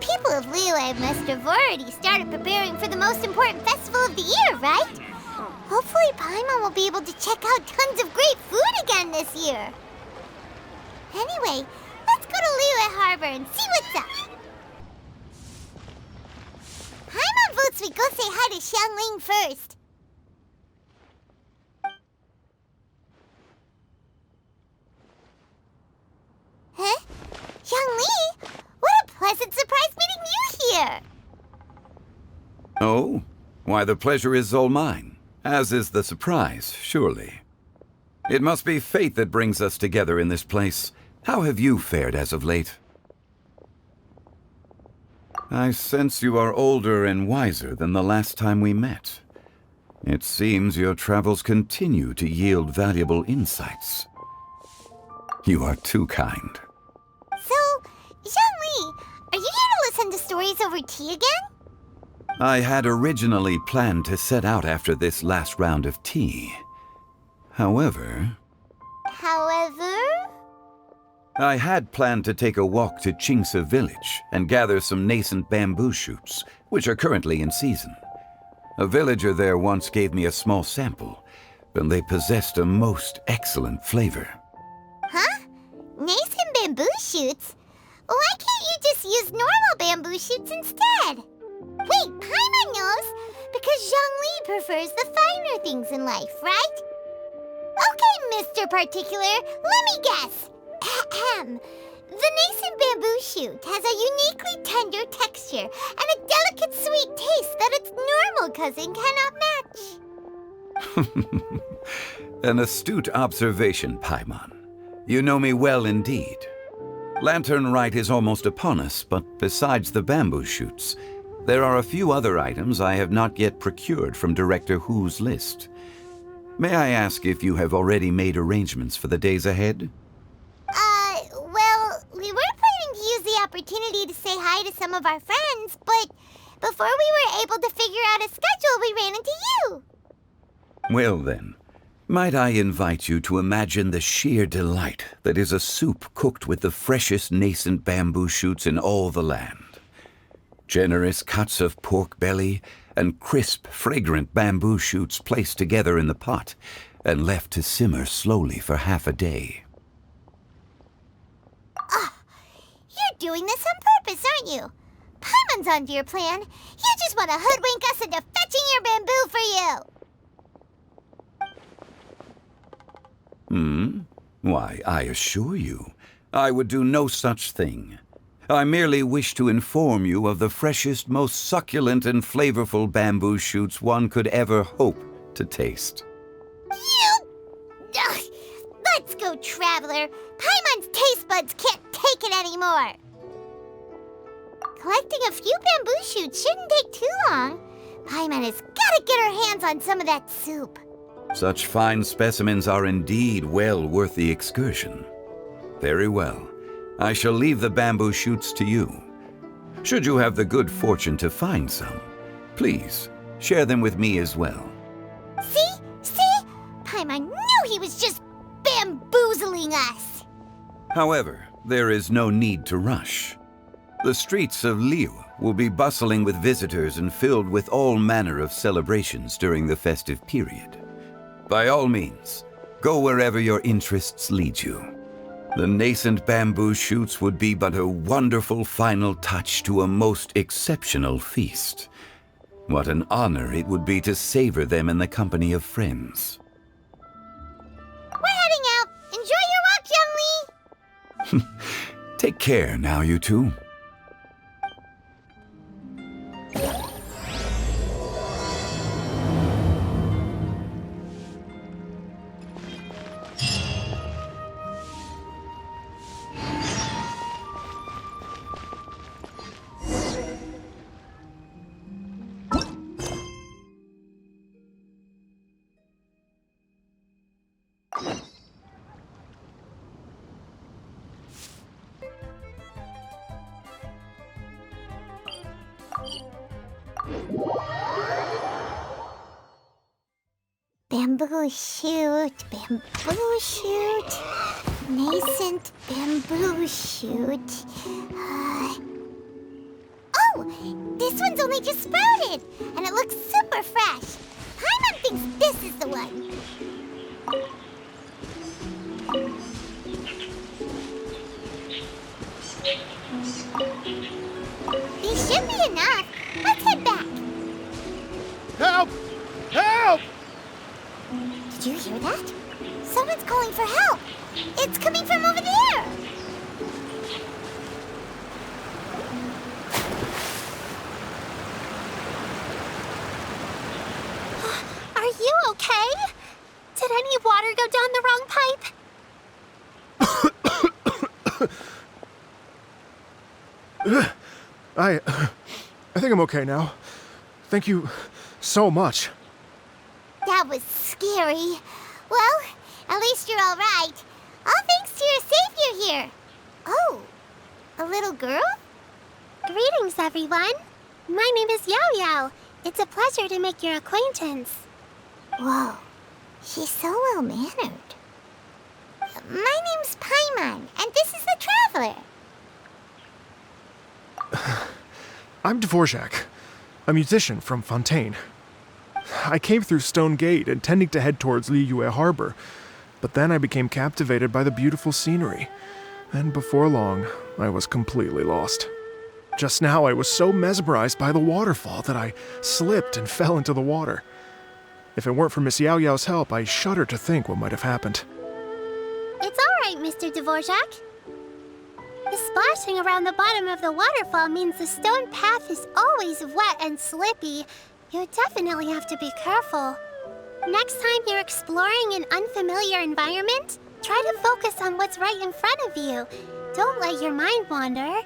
people of Liyue must have already started preparing for the most important festival of the year, right? Hopefully Paimon will be able to check out tons of great food again this year. Anyway, let's go to Liyue Harbor and see what's up. Paimon votes we go say hi to Xiangling first. Huh? Xiangli? What a pleasant surprise meeting you here! Oh? Why, the pleasure is all mine. As is the surprise, surely. It must be fate that brings us together in this place. How have you fared as of late? I sense you are older and wiser than the last time we met. It seems your travels continue to yield valuable insights. You are too kind. So, Xiangli, are you here to listen to stories over tea again? I had originally planned to set out after this last round of tea. However, I had planned to take a walk to Qingce village and gather some nascent bamboo shoots, which are currently in season. A villager there once gave me a small sample, and they possessed a most excellent flavor. Huh? Nascent bamboo shoots? Why can't you just use normal bamboo shoots instead? Wait, Paimon knows, because Zhongli prefers the finer things in life, right? Okay, Mr. Particular, let me guess. Ahem. The nascent bamboo shoot has a uniquely tender texture and a delicate sweet taste that its normal cousin cannot match. An astute observation, Paimon. You know me well indeed. Lantern Rite is almost upon us, but besides the bamboo shoots, there are a few other items I have not yet procured from Director Hu's list. May I ask if you have already made arrangements for the days ahead? Well, we were planning to use the opportunity to say hi to some of our friends, but before we were able to figure out a schedule, we ran into you. Well then, might I invite you to imagine the sheer delight that is a soup cooked with the freshest nascent bamboo shoots in all the land. Generous cuts of pork belly and crisp, fragrant bamboo shoots placed together in the pot and left to simmer slowly for half a day. You're doing this on purpose, aren't you? Paimon's onto your plan. You just want to hoodwink us into fetching your bamboo for you. Why, I assure you, I would do no such thing. I merely wish to inform you of the freshest, most succulent and flavorful bamboo shoots one could ever hope to taste. Ugh, let's go, Traveler. Paimon's taste buds can't take it anymore. Collecting a few bamboo shoots shouldn't take too long. Paimon has got to get her hands on some of that soup. Such fine specimens are indeed well worth the excursion. Very well. I shall leave the bamboo shoots to you. Should you have the good fortune to find some, please share them with me as well. See? Paimon knew he was just bamboozling us. However, there is no need to rush. The streets of Liyue will be bustling with visitors and filled with all manner of celebrations during the festive period. By all means, go wherever your interests lead you. The nascent bamboo shoots would be but a wonderful final touch to a most exceptional feast. What an honor it would be to savor them in the company of friends. We're heading out. Enjoy your walk, Youngly. Take care now, you two. Bamboo shoot, nascent bamboo shoot. only just sprouted, and it looks super fresh. Paimon thinks this is the one. These should be enough. Let's head back. Help! Help! Did you hear that? Someone's calling for help. It's coming from over there. Are you okay? Did any water go down the wrong pipe? I think I'm okay now. Thank you so much. That was scary. Well, at least you're all right. All thanks to your savior here. Oh, a little girl? Greetings, everyone. My name is Yao Yao. It's a pleasure to make your acquaintance. Whoa, she's so well-mannered. My name's Paimon, and this is the Traveler. I'm Dvorak, a musician from Fontaine. I came through Stone Gate intending to head towards Liyue Harbor, but then I became captivated by the beautiful scenery, and before long, I was completely lost. Just now, I was so mesmerized by the waterfall that I slipped and fell into the water. If it weren't for Miss Yao Yao's help, I shudder to think what might have happened. It's all right, Mr. Dvorak. The splashing around the bottom of the waterfall means the stone path is always wet and slippy. You definitely have to be careful. Next time you're exploring an unfamiliar environment, try to focus on what's right in front of you. Don't let your mind wander.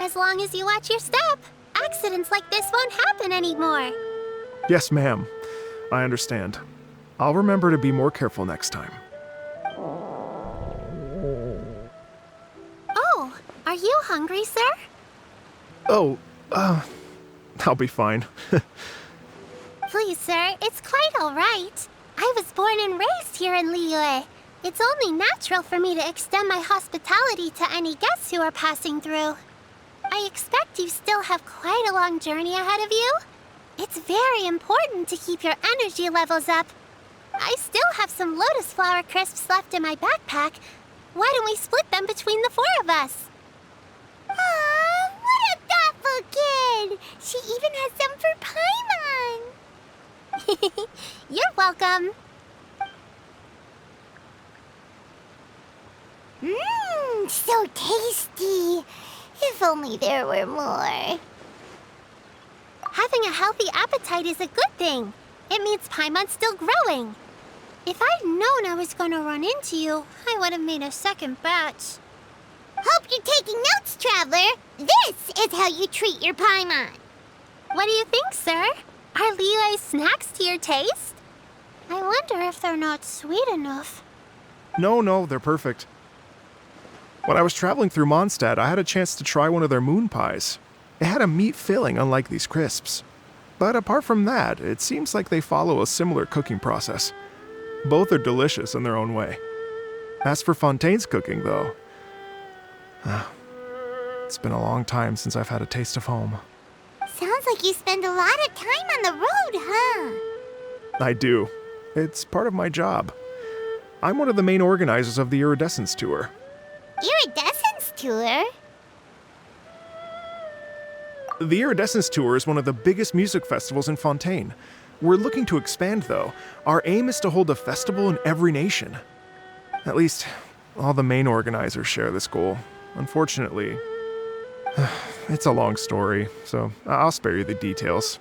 As long as you watch your step, accidents like this won't happen anymore. Yes, ma'am. I understand. I'll remember to be more careful next time. Oh, are you hungry, sir? Oh, I'll be fine. Please, sir, it's quite all right. I was born and raised here in Liyue. It's only natural for me to extend my hospitality to any guests who are passing through. I expect you still have quite a long journey ahead of you. It's very important to keep your energy levels up. I still have some lotus flower crisps left in my backpack. Why don't we split them between the four of us? Aw, what a thoughtful kid! She even has some for Paimon! You're welcome. Mmm, so tasty. If only there were more. Having a healthy appetite is a good thing. It means Paimon's still growing. If I'd known I was going to run into you, I would have made a second batch. Hope you're taking notes, Traveler. This is how you treat your Paimon. What do you think, sir? Are Liyue's snacks to your taste? I wonder if they're not sweet enough. No, they're perfect. When I was traveling through Mondstadt, I had a chance to try one of their moon pies. It had a meat filling, unlike these crisps. But apart from that, it seems like they follow a similar cooking process. Both are delicious in their own way. As for Fontaine's cooking, though, it's been a long time since I've had a taste of home. Sounds like you spend a lot of time on the road, huh? I do. It's part of my job. I'm one of the main organizers of the Iridescence Tour. Iridescence Tour? The Iridescence Tour is one of the biggest music festivals in Fontaine. We're looking to expand, though. Our aim is to hold a festival in every nation. At least, all the main organizers share this goal. Unfortunately, it's a long story, so I'll spare you the details.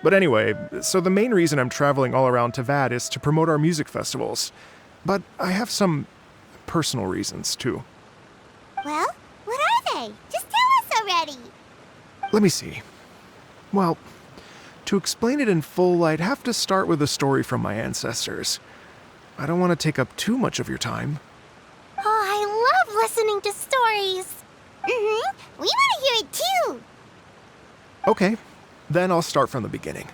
But anyway, so the main reason I'm traveling all around Tavad is to promote our music festivals. But I have some personal reasons, too. Well, what are they? Just tell us already. Let me see. Well, to explain it in full, I'd have to start with a story from my ancestors. I don't want to take up too much of your time. Oh, I love listening to stories. We want to hear it too. Okay, then I'll start from the beginning.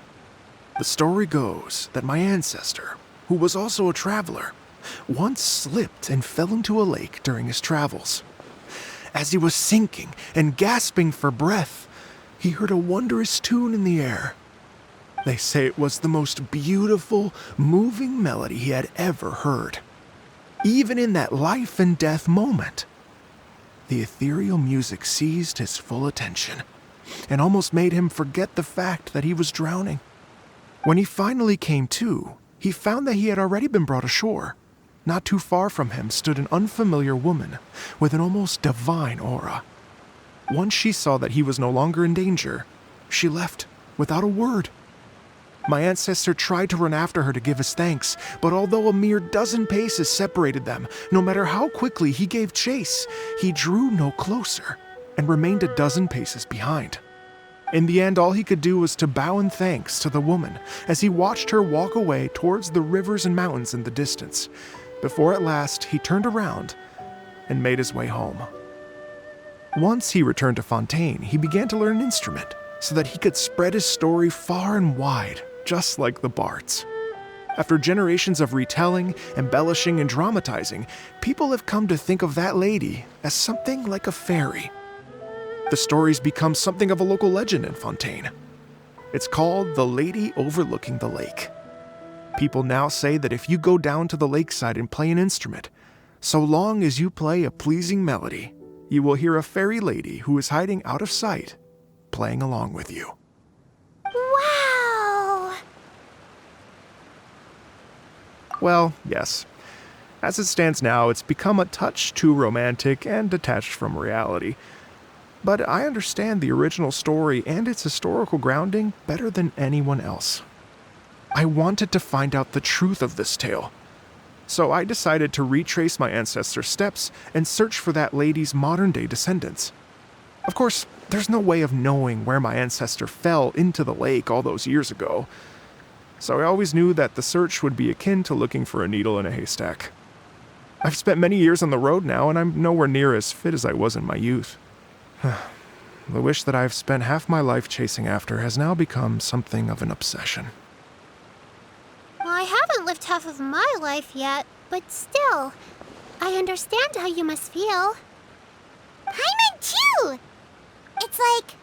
The story goes that my ancestor, who was also a traveler, once slipped and fell into a lake during his travels. As he was sinking and gasping for breath, he heard a wondrous tune in the air. They say it was the most beautiful, moving melody he had ever heard. Even in that life and death moment, the ethereal music seized his full attention and almost made him forget the fact that he was drowning. When he finally came to, he found that he had already been brought ashore. Not too far from him stood an unfamiliar woman with an almost divine aura. Once she saw that he was no longer in danger, she left without a word. My ancestor tried to run after her to give his thanks, but although a mere dozen paces separated them, no matter how quickly he gave chase, he drew no closer and remained a dozen paces behind. In the end, all he could do was to bow in thanks to the woman as he watched her walk away towards the rivers and mountains in the distance, before at last he turned around and made his way home. Once he returned to Fontaine, he began to learn an instrument so that he could spread his story far and wide, just like the bards. After generations of retelling, embellishing, and dramatizing, people have come to think of that lady as something like a fairy. The story's become something of a local legend in Fontaine. It's called The Lady Overlooking the Lake. People now say that if you go down to the lakeside and play an instrument, so long as you play a pleasing melody, you will hear a fairy lady who is hiding out of sight, playing along with you. Wow! Well, yes. As it stands now, it's become a touch too romantic and detached from reality. But I understand the original story and its historical grounding better than anyone else. I wanted to find out the truth of this tale. So I decided to retrace my ancestors' steps and search for that lady's modern-day descendants. Of course, there's no way of knowing where my ancestor fell into the lake all those years ago. So I always knew that the search would be akin to looking for a needle in a haystack. I've spent many years on the road now, and I'm nowhere near as fit as I was in my youth. The wish that I've spent half my life chasing after has now become something of an obsession. Well, I haven't lived half of my life yet, but still, I understand how you must feel. Paimon too! It's like...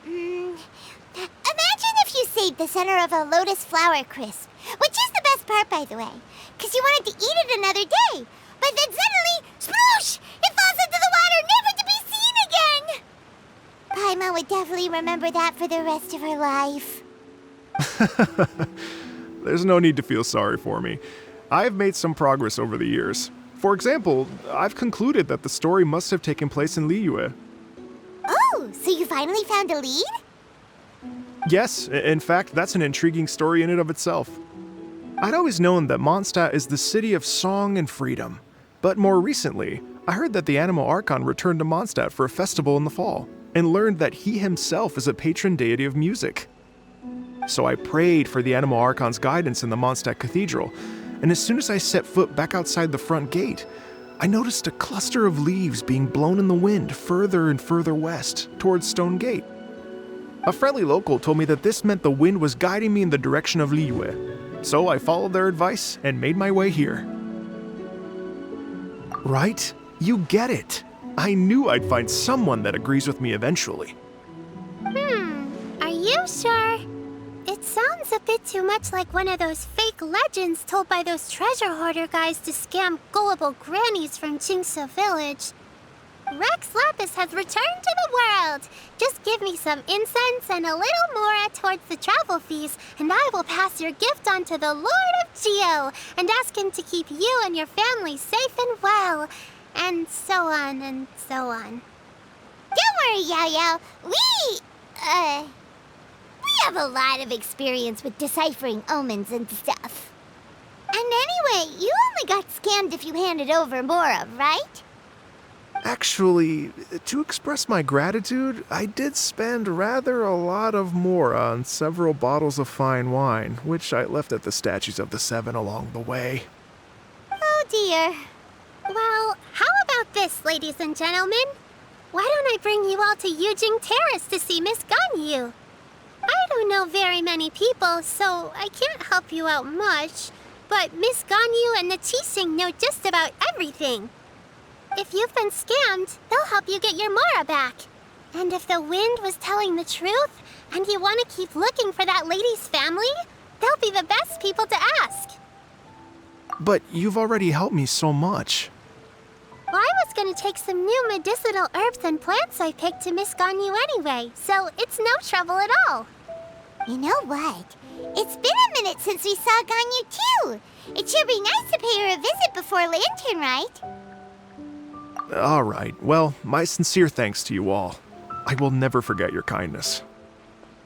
imagine if you saved the center of a lotus flower crisp, which is the best part, by the way, because you wanted to eat it another day, but then suddenly, sploosh! It falls into the water, never to be seen again! Paimon would definitely remember that for the rest of her life. There's no need to feel sorry for me. I've made some progress over the years. For example, I've concluded that the story must have taken place in Liyue. Oh, so you finally found a lead? Yes, in fact, that's an intriguing story in and of itself. I'd always known that Mondstadt is the city of song and freedom, but more recently, I heard that the Animal Archon returned to Mondstadt for a festival in the fall, and learned that he himself is a patron deity of music. So I prayed for the Animal Archon's guidance in the Mondstadt Cathedral, and as soon as I set foot back outside the front gate, I noticed a cluster of leaves being blown in the wind further and further west, towards Stone Gate. A friendly local told me that this meant the wind was guiding me in the direction of Liyue, so I followed their advice and made my way here. Right? You get it. I knew I'd find someone that agrees with me eventually. Are you sure? It sounds a bit too much like one of those fake legends told by those treasure hoarder guys to scam gullible grannies from Jingsa Village. Rex Lapis has returned to the world. Just give me some incense and a little more towards the travel fees, and I will pass your gift on to the Lord of Geo and ask him to keep you and your family safe and well. And so on and so on. Don't worry, Yao Yao. We have a lot of experience with deciphering omens and stuff. And anyway, you only got scammed if you handed over Mora, right? Actually, to express my gratitude, I did spend rather a lot of Mora on several bottles of fine wine, which I left at the Statues of the Seven along the way. Oh dear. Well, how about this, ladies and gentlemen? Why don't I bring you all to Yujing Terrace to see Miss Ganyu? I don't know very many people, so I can't help you out much, but Miss Ganyu and the Qixing know just about everything. If you've been scammed, they'll help you get your Mora back. And if the wind was telling the truth, and you want to keep looking for that lady's family, they'll be the best people to ask. But you've already helped me so much. Well, I was going to take some new medicinal herbs and plants I picked to Miss Ganyu anyway, so it's no trouble at all. You know what? It's been a minute since we saw Ganyu too. It should be nice to pay her a visit before Lantern, right? All right. Well, my sincere thanks to you all. I will never forget your kindness.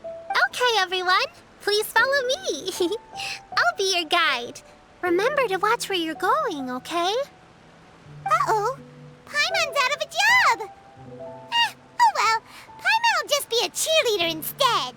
Okay, everyone. Please follow me. I'll be your guide. Remember to watch where you're going, okay? Uh-oh. Paimon's out of a job. Oh well. Paimon will just be a cheerleader instead.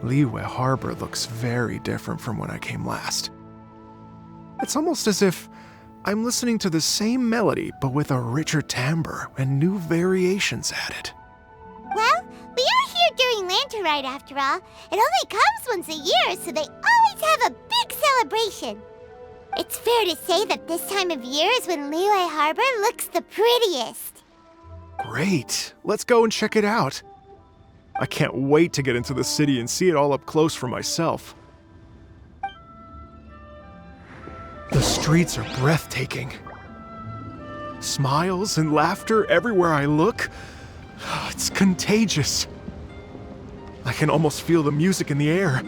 Liyue Harbor looks very different from when I came last. It's almost as if I'm listening to the same melody, but with a richer timbre and new variations added. Well, we are here during Lantern Rite after all. It only comes once a year, so they always have a big celebration. It's fair to say that this time of year is when Liyue Harbor looks the prettiest. Great! Let's go and check it out. I can't wait to get into the city and see it all up close for myself. The streets are breathtaking. Smiles and laughter everywhere I look. It's contagious. I can almost feel the music in the air.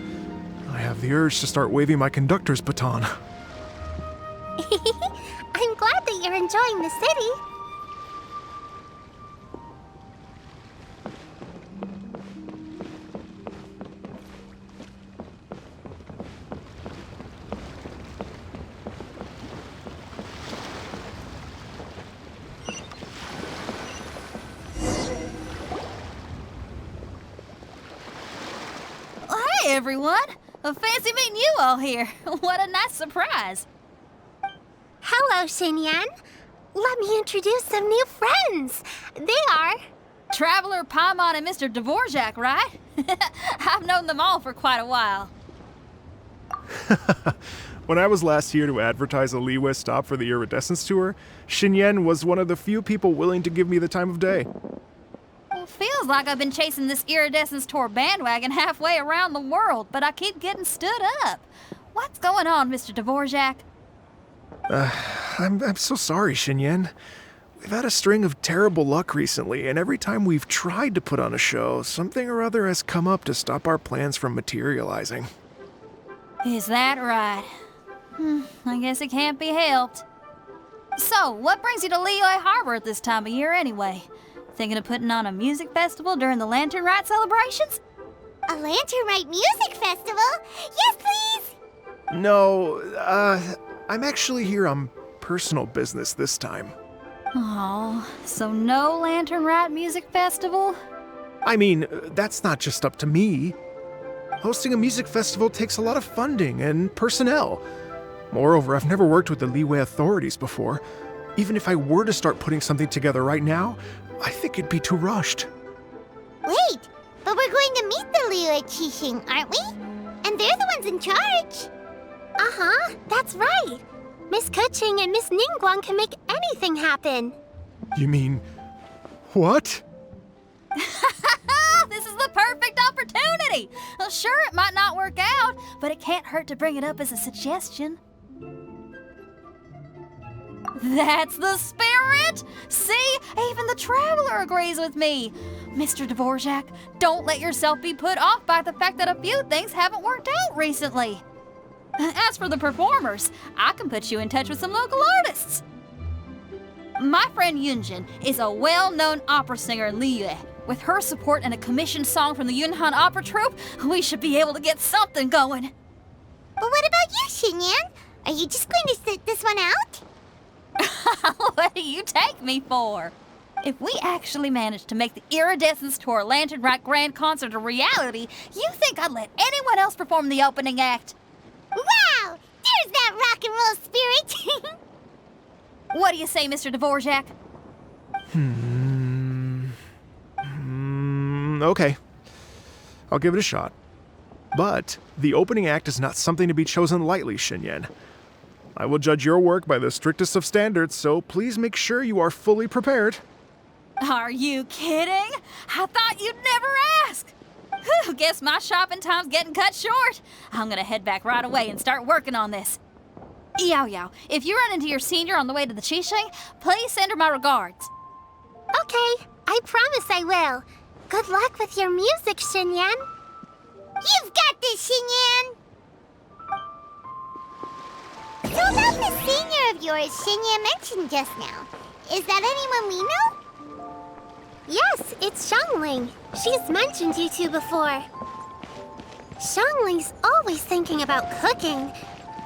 I have the urge to start waving my conductor's baton. I'm glad that you're enjoying the city. Hey everyone! Fancy meeting you all here. What a nice surprise. Hello, Xinyan. Let me introduce some new friends. They are... Traveler, Paimon, and Mr. Dvorak, right? I've known them all for quite a while. When I was last here to advertise a Liyue stop for the Iridescence Tour, Xinyan was one of the few people willing to give me the time of day. Well, feels like I've been chasing this Iridescence Tour bandwagon halfway around the world, but I keep getting stood up. What's going on, Mr. Dvorak? I'm so sorry, Xinyan. We've had a string of terrible luck recently, and every time we've tried to put on a show, something or other has come up to stop our plans from materializing. Is that right? I guess it can't be helped. So, what brings you to Liyue Harbor at this time of year anyway? Thinking of putting on a music festival during the Lantern Rite celebrations? A Lantern Rite Music Festival? Yes, please! No, I'm actually here on personal business this time. Oh, so no Lantern Rite Music Festival? I mean, that's not just up to me. Hosting a music festival takes a lot of funding and personnel. Moreover, I've never worked with the Liyue authorities before. Even if I were to start putting something together right now, I think it'd be too rushed. Wait, but we're going to meet the Liyue Qixing, aren't we? And they're the ones in charge. Uh-huh, that's right. Miss Keqing and Miss Ningguang can make anything happen. You mean... what? This is the perfect opportunity! Well, sure, it might not work out, but it can't hurt to bring it up as a suggestion. That's the spirit! See, even the Traveler agrees with me. Mr. Dvorak, don't let yourself be put off by the fact that a few things haven't worked out recently. As for the performers, I can put you in touch with some local artists. My friend Yunjin is a well-known opera singer in Liyue. With her support and a commissioned song from the Yunhan Opera Troupe, we should be able to get something going. But what about you, Xinyan? Are you just going to sit this one out? What do you take me for? If we actually manage to make the Iridescence Tour Lantern Rite Grand Concert a reality, you think I'd let anyone else perform the opening act? Wow! There's that rock and roll spirit! What do you say, Mr. Dvorak? Okay. I'll give it a shot. But the opening act is not something to be chosen lightly, Xinyan. I will judge your work by the strictest of standards, so please make sure you are fully prepared. Are you kidding? I thought you'd never ask. Whew, guess my shopping time's getting cut short. I'm gonna head back right away and start working on this. Yao Yao, if you run into your senior on the way to the Qixing, please send her my regards. Okay, I promise I will. Good luck with your music, Xinyan. You've got this, Xinyan! So about the senior of yours Xinyan mentioned just now, is that anyone we know? Yes, it's Xiangling. She's mentioned you two before. Xiangling's always thinking about cooking.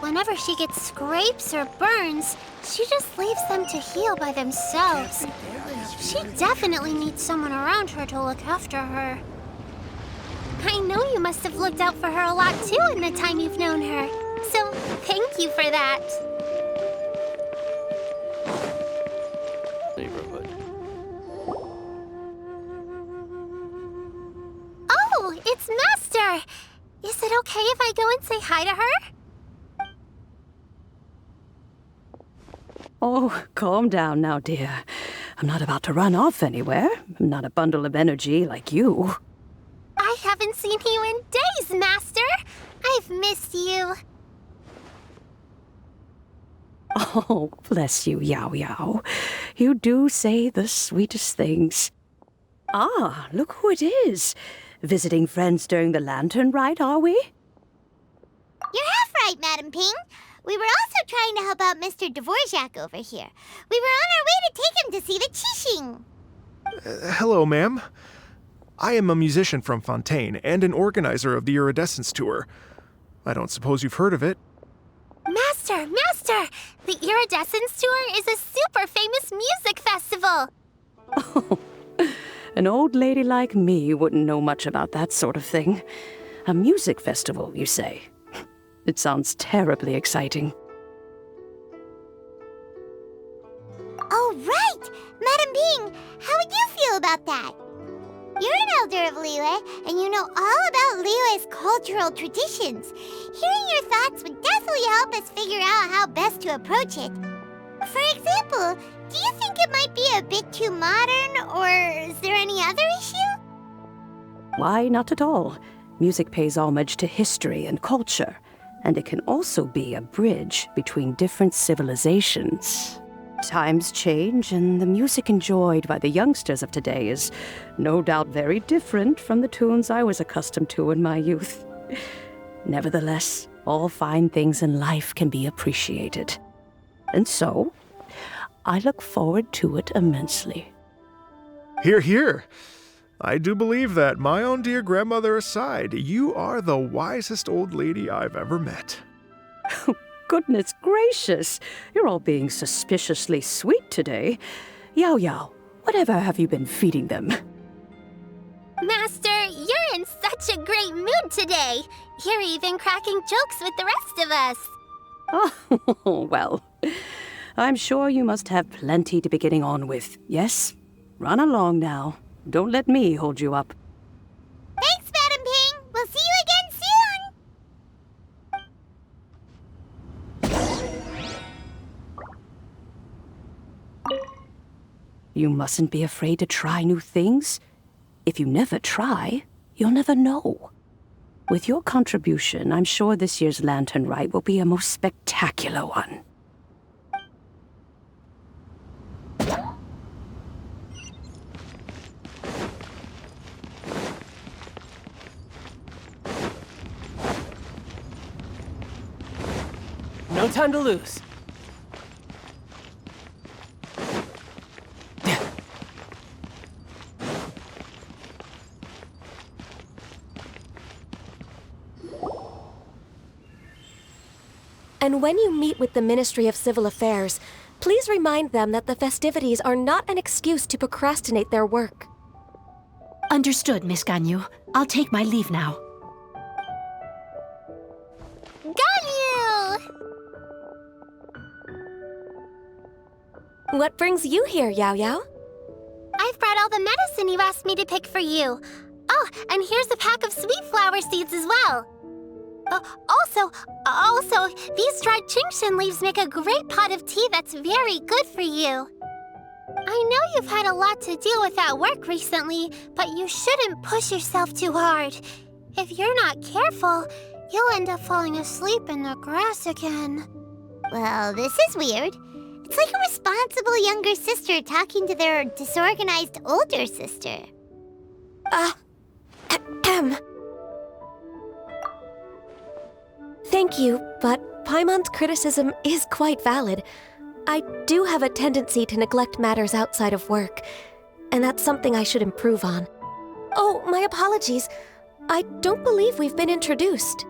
Whenever she gets scrapes or burns, she just leaves them to heal by themselves. She definitely needs someone around her to look after her. I know you must have looked out for her a lot too in the time you've known her. So, thank you for that. Neighborhood. Oh, it's Master! Is it okay if I go and say hi to her? Oh, calm down now, dear. I'm not about to run off anywhere. I'm not a bundle of energy like you. I haven't seen you in days, Master! I've missed you. Oh, bless you, Yao Yao. You do say the sweetest things. Ah, look who it is. Visiting friends during the lantern rite, are we? You're half right, Madam Ping. We were also trying to help out Mr. Dvorak over here. We were on our way to take him to see the Qixing. Hello, ma'am. I am a musician from Fontaine and an organizer of the Iridescence Tour. I don't suppose you've heard of it. Master! The Iridescence Tour is a super famous music festival! Oh, an old lady like me wouldn't know much about that sort of thing. A music festival, you say? It sounds terribly exciting. Oh, right! Madam Ping, how would you feel about that? You're an elder of Liyue, and you know all about Liyue's cultural traditions. Hearing your thoughts would definitely help us figure out how best to approach it. For example, do you think it might be a bit too modern, or is there any other issue? Why, not at all. Music pays homage to history and culture, and it can also be a bridge between different civilizations. Times change, and the music enjoyed by the youngsters of today is no doubt very different from the tunes I was accustomed to in my youth. Nevertheless, all fine things in life can be appreciated. And so, I look forward to it immensely. Hear, hear. I do believe that, my own dear grandmother aside, you are the wisest old lady I've ever met. Goodness gracious, you're all being suspiciously sweet today. Yao Yao, whatever have you been feeding them? Master, you're in such a great mood today. You're even cracking jokes with the rest of us. Oh, well, I'm sure you must have plenty to be getting on with. Yes? Run along now. Don't let me hold you up. Thanks, Madam Ping. We'll see you again soon. You mustn't be afraid to try new things. If you never try, you'll never know. With your contribution, I'm sure this year's Lantern Rite will be a most spectacular one. No time to lose. And when you meet with the Ministry of Civil Affairs, please remind them that the festivities are not an excuse to procrastinate their work. Understood, Miss Ganyu. I'll take my leave now. Ganyu! What brings you here, Yao Yao? I've brought all the medicine you asked me to pick for you. Oh, and here's a pack of sweet flower seeds as well. Also, these dried Chingshin leaves make a great pot of tea that's very good for you. I know you've had a lot to deal with at work recently, but you shouldn't push yourself too hard. If you're not careful, you'll end up falling asleep in the grass again. Well, this is weird. It's like a responsible younger sister talking to their disorganized older sister. Thank you, but Paimon's criticism is quite valid. I do have a tendency to neglect matters outside of work, and that's something I should improve on. Oh, my apologies. I don't believe we've been introduced.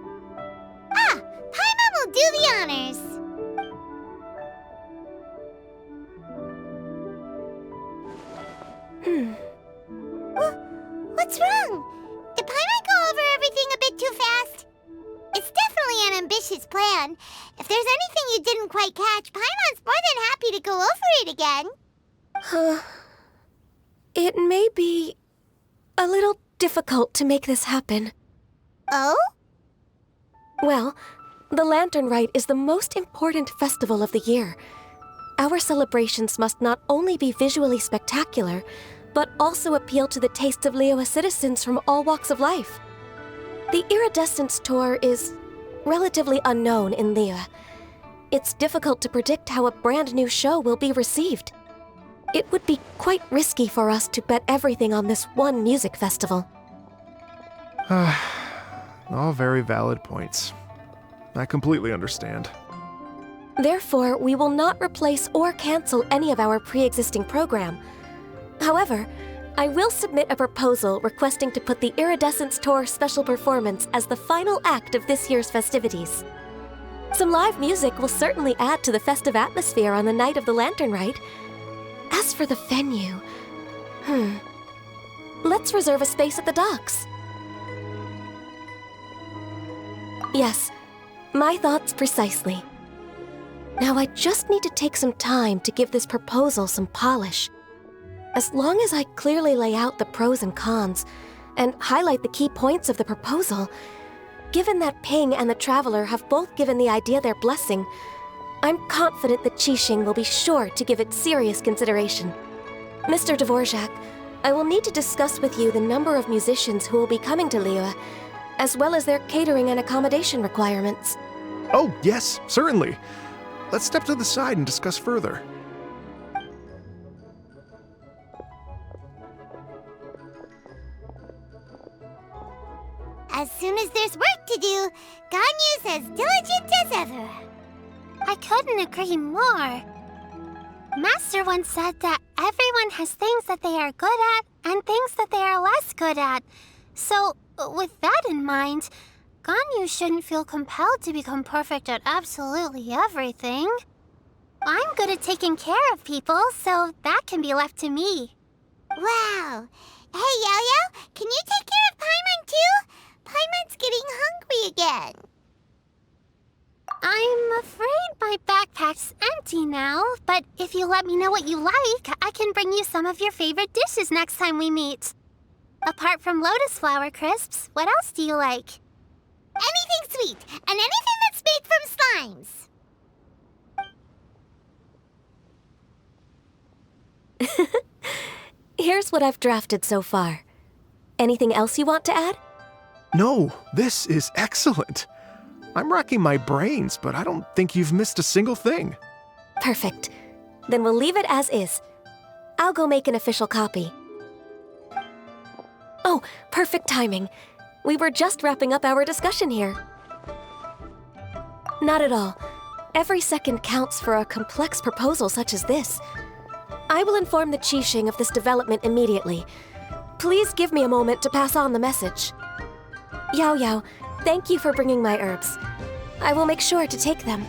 Ah, Paimon will do the honors. What's wrong? Did Paimon go over everything a bit too fast? It's definitely an ambitious plan. If there's anything you didn't quite catch, Paimon's more than happy to go over it again. It may be a little difficult to make this happen. Oh? Well, the Lantern Rite is the most important festival of the year. Our celebrations must not only be visually spectacular, but also appeal to the tastes of Liyue citizens from all walks of life. The Iridescence Tour is relatively unknown in Liyue. It's difficult to predict how a brand new show will be received. It would be quite risky for us to bet everything on this one music festival. All very valid points. I completely understand. Therefore, we will not replace or cancel any of our pre-existing program. However, I will submit a proposal requesting to put the Iridescence Tour special performance as the final act of this year's festivities. Some live music will certainly add to the festive atmosphere on the night of the Lantern Rite. As for the venue, let's reserve a space at the docks. Yes, my thoughts precisely. Now I just need to take some time to give this proposal some polish. As long as I clearly lay out the pros and cons, and highlight the key points of the proposal, given that Ping and the Traveler have both given the idea their blessing, I'm confident that Qixing will be sure to give it serious consideration. Mr. Dvorak, I will need to discuss with you the number of musicians who will be coming to Liyue, as well as their catering and accommodation requirements. Oh, yes, certainly. Let's step to the side and discuss further. As soon as there's work to do, Ganyu's as diligent as ever. I couldn't agree more. Master once said that everyone has things that they are good at and things that they are less good at. So, with that in mind, Ganyu shouldn't feel compelled to become perfect at absolutely everything. I'm good at taking care of people, so that can be left to me. Wow. Hey, Yo-Yo, can you take care of Paimon too? Paimon's getting hungry again. I'm afraid my backpack's empty now, but if you let me know what you like, I can bring you some of your favorite dishes next time we meet. Apart from lotus flower crisps, what else do you like? Anything sweet, and anything that's made from slimes. Here's what I've drafted so far. Anything else you want to add? No, this is excellent. I'm racking my brains, but I don't think you've missed a single thing. Perfect. Then we'll leave it as is. I'll go make an official copy. Oh, perfect timing. We were just wrapping up our discussion here. Not at all. Every second counts for a complex proposal such as this. I will inform the Qixing of this development immediately. Please give me a moment to pass on the message. Yao Yao, thank you for bringing my herbs. I will make sure to take them.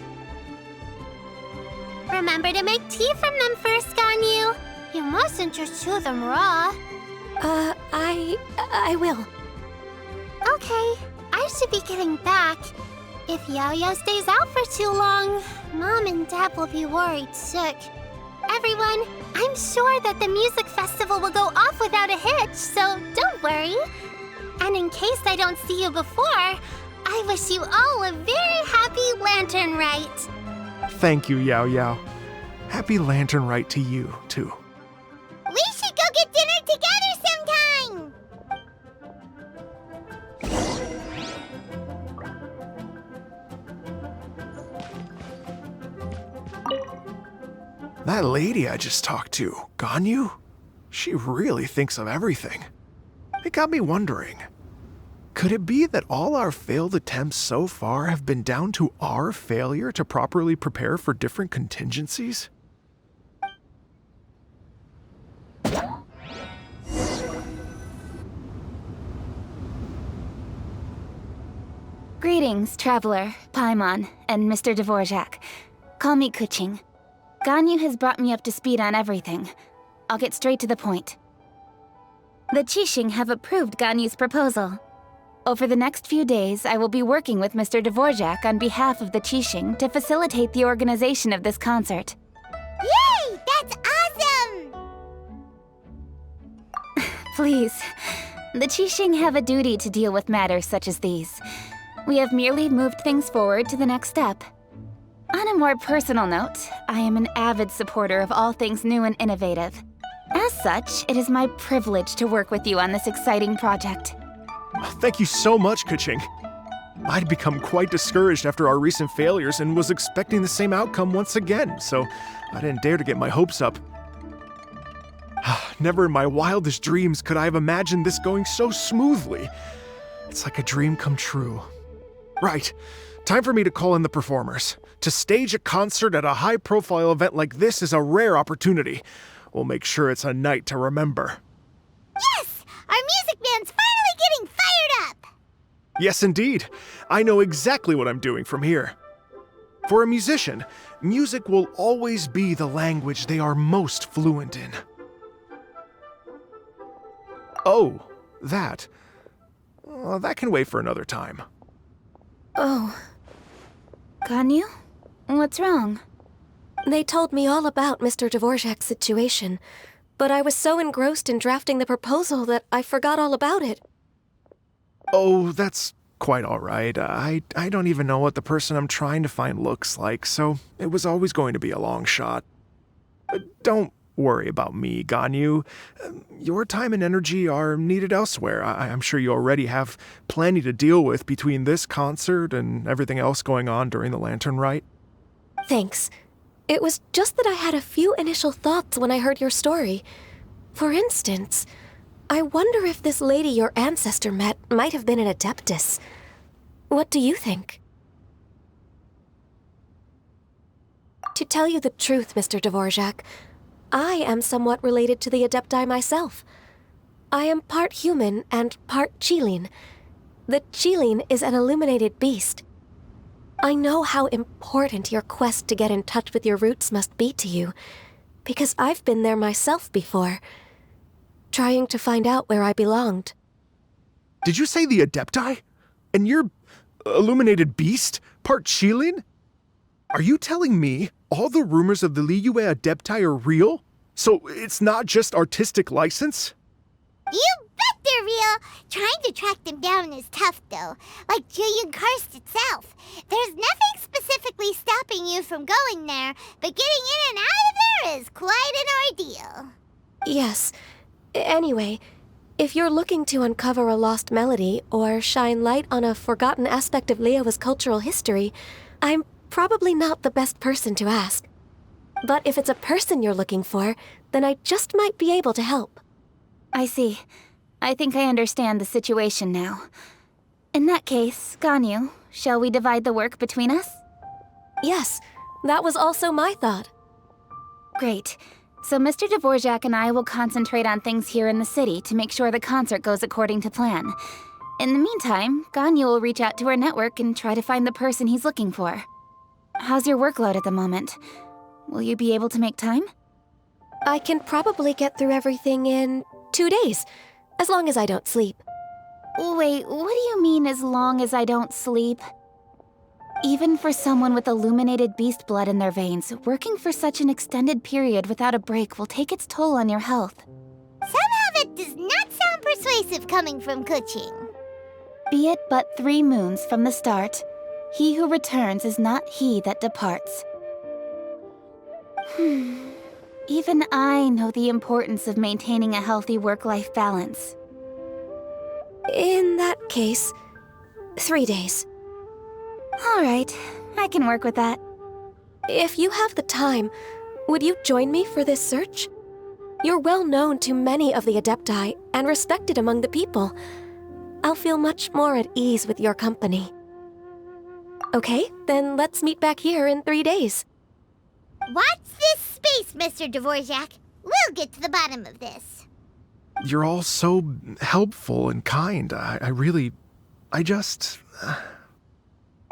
Remember to make tea from them first, Ganyu. You mustn't just chew them raw. I will. Okay, I should be getting back. If Yao Yao stays out for too long, Mom and Dad will be worried sick. Everyone, I'm sure that the music festival will go off without a hitch, so don't worry. And in case I don't see you before, I wish you all a very happy Lantern Rite. Thank you, Yao Yao. Happy Lantern Rite to you, too. We should go get dinner together sometime! That lady I just talked to, Ganyu, she really thinks of everything. It got me wondering, could it be that all our failed attempts so far have been down to our failure to properly prepare for different contingencies? Greetings, Traveler, Paimon, and Mr. Dvorak. Call me Kuching. Ganyu has brought me up to speed on everything. I'll get straight to the point. The Qixing have approved Ganyu's proposal. Over the next few days, I will be working with Mr. Dvorak on behalf of the Qixing to facilitate the organization of this concert. Yay! That's awesome! Please, the Qixing have a duty to deal with matters such as these. We have merely moved things forward to the next step. On a more personal note, I am an avid supporter of all things new and innovative. As such, it is my privilege to work with you on this exciting project. Thank you so much, Kuching. I'd become quite discouraged after our recent failures and was expecting the same outcome once again, so I didn't dare to get my hopes up. Never in my wildest dreams could I have imagined this going so smoothly. It's like a dream come true. Right, time for me to call in the performers. To stage a concert at a high-profile event like this is a rare opportunity. We'll make sure it's a night to remember. Yes! Our music band's finally getting fired up! Yes, indeed. I know exactly what I'm doing from here. For a musician, music will always be the language they are most fluent in. Oh, that. That can wait for another time. Oh. Ganyu? What's wrong? They told me all about Mr. Dvorak's situation, but I was so engrossed in drafting the proposal that I forgot all about it. Oh, that's quite all right. I don't even know what the person I'm trying to find looks like, so it was always going to be a long shot. Don't worry about me, Ganyu. Your time and energy are needed elsewhere. I'm sure you already have plenty to deal with between this concert and everything else going on during the Lantern Rite. Thanks. It was just that I had a few initial thoughts when I heard your story. For instance, I wonder if this lady your ancestor met might have been an Adeptus. What do you think? To tell you the truth, Mr. Dvorak, I am somewhat related to the Adepti myself. I am part human and part Qilin. The Qilin is an illuminated beast. I know how important your quest to get in touch with your roots must be to you, because I've been there myself before, trying to find out where I belonged. Did you say the Adepti? And you're illuminated beast? Part Qilin? Are you telling me all the rumors of the Liyue Adepti are real? So it's not just artistic license? You bet they're real! Trying to track them down is tough, though. Like Julian Karst itself. There's nothing specifically stopping you from going there, but getting in and out of there is quite an ordeal. Yes. Anyway, if you're looking to uncover a lost melody or shine light on a forgotten aspect of Liyue's cultural history, I'm probably not the best person to ask. But if it's a person you're looking for, then I just might be able to help. I see. I think I understand the situation now. In that case, Ganyu, shall we divide the work between us? Yes, that was also my thought. Great. So Mr. Dvorak and I will concentrate on things here in the city to make sure the concert goes according to plan. In the meantime, Ganyu will reach out to our network and try to find the person he's looking for. How's your workload at the moment? Will you be able to make time? I can probably get through everything in 2 days, as long as I don't sleep. Wait, what do you mean as long as I don't sleep? Even for someone with illuminated beast blood in their veins, working for such an extended period without a break will take its toll on your health. Somehow that does not sound persuasive coming from Guizhong. Be it but 3 moons from the start, he who returns is not he that departs. Even I know the importance of maintaining a healthy work-life balance. In that case, 3 days. All right, I can work with that. If you have the time, would you join me for this search? You're well known to many of the Adepti and respected among the people. I'll feel much more at ease with your company. Okay, then let's meet back here in 3 days. Watch this space, Mr. Dvorak. We'll get to the bottom of this. You're all so helpful and kind.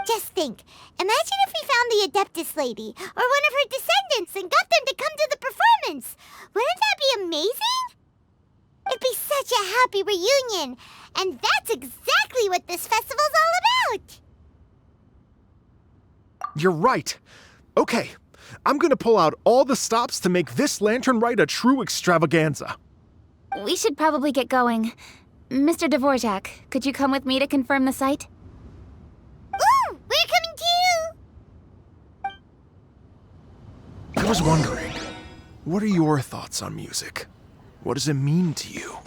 Just think, imagine if we found the Adeptus lady, or one of her descendants, and got them to come to the performance. Wouldn't that be amazing? It'd be such a happy reunion, and that's exactly what this festival's all about. You're right. Okay, I'm gonna pull out all the stops to make this lantern rite a true extravaganza. We should probably get going. Mr. Dvorak, could you come with me to confirm the site? Ooh, we're coming too! I was wondering, what are your thoughts on music? What does it mean to you?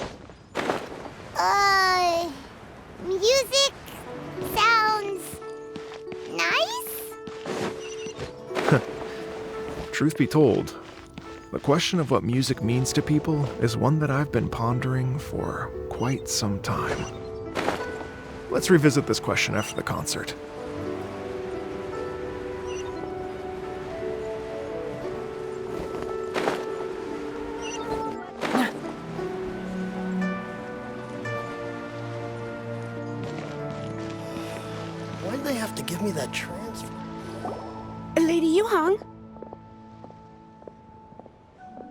Music sounds nice? Truth be told, the question of what music means to people is one that I've been pondering for quite some time. Let's revisit this question after the concert. Why'd they have to give me that transfer? Lady Yuhang?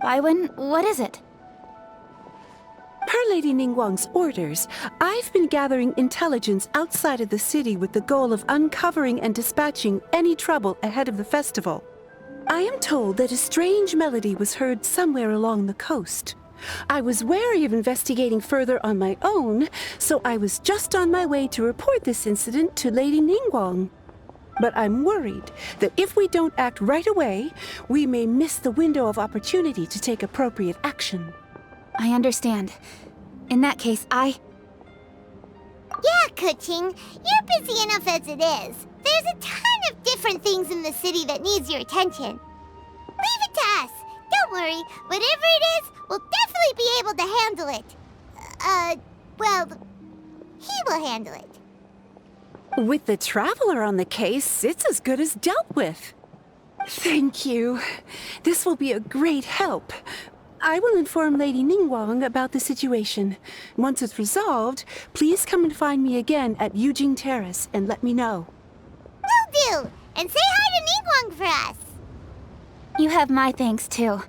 Baiwen, what is it? Per Lady Ningguang's orders, I've been gathering intelligence outside of the city with the goal of uncovering and dispatching any trouble ahead of the festival. I am told that a strange melody was heard somewhere along the coast. I was wary of investigating further on my own, so I was just on my way to report this incident to Lady Ningguang. But I'm worried that if we don't act right away, we may miss the window of opportunity to take appropriate action. I understand. In that case, Yeah, Guizhong, you're busy enough as it is. There's a ton of different things in the city that needs your attention. Leave it to us. Don't worry. Whatever it is, we'll definitely be able to handle it. Well, he will handle it. With the Traveler on the case, it's as good as dealt with. Thank you. This will be a great help. I will inform Lady Ningguang about the situation. Once it's resolved, please come and find me again at Yujing Terrace and let me know. Will do. And say hi to Ningguang for us. you have my thanks too.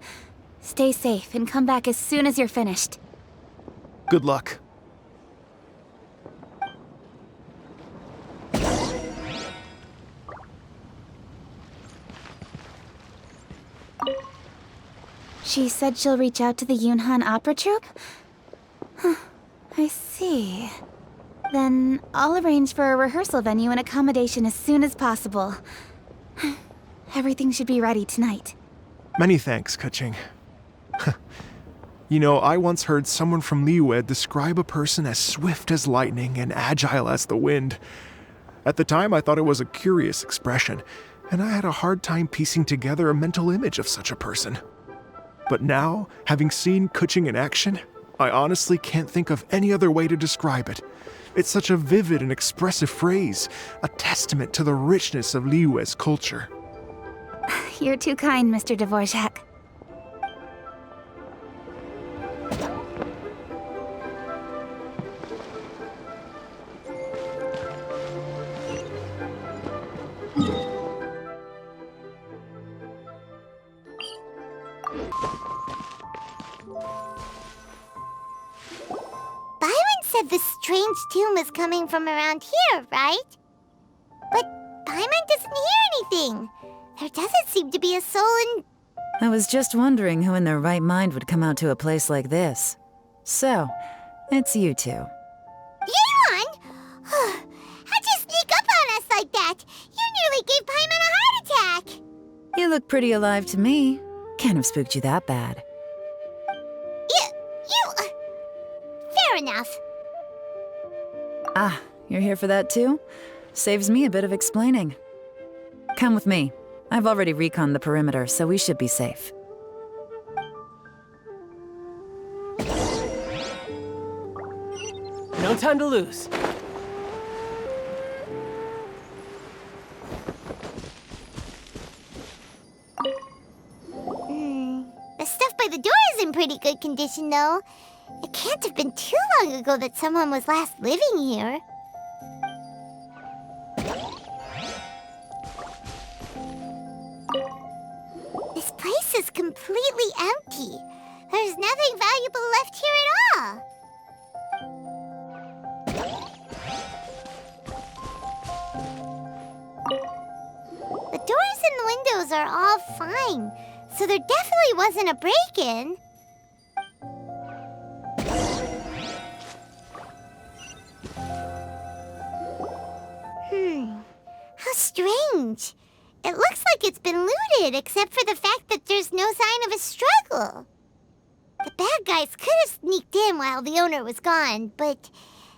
Stay safe and come back as soon as you're finished. Good luck. She said she'll reach out to the Yunhan Opera Troupe? Huh, I see. Then I'll arrange for a rehearsal venue and accommodation as soon as possible. Everything should be ready tonight. Many thanks, Guizhong. You know, I once heard someone from Liyue describe a person as swift as lightning and agile as the wind. At the time, I thought it was a curious expression, and I had a hard time piecing together a mental image of such a person. But now, having seen Guizhong in action, I honestly can't think of any other way to describe it. It's such a vivid and expressive phrase, a testament to the richness of Liyue's culture. You're too kind, Mr. Dvorak. Byron said the strange tune was coming from around here, right? But Paimon doesn't hear anything. There doesn't seem to be a soul in... I was just wondering who in their right mind would come out to a place like this. So, it's you two. Yeon! How'd you sneak up on us like that? You nearly gave Paimon a heart attack! You look pretty alive to me. Can't have spooked you that bad. Fair enough. Ah, you're here for that too? Saves me a bit of explaining. Come with me. I've already reconned the perimeter, so we should be safe. No time to lose. The stuff by the door is in pretty good condition, though. It can't have been too long ago that someone was last living here. This place is completely empty. There's nothing valuable left here at all. The doors and the windows are all fine, so there definitely wasn't a break-in. How strange. It looks like it's been looted, except for the fact that there's no sign of a struggle. The bad guys could have sneaked in while the owner was gone, but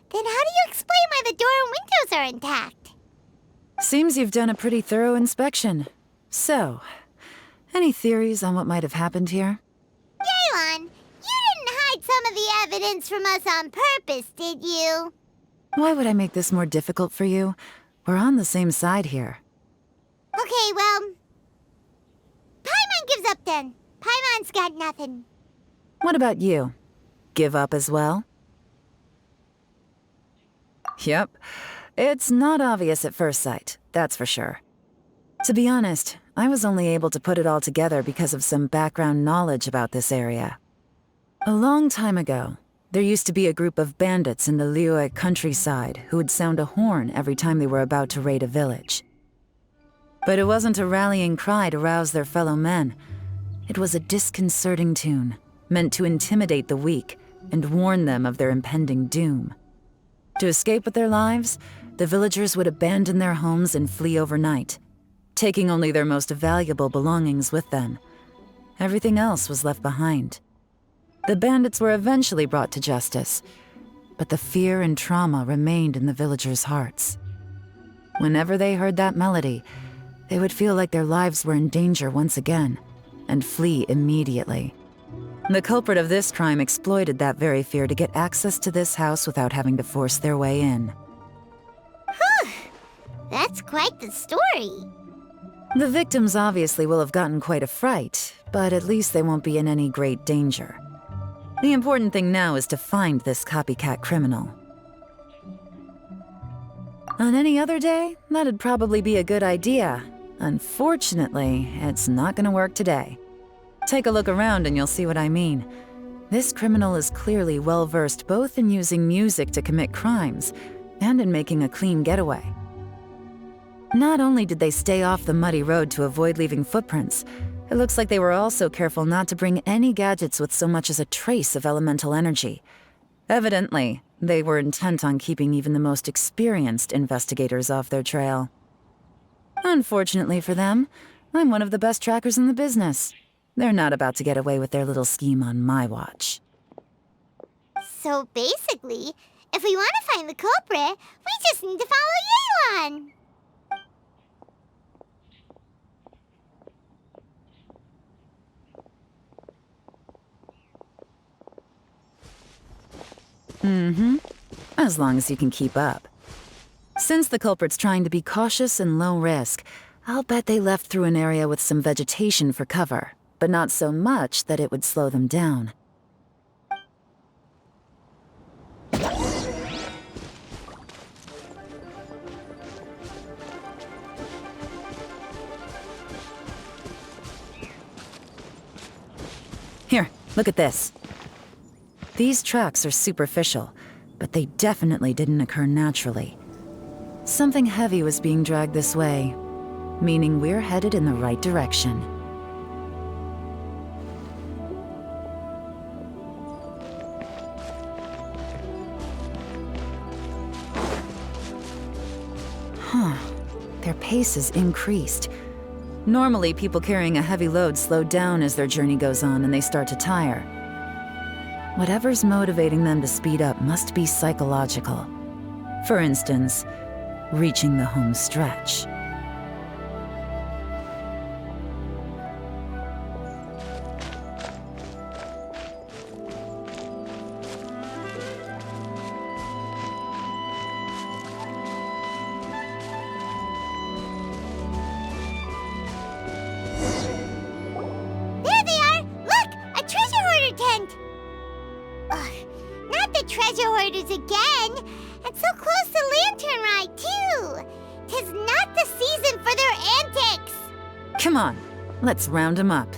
then how do you explain why the door and windows are intact? Seems you've done a pretty thorough inspection. So, any theories on what might have happened here? Yeon, you didn't hide some of the evidence from us on purpose, did you? Why would I make this more difficult for you? We're on the same side here. Okay, well... Paimon gives up then. Paimon's got nothing. What about you? Give up as well? Yep. It's not obvious at first sight, that's for sure. To be honest, I was only able to put it all together because of some background knowledge about this area. A long time ago, there used to be a group of bandits in the Liyue countryside who would sound a horn every time they were about to raid a village. But it wasn't a rallying cry to rouse their fellow men. It was a disconcerting tune, meant to intimidate the weak and warn them of their impending doom. To escape with their lives, the villagers would abandon their homes and flee overnight, taking only their most valuable belongings with them. Everything else was left behind. The bandits were eventually brought to justice, but the fear and trauma remained in the villagers' hearts. Whenever they heard that melody, they would feel like their lives were in danger once again, and flee immediately. The culprit of this crime exploited that very fear to get access to this house without having to force their way in. Whew! That's quite the story. The victims obviously will have gotten quite a fright, but at least they won't be in any great danger. The important thing now is to find this copycat criminal. On any other day, that'd probably be a good idea. Unfortunately, it's not gonna work today. Take a look around and you'll see what I mean. This criminal is clearly well-versed both in using music to commit crimes and in making a clean getaway. Not only did they stay off the muddy road to avoid leaving footprints, it looks like they were also careful not to bring any gadgets with so much as a trace of elemental energy. Evidently, they were intent on keeping even the most experienced investigators off their trail. Unfortunately for them, I'm one of the best trackers in the business. They're not about to get away with their little scheme on my watch. So basically, if we want to find the culprit, we just need to follow Yeon. As long as you can keep up. Since the culprit's trying to be cautious and low risk, I'll bet they left through an area with some vegetation for cover, but not so much that it would slow them down. Here, look at this. These tracks are superficial, but they definitely didn't occur naturally. Something heavy was being dragged this way, meaning we're headed in the right direction. Huh. Their pace has increased. Normally, people carrying a heavy load slow down as their journey goes on and they start to tire. Whatever's motivating them to speed up must be psychological. For instance, reaching the home stretch. There they are! Look! A treasure hoarder tent! Ugh, not the treasure hoarders again! And so close to Lantern Rite, too! 'Tis not the season for their antics! Come on, let's round them up.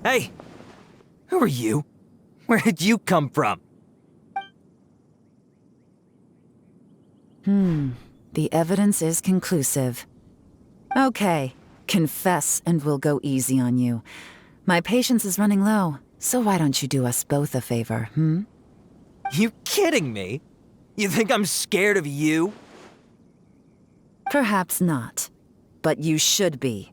Hey! Who are you? Where did you come from? The evidence is conclusive. Okay, confess and we'll go easy on you. My patience is running low, so why don't you do us both a favor, You kidding me? You think I'm scared of you? Perhaps not, but you should be.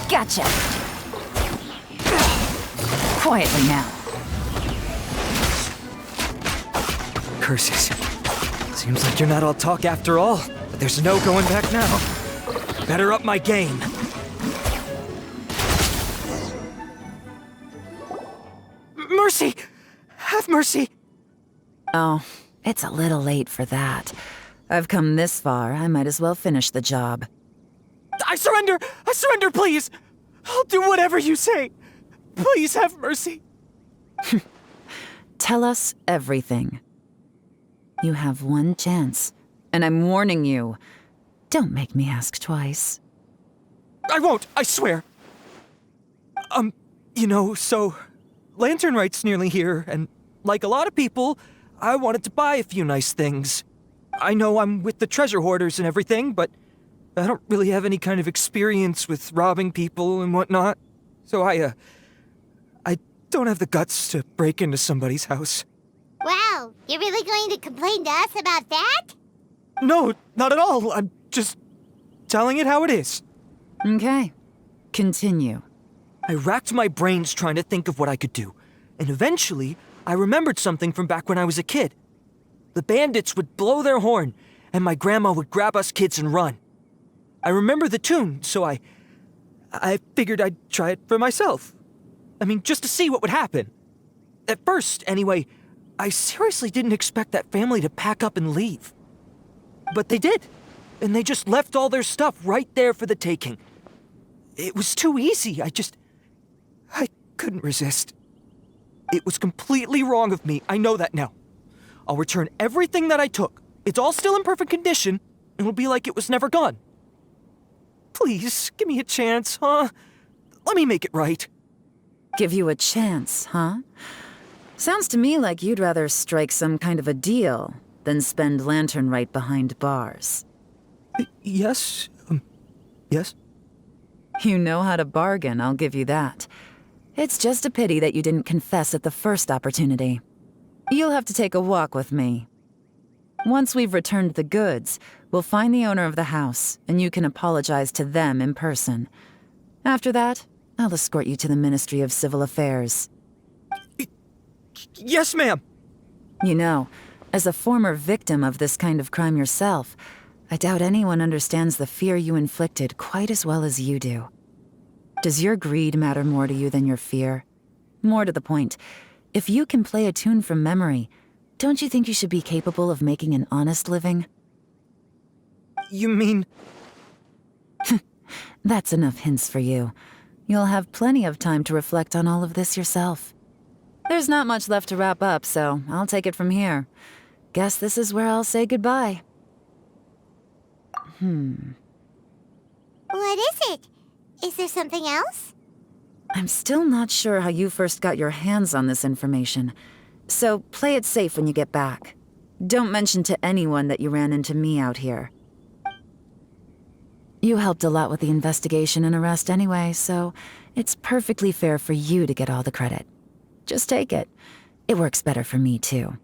Gotcha! Quietly now. Curses. Seems like you're not all talk after all, but there's no going back now. Better up my game. Mercy! Have mercy! Oh, it's a little late for that. I've come this far, I might as well finish the job. I surrender! I surrender, please! I'll do whatever you say. Please have mercy. Tell us everything. You have one chance, and I'm warning you. Don't make me ask twice. I won't, I swear. So Lantern Rite's nearly here, and like a lot of people, I wanted to buy a few nice things. I know I'm with the treasure hoarders and everything, but I don't really have any kind of experience with robbing people and whatnot. So I don't have the guts to break into somebody's house. Wow, you're really going to complain to us about that? No, not at all. I'm just telling it how it is. Okay, continue. I racked my brains trying to think of what I could do, and eventually I remembered something from back when I was a kid. The bandits would blow their horn, and my grandma would grab us kids and run. I remember the tune, so I figured I'd try it for myself. I mean, just to see what would happen. At first, anyway, I seriously didn't expect that family to pack up and leave. But they did, and they just left all their stuff right there for the taking. It was too easy, I couldn't resist. It was completely wrong of me, I know that now. I'll return everything that I took. It's all still in perfect condition, and it'll be like it was never gone. Please, give me a chance, huh? Let me make it right. Give you a chance, huh? Sounds to me like you'd rather strike some kind of a deal than spend Lantern Rite behind bars. Yes? Yes? You know how to bargain, I'll give you that. It's just a pity that you didn't confess at the first opportunity. You'll have to take a walk with me. Once we've returned the goods, we'll find the owner of the house, and you can apologize to them in person. After that, I'll escort you to the Ministry of Civil Affairs. Yes, ma'am. You know, as a former victim of this kind of crime yourself, I doubt anyone understands the fear you inflicted quite as well as you do. Does your greed matter more to you than your fear? More to the point, if you can play a tune from memory, don't you think you should be capable of making an honest living? You mean... That's enough hints for you. You'll have plenty of time to reflect on all of this yourself. There's not much left to wrap up, so I'll take it from here. Guess this is where I'll say goodbye. What is it? Is there something else? I'm still not sure how you first got your hands on this information, so play it safe when you get back. Don't mention to anyone that you ran into me out here. You helped a lot with the investigation and arrest anyway, so it's perfectly fair for you to get all the credit. Just take it. It works better for me, too.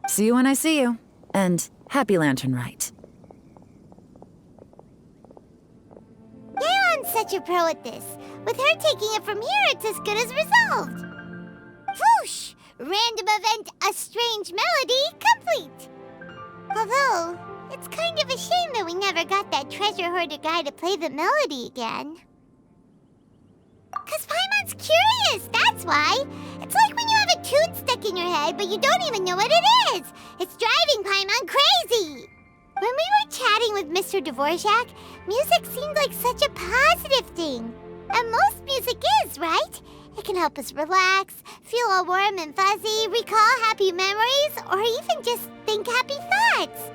See you when I see you, and happy Lantern Rite. Yeon's such a pro at this. With her taking it from here, it's as good as resolved. Whoosh! Random event, a strange melody, complete! Although, it's kind of a shame that we never got that treasure hoarder guy to play the melody again. 'Cause Paimon's curious, that's why! It's like when you have a tune stuck in your head, but you don't even know what it is! It's driving Paimon crazy! When we were chatting with Mr. Dvorak, music seemed like such a positive thing. And most music is, right? It can help us relax, feel all warm and fuzzy, recall happy memories, or even just think happy thoughts.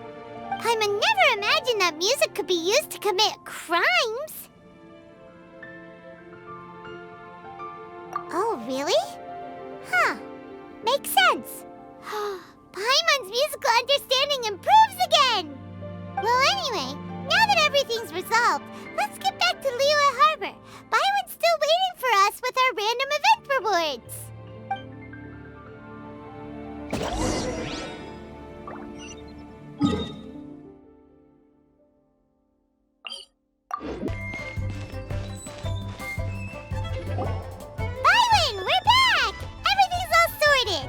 Paimon never imagined that music could be used to commit crimes. Oh, really? Huh. Makes sense. Paimon's musical understanding improves again! Well, anyway, now that everything's resolved, let's get back to Liyue Harbor. Byron's still waiting for us with our random event rewards. Byron, we're back! Everything's all sorted.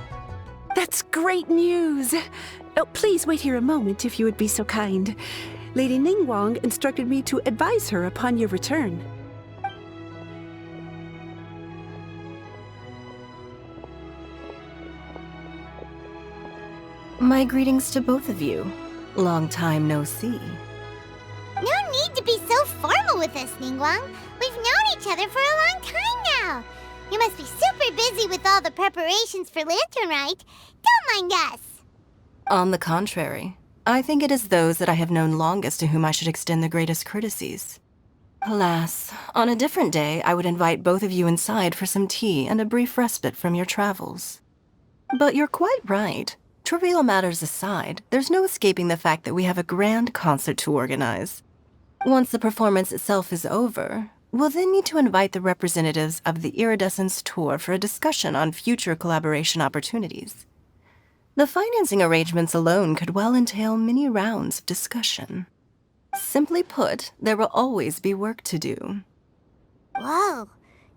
That's great news! Oh, please wait here a moment if you would be so kind. Lady Ningguang instructed me to advise her upon your return. My greetings to both of you. Long time no see. No need to be so formal with us, Ningguang. We've known each other for a long time now. You must be super busy with all the preparations for Lantern Rite. Don't mind us. On the contrary, I think it is those that I have known longest to whom I should extend the greatest courtesies. Alas, on a different day, I would invite both of you inside for some tea and a brief respite from your travels. But you're quite right. Trivial matters aside, there's no escaping the fact that we have a grand concert to organize. Once the performance itself is over, we'll then need to invite the representatives of the Iridescence Tour for a discussion on future collaboration opportunities. The financing arrangements alone could well entail many rounds of discussion. Simply put, there will always be work to do. Whoa,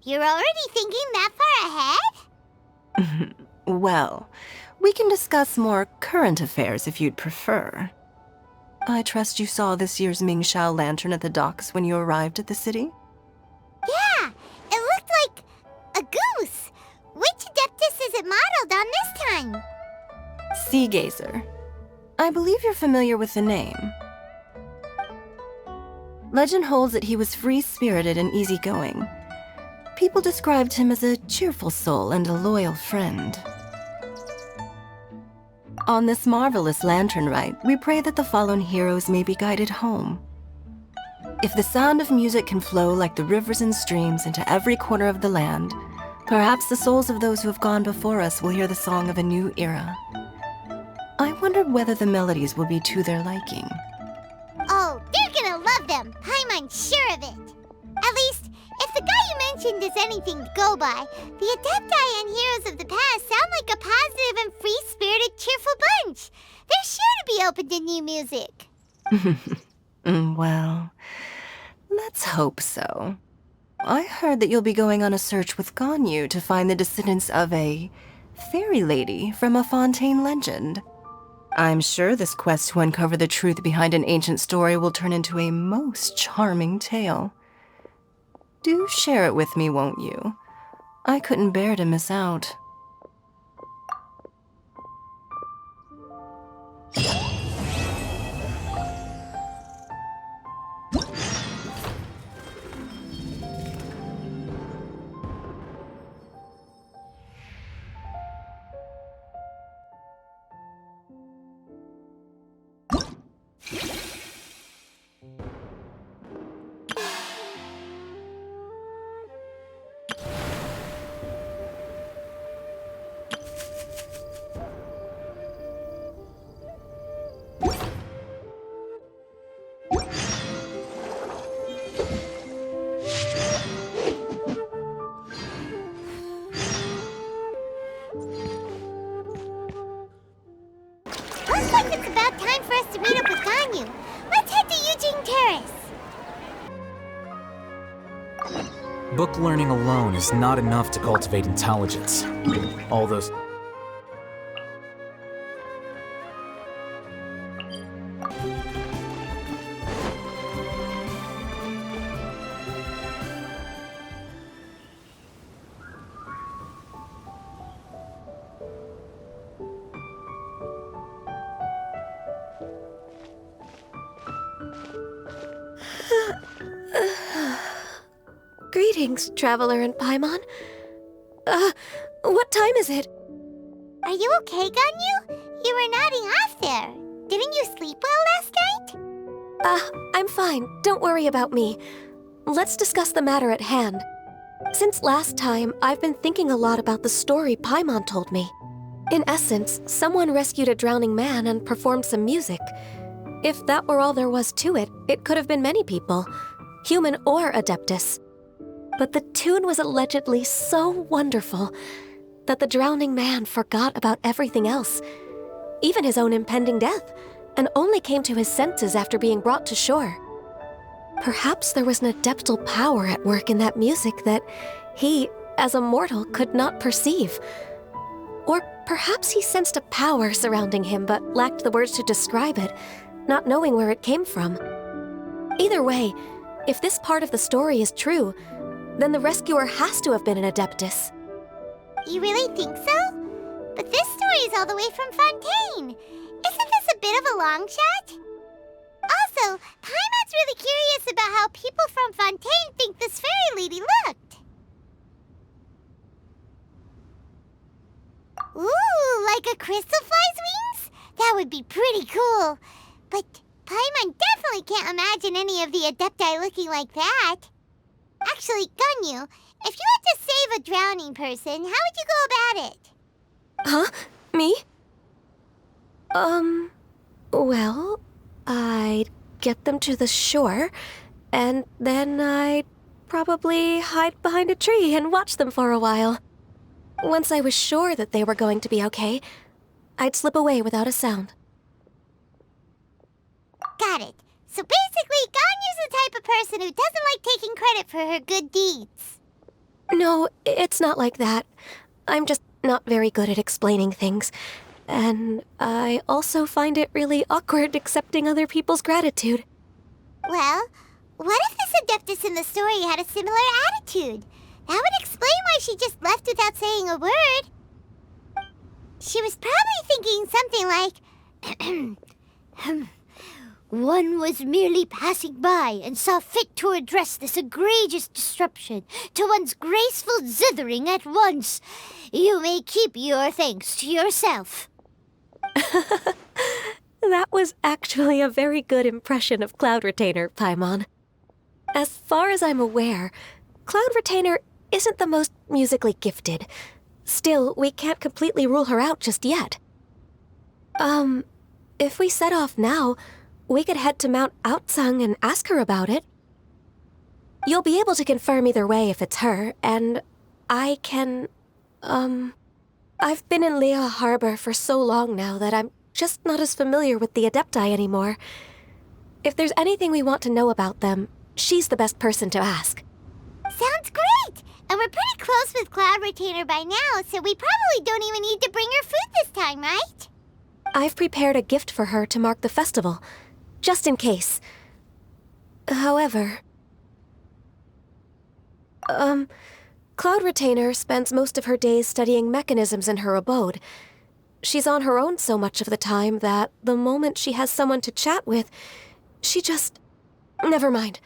you're already thinking that far ahead? Well, we can discuss more current affairs if you'd prefer. I trust you saw this year's Mingxiao lantern at the docks when you arrived at the city? Yeah, it looked like a goose. Which Adeptus is it modeled on this time? Sea Gazer. I believe you're familiar with the name. Legend holds that he was free-spirited and easygoing. People described him as a cheerful soul and a loyal friend. On this marvelous lantern rite, we pray that the fallen heroes may be guided home. If the sound of music can flow like the rivers and streams into every corner of the land, perhaps the souls of those who have gone before us will hear the song of a new era. I wondered whether the melodies will be to their liking. Oh, they're gonna love them. Paimon's sure of it. At least, if the guy you mentioned is anything to go by, the Adepti and heroes of the past sound like a positive and free-spirited, cheerful bunch. They're sure to be open to new music. Well, let's hope so. I heard that you'll be going on a search with Ganyu to find the descendants of a fairy lady from a Fontaine legend. I'm sure this quest to uncover the truth behind an ancient story will turn into a most charming tale. Do share it with me, won't you? I couldn't bear to miss out. Looks like it's about time for us to meet up with Ganyu. Let's head to Yujing Terrace. Book learning alone is not enough to cultivate intelligence. All those... Greetings, Traveler and Paimon. What time is it? Are you okay, Ganyu? You were nodding off there. Didn't you sleep well last night? I'm fine. Don't worry about me. Let's discuss the matter at hand. Since last time, I've been thinking a lot about the story Paimon told me. In essence, someone rescued a drowning man and performed some music. If that were all there was to it, it could have been many people, human or Adeptus. But the tune was allegedly so wonderful that the drowning man forgot about everything else, even his own impending death, and only came to his senses after being brought to shore. Perhaps there was an adeptal power at work in that music that he, as a mortal, could not perceive. Or perhaps he sensed a power surrounding him but lacked the words to describe it, not knowing where it came from. Either way, if this part of the story is true, then the rescuer has to have been an Adeptus. You really think so? But this story is all the way from Fontaine. Isn't this a bit of a long shot? Also, Paimon's really curious about how people from Fontaine think this fairy lady looked. Ooh, like a crystal fly's wings? That would be pretty cool. But Paimon definitely can't imagine any of the Adepti looking like that. Actually, Ganyu, if you had to save a drowning person, how would you go about it? Huh? Me? Well, I'd get them to the shore, and then I'd probably hide behind a tree and watch them for a while. Once I was sure that they were going to be okay, I'd slip away without a sound. Got it. So basically, Ganyu's the type of person who doesn't like taking credit for her good deeds. No, it's not like that. I'm just not very good at explaining things. And I also find it really awkward accepting other people's gratitude. Well, what if this Adeptus in the story had a similar attitude? That would explain why she just left without saying a word. She was probably thinking something like, one was merely passing by and saw fit to address this egregious disruption to one's graceful zithering at once. You may keep your thanks to yourself. That was actually a very good impression of Cloud Retainer, Paimon. As far as I'm aware, Cloud Retainer isn't the most musically gifted. Still, we can't completely rule her out just yet. If we set off now, we could head to Mount Outsung and ask her about it. You'll be able to confirm either way if it's her, and I can, I've been in Liyue Harbor for so long now that I'm just not as familiar with the Adepti anymore. If there's anything we want to know about them, she's the best person to ask. Sounds great! And we're pretty close with Cloud Retainer by now, so we probably don't even need to bring her food this time, right? I've prepared a gift for her to mark the festival, just in case. However... Cloud Retainer spends most of her days studying mechanisms in her abode. She's on her own so much of the time that the moment she has someone to chat with, she just... Never mind.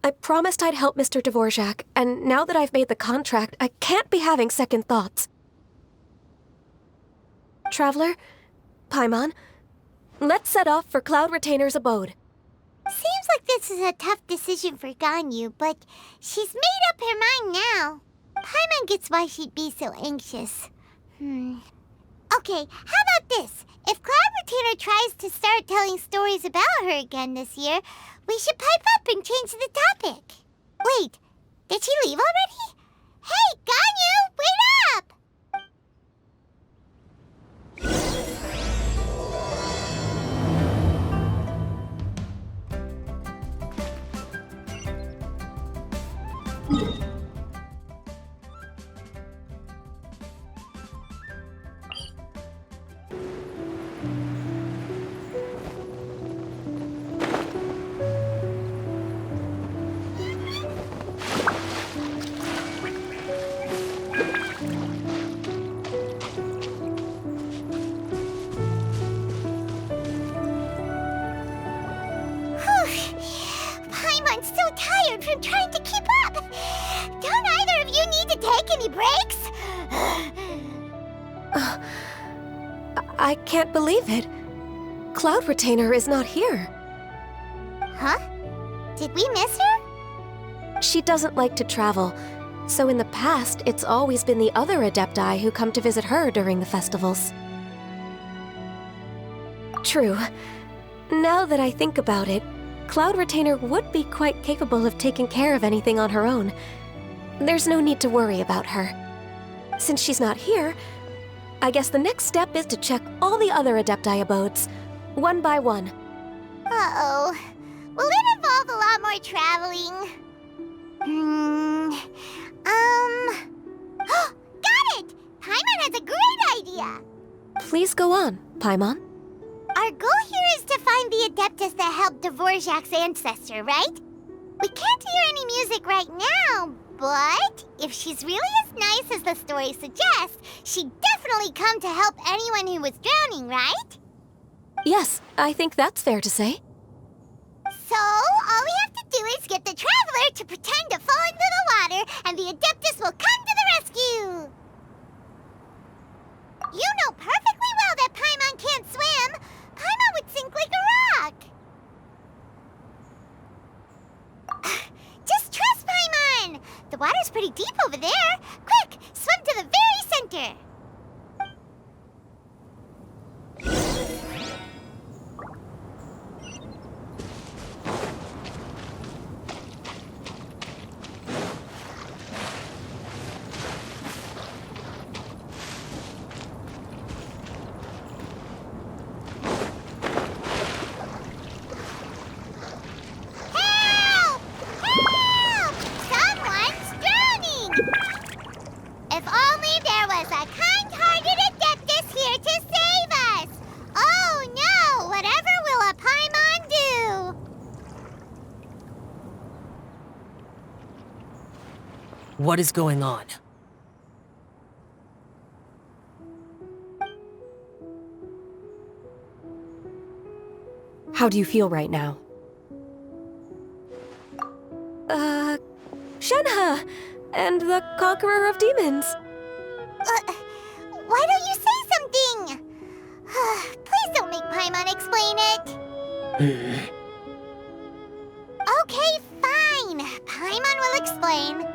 I promised I'd help Mr. Dvorak, and now that I've made the contract, I can't be having second thoughts. Traveler, Paimon, let's set off for Cloud Retainer's abode. Seems like this is a tough decision for Ganyu, but she's made up her mind now. Paimon gets why she'd be so anxious. Okay, how about this? If Cloud Retainer tries to start telling stories about her again this year, we should pipe up and change the topic. Wait, did she leave already? Hey, Ganyu, wait up! Paimon's so tired from trying to keep up. Don't either of you need to take any breaks? I can't believe it. Cloud Retainer is not here. Huh? Did we miss her? She doesn't like to travel, so in the past, it's always been the other Adepti who come to visit her during the festivals. True. Now that I think about it, Cloud Retainer would be quite capable of taking care of anything on her own. There's no need to worry about her. Since she's not here, I guess the next step is to check all the other Adepti abodes, one by one. Uh-oh. Will it involve a lot more traveling? Got it! Paimon has a great idea! Please go on, Paimon. Our goal here is to find the Adeptus that helped Dvorak's ancestor, right? We can't hear any music right now, but if she's really as nice as the story suggests, she'd definitely come to help anyone who was drowning, right? Yes, I think that's fair to say. So, all we have to do is get the Traveler to pretend to fall into the water, and the Adeptus will come to the rescue! You know perfectly well that Paimon can't swim! Paimon would sink like a rock! Just trust Paimon! The water's pretty deep over there! Quick, swim to the very center! What is going on? How do you feel right now? Shenhe! And the Conqueror of Demons! Why don't you say something? Please don't make Paimon explain it. Okay, fine. Paimon will explain.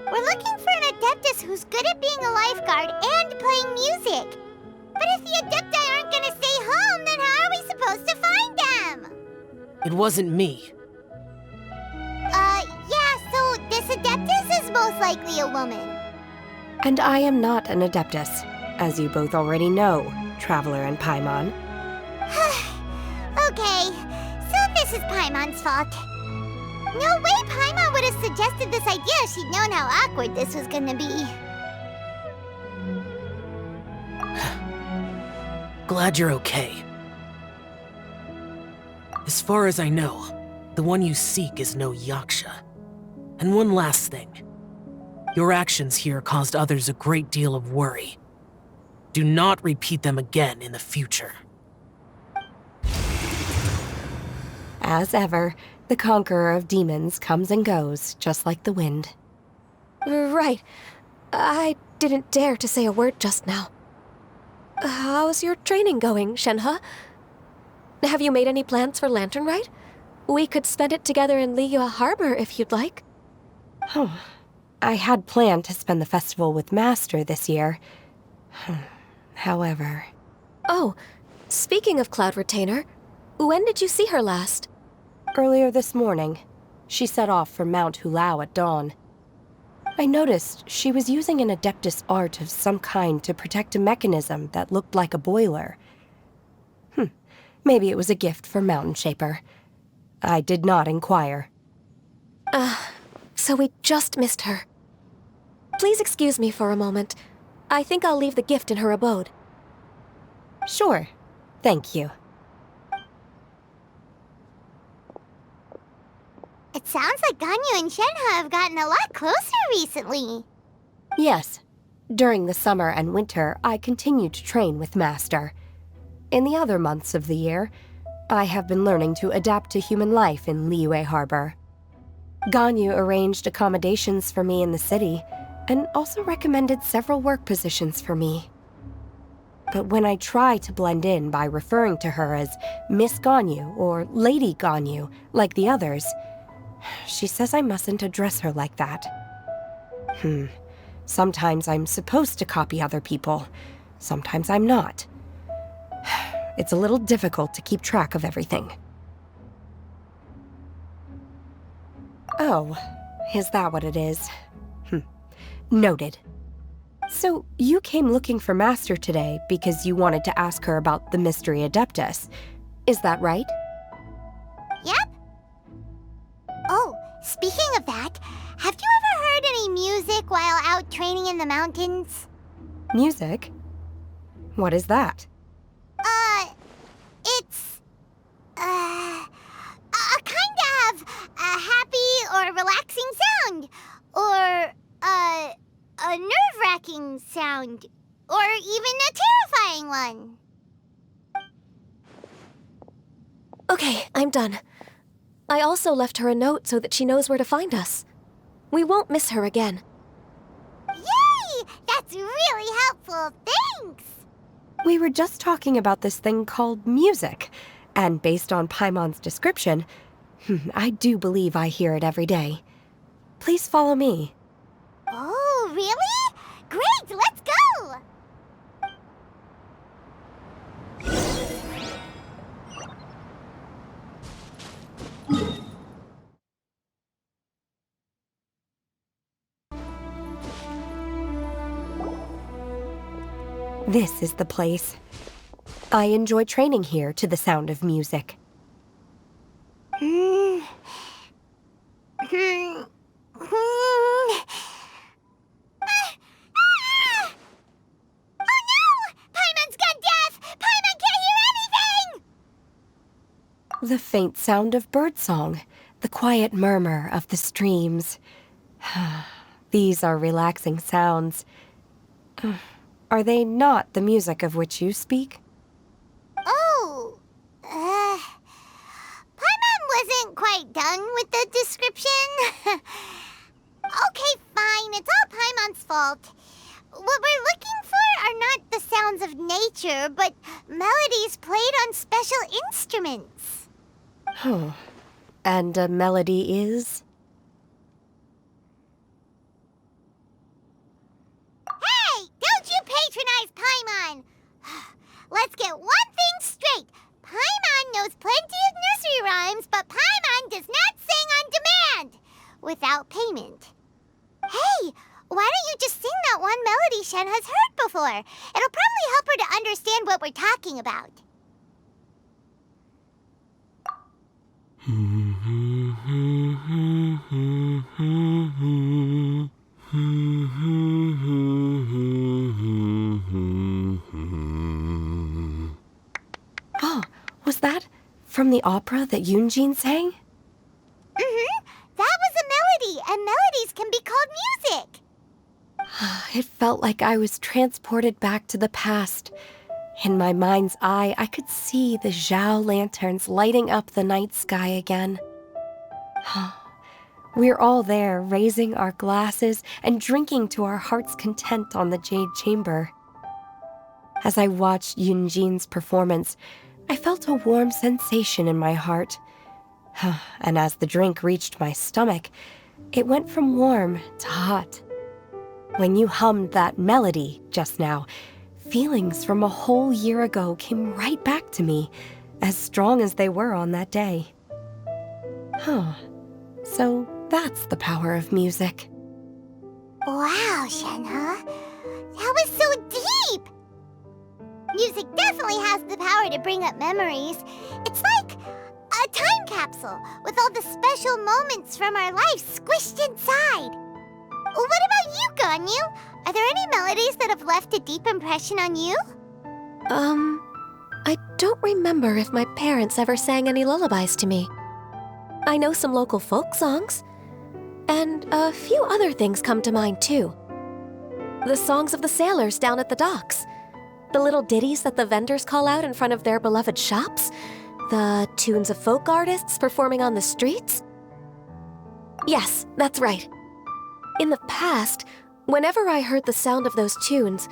We're looking for an Adeptus who's good at being a lifeguard and playing music. But if the Adepti aren't gonna stay home, then how are we supposed to find them? It wasn't me. Yeah, so this Adeptus is most likely a woman. And I am not an Adeptus, as you both already know, Traveler and Paimon. Okay, so this is Paimon's fault. No way Paimon would have suggested this idea if she'd known how awkward this was gonna be. Glad you're okay. As far as I know, the one you seek is no Yaksha. And one last thing. Your actions here caused others a great deal of worry. Do not repeat them again in the future. As ever, the conqueror of demons comes and goes, just like the wind. Right. I didn't dare to say a word just now. How's your training going, Shenhe? Have you made any plans for Lantern Rite? We could spend it together in Liyue Harbor if you'd like. Oh, I had planned to spend the festival with Master this year. However... Oh, speaking of Cloud Retainer, when did you see her last? Earlier this morning. She set off for Mount Hulao at dawn. I noticed she was using an Adeptus art of some kind to protect a mechanism that looked like a boiler. Maybe it was a gift for Mountain Shaper. I did not inquire. So we just missed her. Please excuse me for a moment. I think I'll leave the gift in her abode. Sure. Thank you. It sounds like Ganyu and Shenhe have gotten a lot closer recently. Yes. During the summer and winter, I continue to train with Master. In the other months of the year, I have been learning to adapt to human life in Liyue Harbor. Ganyu arranged accommodations for me in the city, and also recommended several work positions for me. But when I try to blend in by referring to her as Miss Ganyu or Lady Ganyu, like the others, she says I mustn't address her like that. Sometimes I'm supposed to copy other people, sometimes I'm not. It's a little difficult to keep track of everything. Oh, is that what it is? Noted. So, you came looking for Master today because you wanted to ask her about the Mystery Adeptus. Is that right? Yep. Oh, speaking of that, have you ever heard any music while out training in the mountains? Music? What is that? It's... a kind of a happy or relaxing sound. Or, a nerve-wracking sound. Or even a terrifying one. Okay, I'm done. I also left her a note so that she knows where to find us. We won't miss her again. Yay! That's really helpful, thanks! We were just talking about this thing called music, and based on Paimon's description, I do believe I hear it every day. Please follow me. Oh, really? Great, let's go! This is the place. I enjoy training here to the sound of music. The faint sound of birdsong, the quiet murmur of the streams. These are relaxing sounds. Are they not the music of which you speak? Oh, Paimon wasn't quite done with the description. Okay, fine, it's all Paimon's fault. What we're looking for are not the sounds of nature, but melodies played on special instruments. And a melody is? Hey, don't you patronize Paimon! Let's get one thing straight. Paimon knows plenty of nursery rhymes, but Paimon does not sing on demand without payment. Hey, why don't you just sing that one melody Shen has heard before? It'll probably help her to understand what we're talking about. Oh, was that from the opera that Yunjin sang? Mm-hmm. That was a melody, and melodies can be called music. It felt like I was transported back to the past. In my mind's eye, I could see the Zhao lanterns lighting up the night sky again. We're all there, raising our glasses and drinking to our heart's content on the Jade Chamber. As I watched Yunjin's performance, I felt a warm sensation in my heart. And as the drink reached my stomach, it went from warm to hot. When you hummed that melody just now, feelings from a whole year ago came right back to me, as strong as they were on that day. So that's the power of music. Wow, Shenhe. That was so deep! Music definitely has the power to bring up memories. It's like a time capsule with all the special moments from our life squished inside. What about you, Ganyu? Are there any melodies that have left a deep impression on you? I don't remember if my parents ever sang any lullabies to me. I know some local folk songs, and a few other things come to mind too. The songs of the sailors down at the docks, the little ditties that the vendors call out in front of their beloved shops, the tunes of folk artists performing on the streets. Yes, that's right. In the past, whenever I heard the sound of those tunes,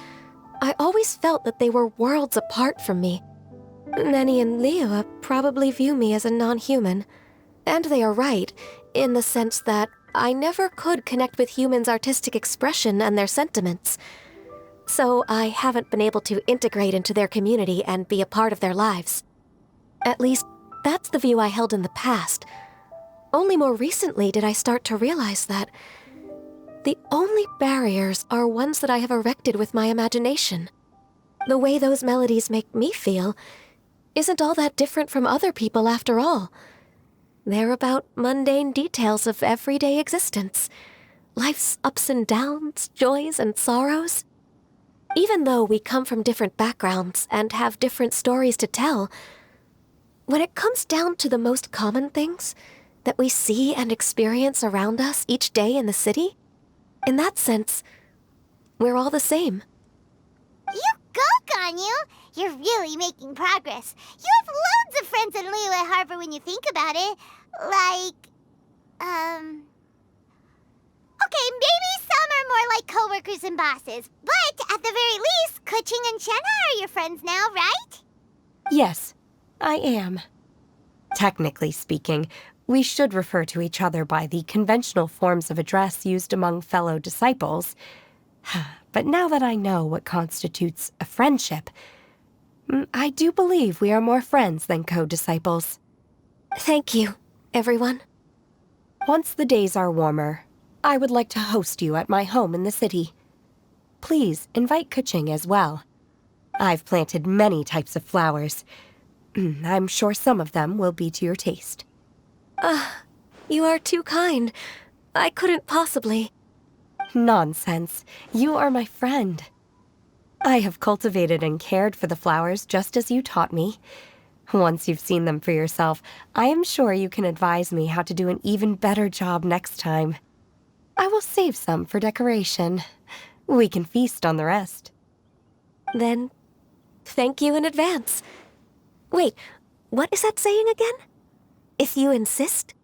I always felt that they were worlds apart from me. Nenny and Liyue probably view me as a non-human. And they are right, in the sense that I never could connect with humans' artistic expression and their sentiments. So I haven't been able to integrate into their community and be a part of their lives. At least, that's the view I held in the past. Only more recently did I start to realize that the only barriers are ones that I have erected with my imagination. The way those melodies make me feel isn't all that different from other people after all. They're about mundane details of everyday existence, life's ups and downs, joys and sorrows. Even though we come from different backgrounds and have different stories to tell, when it comes down to the most common things that we see and experience around us each day in the city, in that sense, we're all the same. You go, Ganyu! You're really making progress. You have loads of friends in Liyue Harbor when you think about it. Okay, maybe some are more like coworkers and bosses. But at the very least, Keqing and Shenhe are your friends now, right? Yes, I am. Technically speaking, we should refer to each other by the conventional forms of address used among fellow disciples. But now that I know what constitutes a friendship, I do believe we are more friends than co-disciples. Thank you, everyone. Once the days are warmer, I would like to host you at my home in the city. Please invite Keqing as well. I've planted many types of flowers. I'm sure some of them will be to your taste. You are too kind. I couldn't possibly. Nonsense. You are my friend. I have cultivated and cared for the flowers just as you taught me. Once you've seen them for yourself, I am sure you can advise me how to do an even better job next time. I will save some for decoration. We can feast on the rest. Then, thank you in advance. Wait, what is that saying again? If you insist?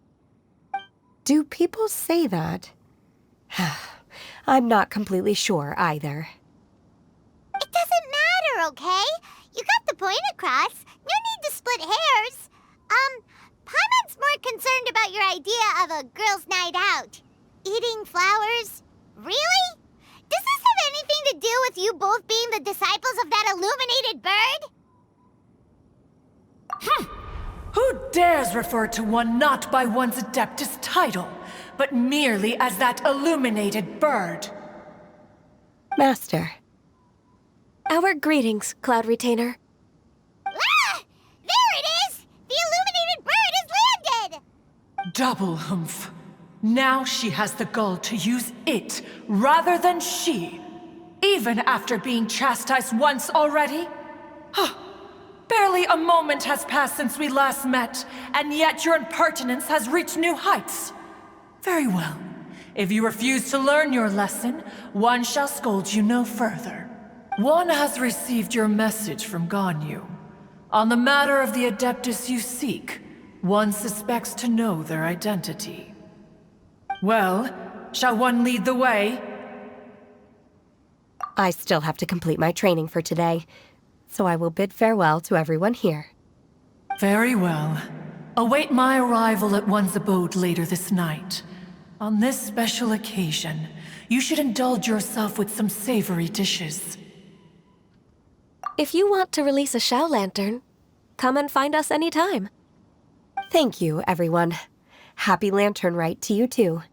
Do people say that? I'm not completely sure either. It doesn't matter, okay? You got the point across. No need to split hairs. Paimon's more concerned about your idea of a girls' night out. Eating flowers? Really? Does this have anything to do with you both being the disciples of that illuminated bird? Who dares refer to one not by one's Adeptus title, but merely as that illuminated bird? Master. Our greetings, Cloud Retainer. Ah! There it is! The illuminated bird has landed! Double humph. Now she has the gall to use it rather than she, even after being chastised once already? Barely a moment has passed since we last met, and yet your impertinence has reached new heights. Very well. If you refuse to learn your lesson, one shall scold you no further. One has received your message from Ganyu. On the matter of the Adeptus you seek, one suspects to know their identity. Well, shall one lead the way? I still have to complete my training for today, so I will bid farewell to everyone here. Very well. Await my arrival at one's abode later this night. On this special occasion, you should indulge yourself with some savory dishes. If you want to release a Shao Lantern, come and find us anytime. Thank you, everyone. Happy Lantern Rite to you too.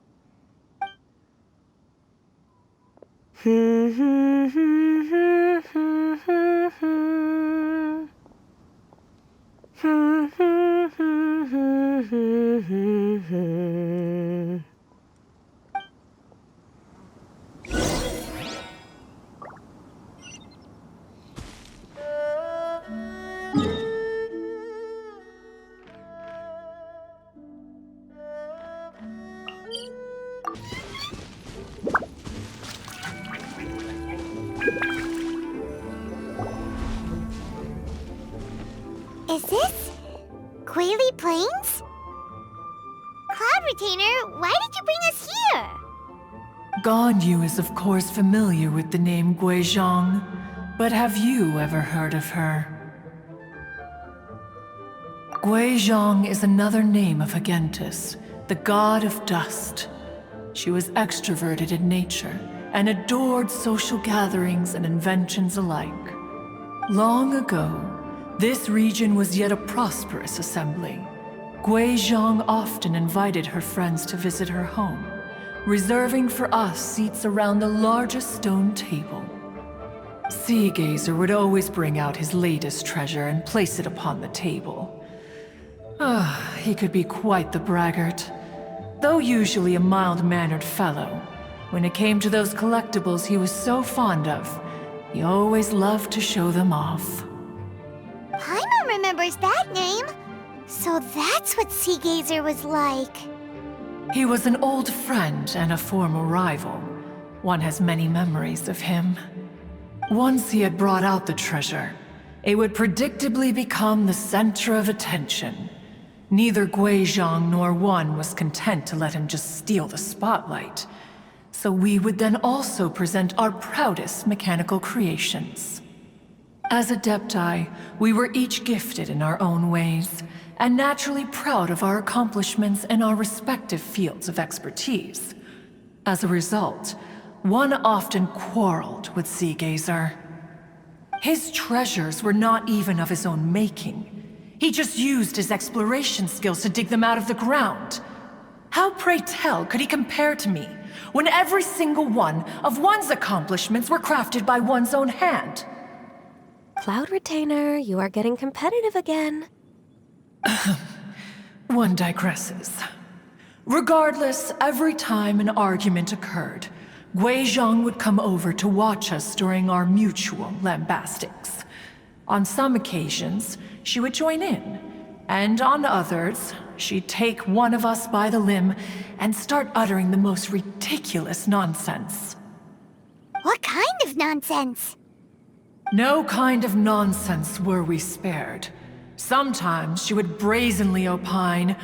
Is this Quaily Plains? Cloud Retainer, why did you bring us here? Ganyu is of course familiar with the name Guizhong, but have you ever heard of her? Guizhong is another name of Agentis, the god of dust. She was extroverted in nature and adored social gatherings and inventions alike. Long ago, this region was yet a prosperous assembly. Guizhong often invited her friends to visit her home, reserving for us seats around the largest stone table. Seagazer would always bring out his latest treasure and place it upon the table. He could be quite the braggart. Though usually a mild-mannered fellow, when it came to those collectibles he was so fond of, he always loved to show them off. Paimon remembers that name. So that's what Seagazer was like. He was an old friend and a former rival. One has many memories of him. Once he had brought out the treasure, it would predictably become the center of attention. Neither Guizhong nor one was content to let him just steal the spotlight. So we would then also present our proudest mechanical creations. As Adepti, we were each gifted in our own ways, and naturally proud of our accomplishments in our respective fields of expertise. As a result, one often quarreled with Seagazer. His treasures were not even of his own making. He just used his exploration skills to dig them out of the ground. How, pray tell, could he compare to me, when every single one of one's accomplishments were crafted by one's own hand? Cloud Retainer, you are getting competitive again. One digresses. Regardless, every time an argument occurred, Guizhong would come over to watch us during our mutual lambastics. On some occasions, she would join in, and on others, she'd take one of us by the limb and start uttering the most ridiculous nonsense. What kind of nonsense? No kind of nonsense were we spared. Sometimes she would brazenly opine,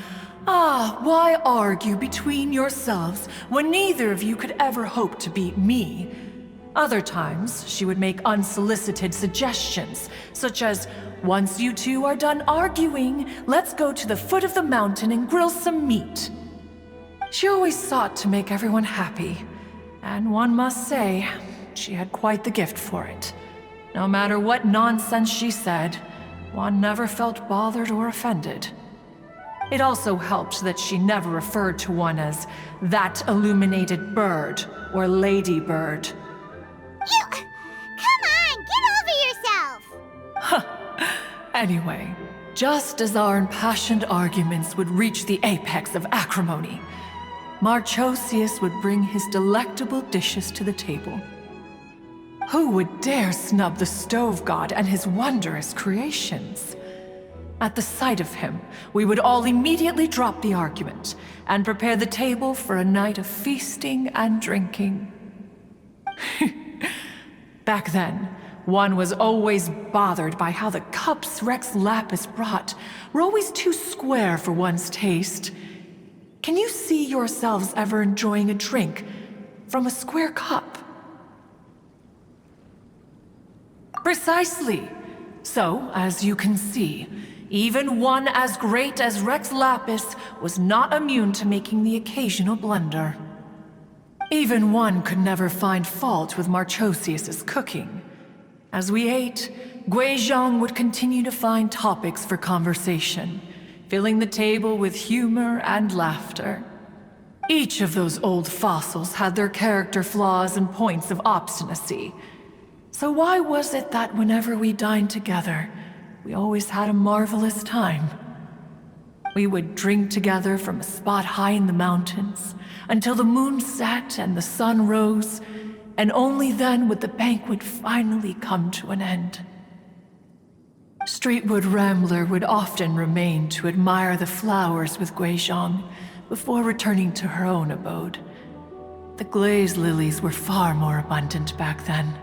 why argue between yourselves when neither of you could ever hope to beat me? Other times, she would make unsolicited suggestions, such as, once you two are done arguing, let's go to the foot of the mountain and grill some meat. She always sought to make everyone happy, and one must say, she had quite the gift for it. No matter what nonsense she said, one never felt bothered or offended. It also helped that she never referred to one as that illuminated bird or ladybird. Come on, get over yourself! Anyway, Just as our impassioned arguments would reach the apex of acrimony, Marchosius would bring his delectable dishes to the table. Who would dare snub the stove god and his wondrous creations? At the sight of him, we would all immediately drop the argument and prepare the table for a night of feasting and drinking. Back then, one was always bothered by how the cups Rex Lapis brought were always too square for one's taste. Can you see yourselves ever enjoying a drink from a square cup? Precisely. So, as you can see, even one as great as Rex Lapis was not immune to making the occasional blunder. Even one could never find fault with Marchosius's cooking. As we ate, Guizhong would continue to find topics for conversation, filling the table with humor and laughter. Each of those old fossils had their character flaws and points of obstinacy. So why was it that whenever we dined together, we always had a marvelous time? We would drink together from a spot high in the mountains until the moon set and the sun rose, and only then would the banquet finally come to an end. Streetward Rambler would often remain to admire the flowers with Guizhong before returning to her own abode. The glaze lilies were far more abundant back then.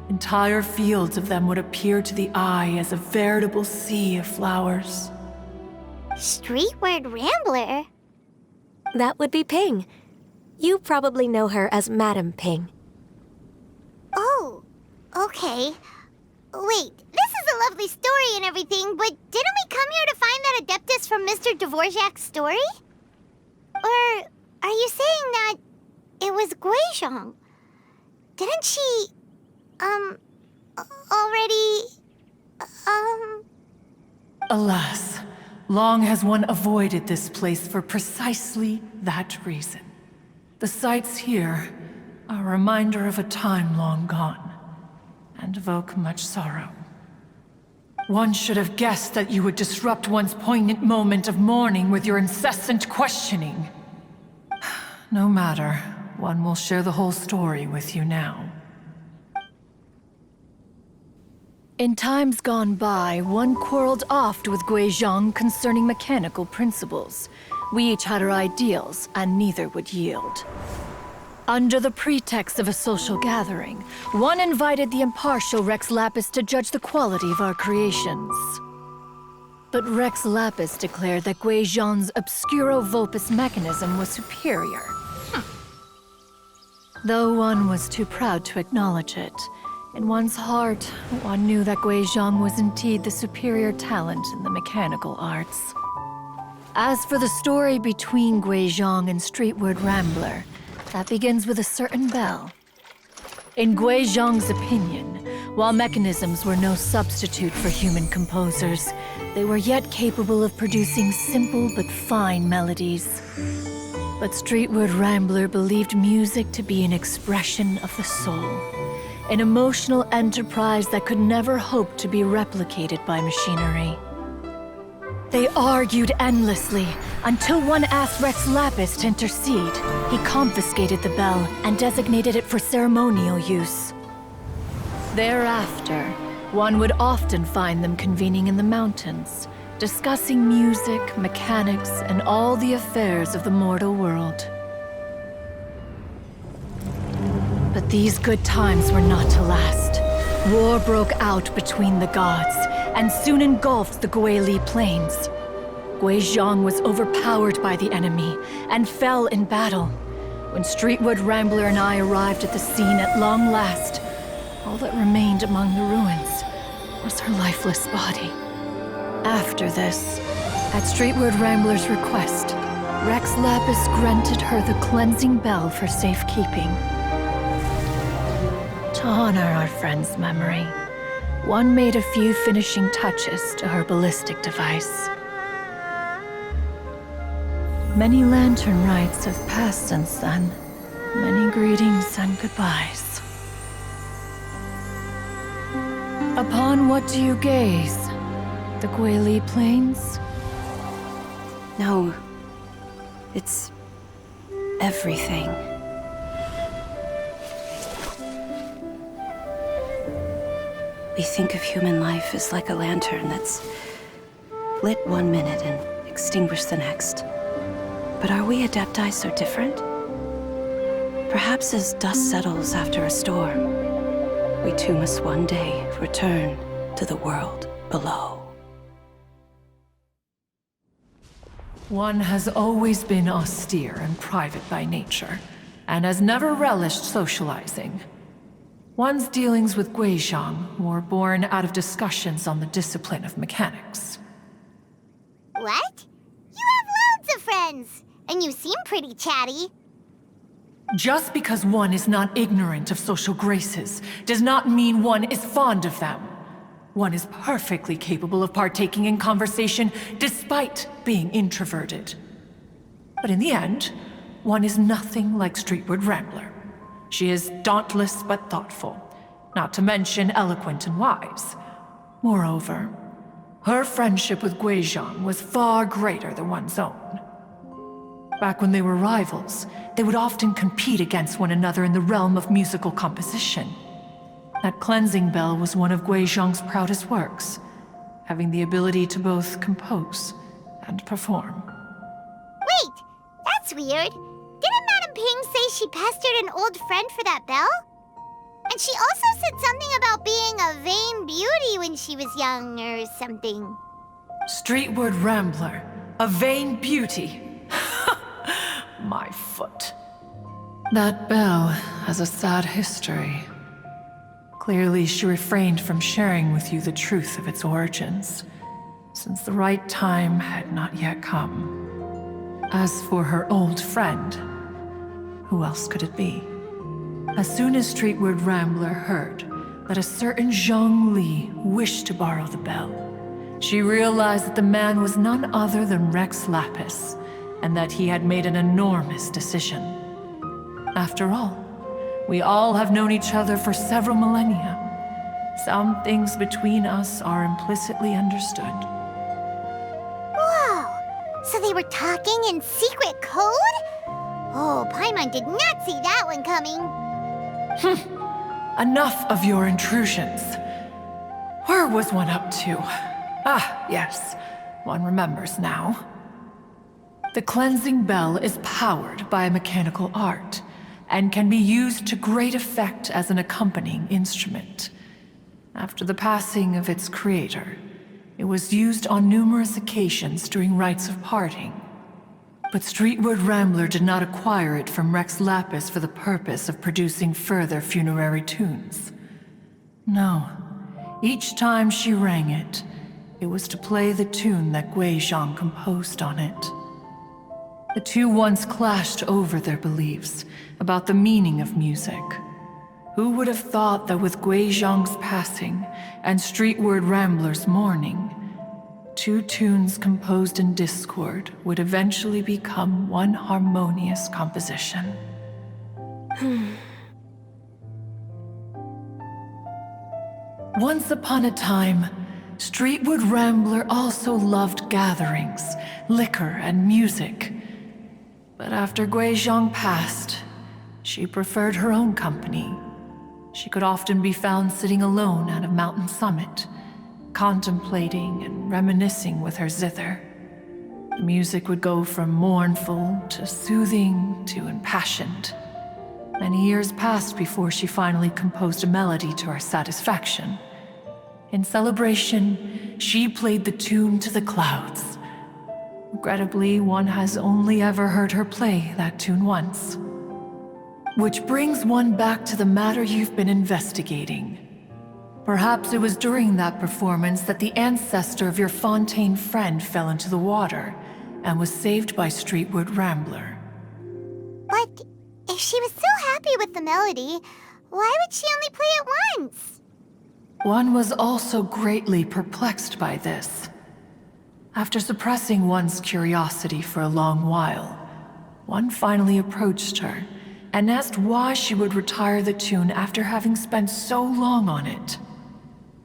Entire fields of them would appear to the eye as a veritable sea of flowers. Streetward Rambler? That would be Ping. You probably know her as Madam Ping. Oh, okay. Wait, this is a lovely story and everything, but didn't we come here to find that Adeptus from Mr. Dvorak's story? Or are you saying that it was Guizhong? Didn't she, already, Alas, long has one avoided this place for precisely that reason. The sights here are a reminder of a time long gone, and evoke much sorrow. One should have guessed that you would disrupt one's poignant moment of mourning with your incessant questioning. No matter, one will share the whole story with you now. In times gone by, one quarreled oft with Guizhong concerning mechanical principles. We each had our ideals, and neither would yield. Under the pretext of a social gathering, one invited the impartial Rex Lapis to judge the quality of our creations. But Rex Lapis declared that Guizhong's Obscuro Vulpus mechanism was superior. Though one was too proud to acknowledge it, in one's heart, one knew that Guizhong was indeed the superior talent in the mechanical arts. As for the story between Guizhong and Streetward Rambler, that begins with a certain bell. In Guizhong's opinion, while mechanisms were no substitute for human composers, they were yet capable of producing simple but fine melodies. But Streetward Rambler believed music to be an expression of the soul, an emotional enterprise that could never hope to be replicated by machinery. They argued endlessly, until one asked Rex Lapis to intercede. He confiscated the bell and designated it for ceremonial use. Thereafter, one would often find them convening in the mountains, discussing music, mechanics, and all the affairs of the mortal world. But these good times were not to last. War broke out between the gods, and soon engulfed the Guili plains. Guizhong was overpowered by the enemy, and fell in battle. When Streetward Rambler and I arrived at the scene at long last, all that remained among the ruins was her lifeless body. After this, at Streetward Rambler's request, Rex Lapis granted her the cleansing bell for safekeeping. To honor our friend's memory, one made a few finishing touches to her ballistic device. Many lantern rites have passed since then. Many greetings and goodbyes. Upon what do you gaze? The Guili Plains? No. It's everything. We think of human life as like a lantern that's lit one minute and extinguished the next. But are we Adepti so different? Perhaps as dust settles after a storm, we too must one day return to the world below. One has always been austere and private by nature, and has never relished socializing. One's dealings with Guizhong were born out of discussions on the discipline of mechanics. What? You have loads of friends, and you seem pretty chatty. Just because one is not ignorant of social graces does not mean one is fond of them. One is perfectly capable of partaking in conversation despite being introverted. But in the end, one is nothing like Streetward Rambler. She is dauntless but thoughtful, not to mention eloquent and wise. Moreover, her friendship with Guizhong was far greater than one's own. Back when they were rivals, they would often compete against one another in the realm of musical composition. That cleansing bell was one of Guizhong's proudest works, having the ability to both compose and perform. Wait, that's weird. Didn't Madame Ping say she pestered an old friend for that bell? And she also said something about being a vain beauty when she was young or something. Streetward Rambler, a vain beauty. My foot. That bell has a sad history. Clearly, she refrained from sharing with you the truth of its origins, since the right time had not yet come. As for her old friend, who else could it be? As soon as Streetward Rambler heard that a certain Zhang Li wished to borrow the bell, she realized that the man was none other than Rex Lapis, and that he had made an enormous decision. After all, we all have known each other for several millennia. Some things between us are implicitly understood. Whoa! So they were talking in secret code? Oh, Paimon did not see that one coming. Enough of your intrusions. Where was one up to? Ah, yes. One remembers now. The cleansing bell is powered by a mechanical art, and can be used to great effect as an accompanying instrument. After the passing of its creator, it was used on numerous occasions during rites of parting. But Streetward Rambler did not acquire it from Rex Lapis for the purpose of producing further funerary tunes. No, each time she rang it, it was to play the tune that Guizhong composed on it. The two once clashed over their beliefs about the meaning of music. Who would have thought that with Guizhong's passing and Streetward Rambler's mourning, two tunes composed in discord would eventually become one harmonious composition? Once upon a time, Streetward Rambler also loved gatherings, liquor, and music. But after Guizhong passed, she preferred her own company. She could often be found sitting alone at a mountain summit, contemplating and reminiscing with her zither. The music would go from mournful to soothing to impassioned. Many years passed before she finally composed a melody to her satisfaction. In celebration, she played the tune to the clouds. Regrettably, one has only ever heard her play that tune once. Which brings one back to the matter you've been investigating. Perhaps it was during that performance that the ancestor of your Fontaine friend fell into the water and was saved by Streetward Rambler. But if she was so happy with the melody, why would she only play it once? One was also greatly perplexed by this. After suppressing one's curiosity for a long while, one finally approached her and asked why she would retire the tune after having spent so long on it.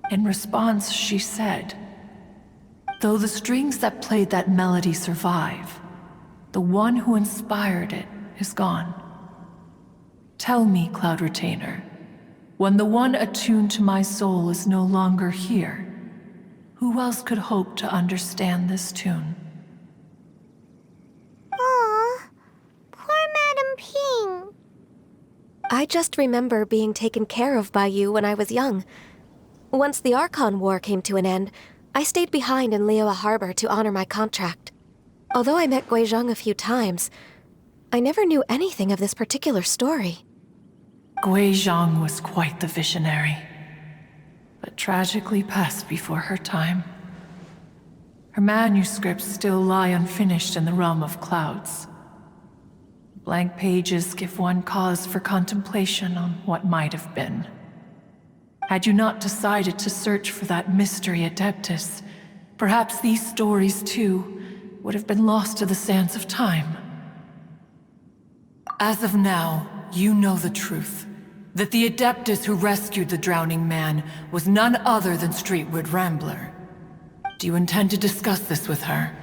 In response, she said, Though the strings that played that melody survive, the one who inspired it is gone. Tell me, Cloud Retainer, when the one attuned to my soul is no longer here, who else could hope to understand this tune? Aw, poor Madam Ping. I just remember being taken care of by you when I was young. Once the Archon War came to an end, I stayed behind in Liyue Harbor to honor my contract. Although I met Guizhong a few times, I never knew anything of this particular story. Guizhong was quite the visionary, but tragically passed before her time. Her manuscripts still lie unfinished in the realm of clouds. Blank pages give one cause for contemplation on what might have been. Had you not decided to search for that mystery Adeptus, perhaps these stories, too, would have been lost to the sands of time. As of now, you know the truth. That the Adeptus who rescued the drowning man was none other than Streetward Rambler. Do you intend to discuss this with her?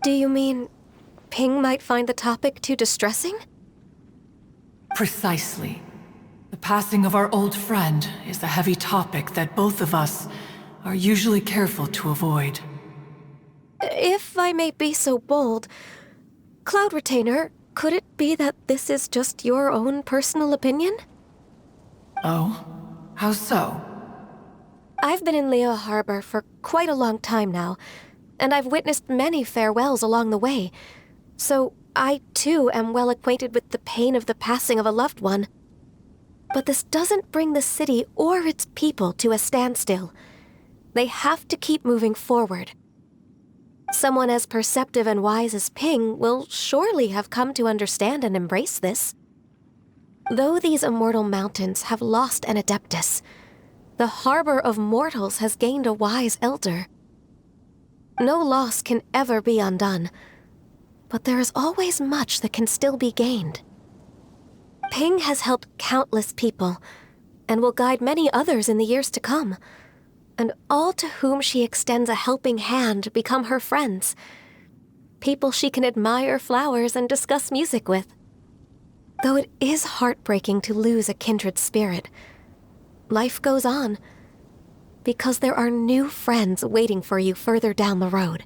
Do you mean Ping might find the topic too distressing? Precisely. The passing of our old friend is a heavy topic that both of us are usually careful to avoid. If I may be so bold, Cloud Retainer, could it be that this is just your own personal opinion? Oh? How so? I've been in Liyue Harbor for quite a long time now, and I've witnessed many farewells along the way, so I too am well acquainted with the pain of the passing of a loved one. But this doesn't bring the city or its people to a standstill. They have to keep moving forward. Someone as perceptive and wise as Ping will surely have come to understand and embrace this. Though these immortal mountains have lost an Adeptus, the harbor of mortals has gained a wise elder. No loss can ever be undone, but there is always much that can still be gained. Ping has helped countless people, and will guide many others in the years to come. And all to whom she extends a helping hand become her friends. People she can admire flowers and discuss music with. Though it is heartbreaking to lose a kindred spirit, life goes on, because there are new friends waiting for you further down the road.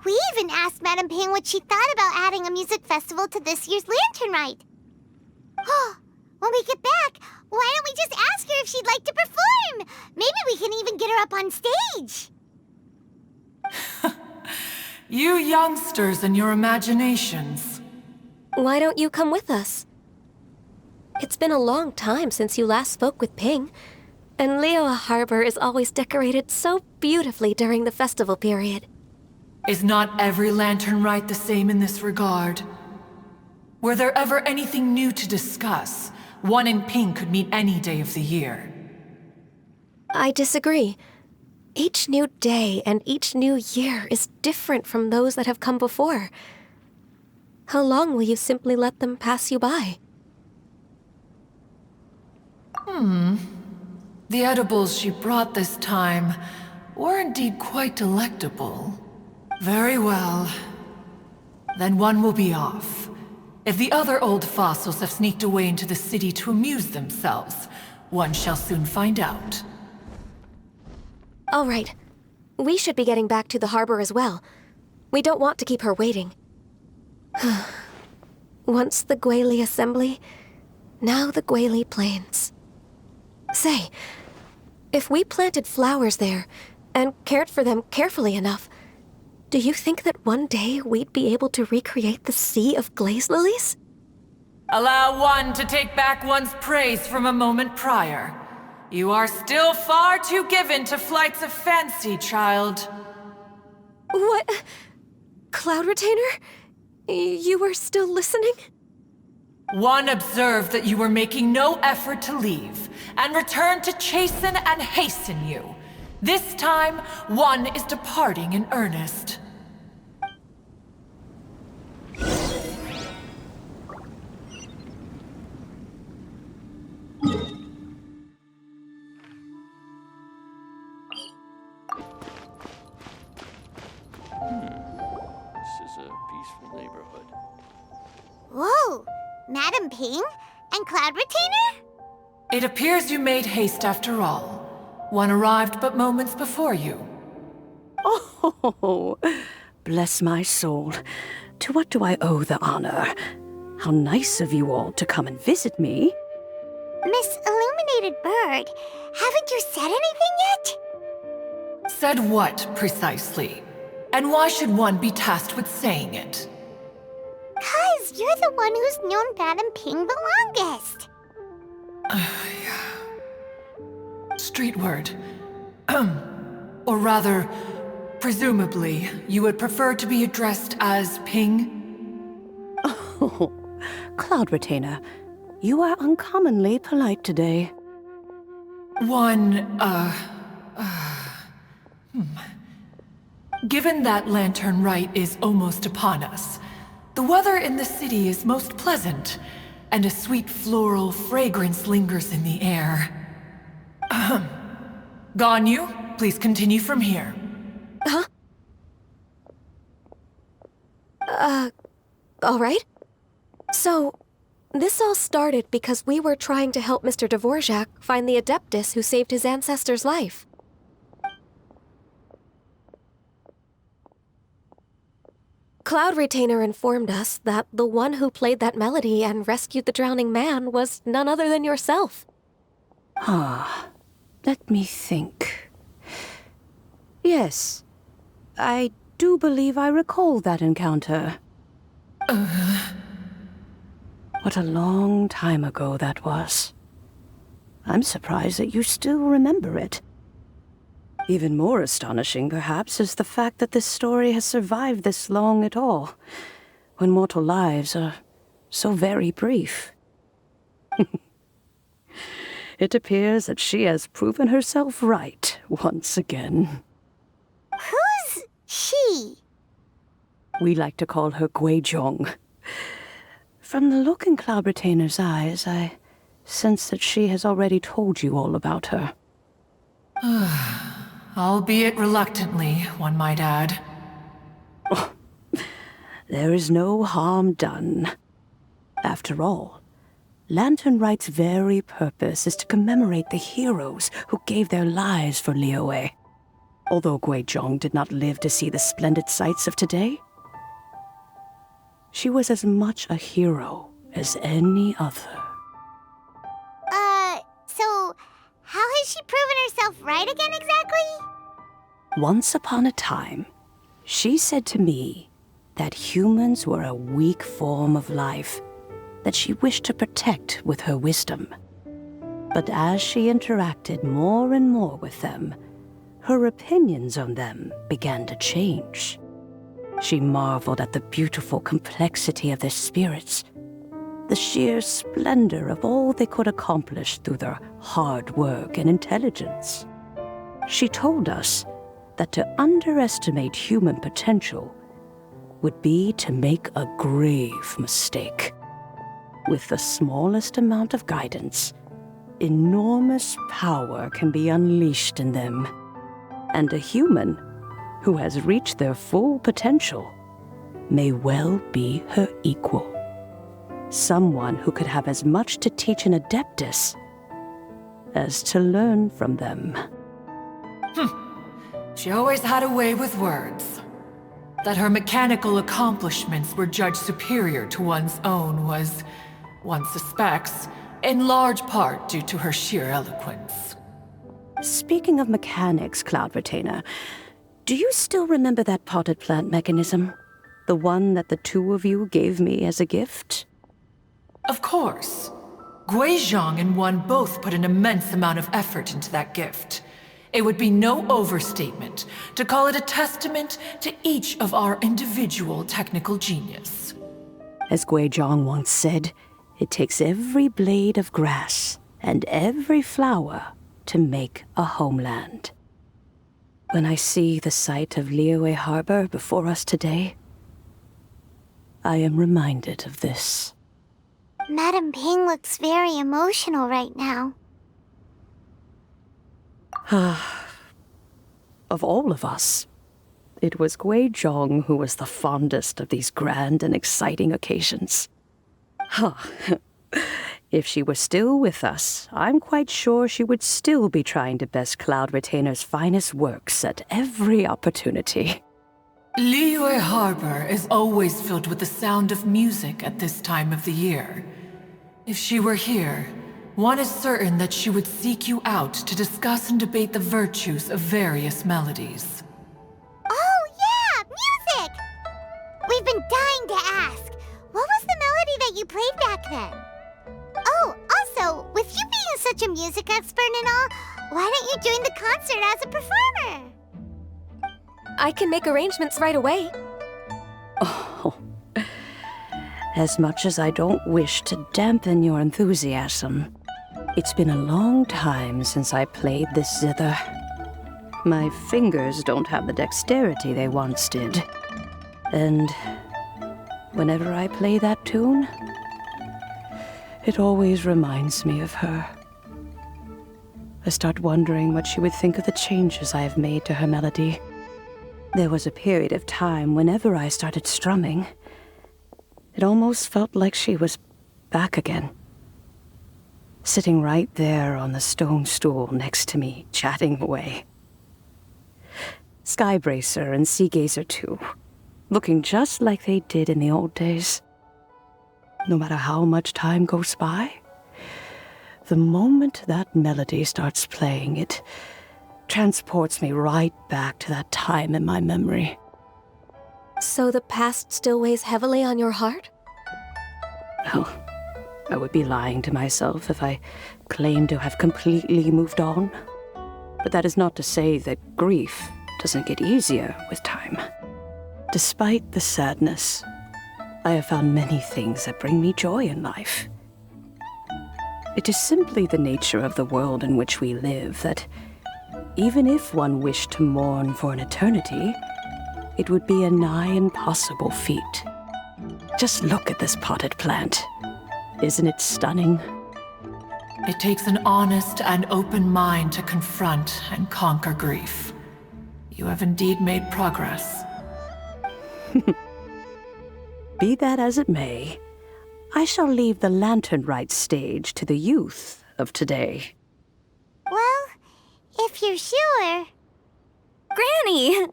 We even asked Madam Ping what she thought about adding a music festival to this year's Lantern Rite. Oh, when we get back, why don't we just ask her if she'd like to perform? Maybe we can even get her up on stage. You youngsters and your imaginations. Why don't you come with us? It's been a long time since you last spoke with Ping, and Liyue Harbor is always decorated so beautifully during the festival period. Is not every Lantern Rite the same in this regard? Were there ever anything new to discuss? One in Ping could meet any day of the year. I disagree. Each new day and each new year is different from those that have come before. How long will you simply let them pass you by? The edibles she brought this time were indeed quite delectable. Very well. Then one will be off. If the other old fossils have sneaked away into the city to amuse themselves, one shall soon find out. All right. We should be getting back to the harbor as well. We don't want to keep her waiting. Once the Guili Assembly, now the Guili Plains. Say, if we planted flowers there and cared for them carefully enough, do you think that one day we'd be able to recreate the sea of glaze lilies? Allow one to take back one's praise from a moment prior. You are still far too given to flights of fancy, child. What? Cloud Retainer? You were still listening? One observed that you were making no effort to leave, and returned to chasten and hasten you. This time, one is departing in earnest. Madam Ping and Cloud Retainer? It appears you made haste after all. One arrived but moments before you. Oh, bless my soul. To what do I owe the honor? How nice of you all to come and visit me. Miss Illuminated Bird, haven't you said anything yet? Said what, precisely? And why should one be tasked with saying it? 'Cause you're the one who's known Madam Ping the longest. Streetward. Or rather, presumably, you would prefer to be addressed as Ping? Oh, Cloud Retainer, you are uncommonly polite today. Given that Lantern Rite is almost upon us, the weather in the city is most pleasant, and a sweet floral fragrance lingers in the air. Ganyu, please continue from here. Huh? All right. So, this all started because we were trying to help Mr. Dvorak find the Adeptus who saved his ancestor's life. Cloud Retainer informed us that the one who played that melody and rescued the drowning man was none other than yourself. Let me think. Yes, I do believe I recall that encounter. What a long time ago that was. I'm surprised that you still remember it. Even more astonishing, perhaps, is the fact that this story has survived this long at all, when mortal lives are so very brief. It appears that she has proven herself right once again. Who's she? We like to call her Guizhong. From the look in Cloud Retainer's eyes, I sense that she has already told you all about her. Albeit reluctantly, one might add. Oh, there is no harm done. After all, Lantern Rite's very purpose is to commemorate the heroes who gave their lives for Liyue. Although Guizhong did not live to see the splendid sights of today, she was as much a hero as any other. So how has she proven herself right again exactly? Once upon a time, she said to me that humans were a weak form of life that she wished to protect with her wisdom. But as she interacted more and more with them, her opinions on them began to change. She marveled at the beautiful complexity of their spirits, the sheer splendor of all they could accomplish through their hard work and intelligence. She told us that to underestimate human potential would be to make a grave mistake. With the smallest amount of guidance, enormous power can be unleashed in them. And a human who has reached their full potential may well be her equal. Someone who could have as much to teach an Adeptus as to learn from them. She always had a way with words. That her mechanical accomplishments were judged superior to one's own was, one suspects, in large part due to her sheer eloquence. Speaking of mechanics, Cloud Retainer, do you still remember that potted plant mechanism? The one that the two of you gave me as a gift? Of course. Guizhong and one both put an immense amount of effort into that gift. It would be no overstatement to call it a testament to each of our individual technical genius. As Guizhong once said, it takes every blade of grass and every flower to make a homeland. When I see the sight of Liyue Harbor before us today, I am reminded of this. Madam Ping looks very emotional right now. Of all of us, it was Guizhong who was the fondest of these grand and exciting occasions. If she were still with us, I'm quite sure she would still be trying to best Cloud Retainer's finest works at every opportunity. Liyue Harbor is always filled with the sound of music at this time of the year. If she were here, one is certain that she would seek you out to discuss and debate the virtues of various melodies. Oh, yeah! Music! We've been dying to ask. What was the melody that you played back then? Oh, also, with you being such a music expert and all, why don't you join the concert as a performer? I can make arrangements right away. Oh, as much as I don't wish to dampen your enthusiasm, it's been a long time since I played this zither. My fingers don't have the dexterity they once did. And whenever I play that tune, it always reminds me of her. I start wondering what she would think of the changes I have made to her melody. There was a period of time whenever I started strumming, it almost felt like she was back again. Sitting right there on the stone stool next to me, chatting away. Skybracer and Seagazer too, looking just like they did in the old days. No matter how much time goes by, the moment that melody starts playing, it transports me right back to that time in my memory. So the past still weighs heavily on your heart? Well, I would be lying to myself if I claimed to have completely moved on. But that is not to say that grief doesn't get easier with time. Despite the sadness, I have found many things that bring me joy in life. It is simply the nature of the world in which we live that even if one wished to mourn for an eternity, it would be a nigh impossible feat. Just look at this potted plant. Isn't it stunning? It takes an honest and open mind to confront and conquer grief. You have indeed made progress. Be that as it may, I shall leave the lantern rite stage to the youth of today. Well, if you're sure. Granny!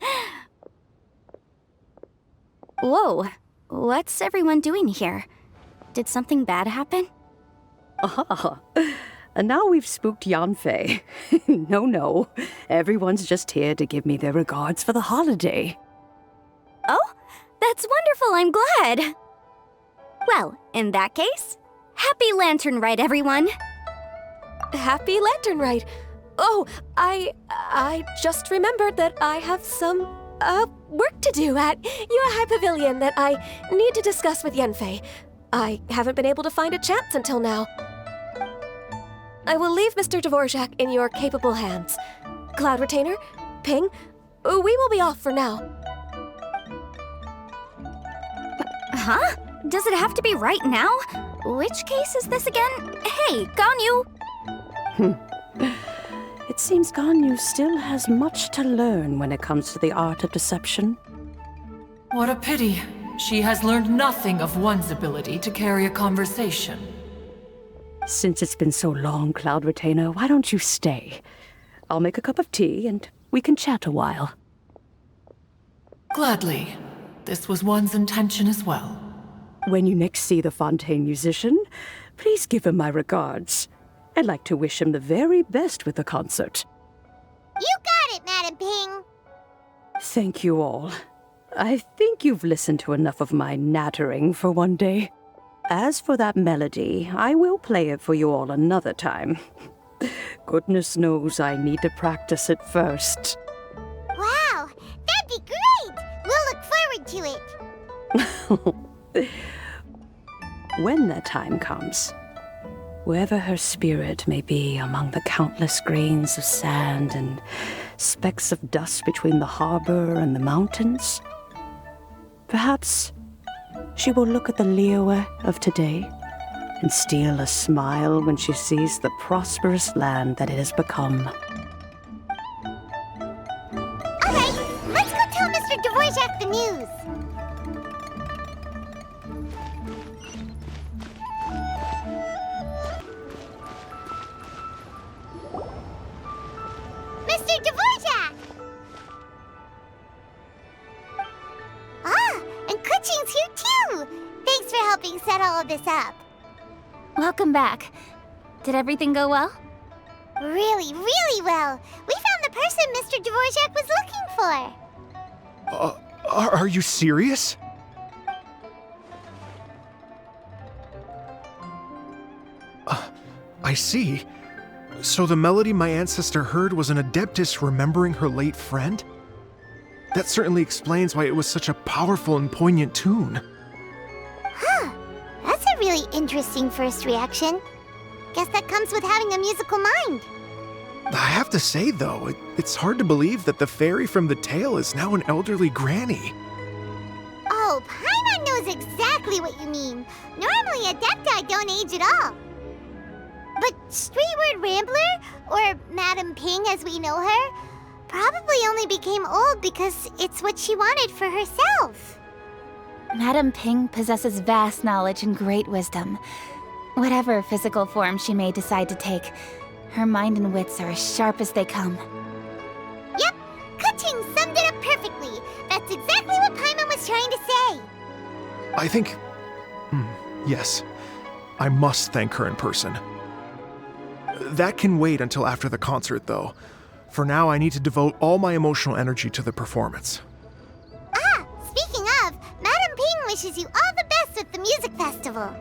Whoa, what's everyone doing here? Did something bad happen? Ah, and now we've spooked Yanfei. No, everyone's just here to give me their regards for the holiday. Oh, that's wonderful, I'm glad. Well, in that case, happy Lantern Rite, everyone. Happy Lantern Rite. Oh, I just remembered that I have some, work to do at Yuehai Pavilion that I need to discuss with Yanfei. I haven't been able to find a chance until now. I will leave Mr. Dvorak in your capable hands. Cloud Retainer, Ping, we will be off for now. Huh? Does it have to be right now? Which case is this again? Hey, Ganyu! It seems Ganyu still has much to learn when it comes to the art of deception. What a pity. She has learned nothing of one's ability to carry a conversation. Since it's been so long, Cloud Retainer, why don't you stay? I'll make a cup of tea and we can chat a while. Gladly. This was one's intention as well. When you next see the Fontaine musician, please give him my regards. I'd like to wish him the very best with the concert. You got it, Madam Ping. Thank you all. I think you've listened to enough of my nattering for one day. As for that melody, I will play it for you all another time. Goodness knows I need to practice it first. Wow, that'd be great! We'll look forward to it. When that time comes, wherever her spirit may be among the countless grains of sand and specks of dust between the harbor and the mountains, perhaps she will look at the Liyue of today and steal a smile when she sees the prosperous land that it has become. All right, let's go tell Mr. Dvorak the news. Mr. Dvorak! Ah, and Kuching's here too! Thanks for helping set all of this up. Welcome back. Did everything go well? Really, really well. We found the person Mr. Dvorak was looking for. Are you serious? I see. So the melody my ancestor heard was an adeptus remembering her late friend? That certainly explains why it was such a powerful and poignant tune. Huh. That's a really interesting first reaction. Guess that comes with having a musical mind. I have to say, though, it's hard to believe that the fairy from the tale is now an elderly granny. Oh, Paimon knows exactly what you mean. Normally, Adepti don't age at all. But Streetward Rambler, or Madame Ping as we know her, probably only became old because it's what she wanted for herself. Madame Ping possesses vast knowledge and great wisdom. Whatever physical form she may decide to take, her mind and wits are as sharp as they come. Yep, Kuching summed it up perfectly. That's exactly what Paimon was trying to say. I think... yes. I must thank her in person. That can wait until after the concert, though. For now, I need to devote all my emotional energy to the performance. Ah, speaking of, Madame Ping wishes you all the best with the music festival.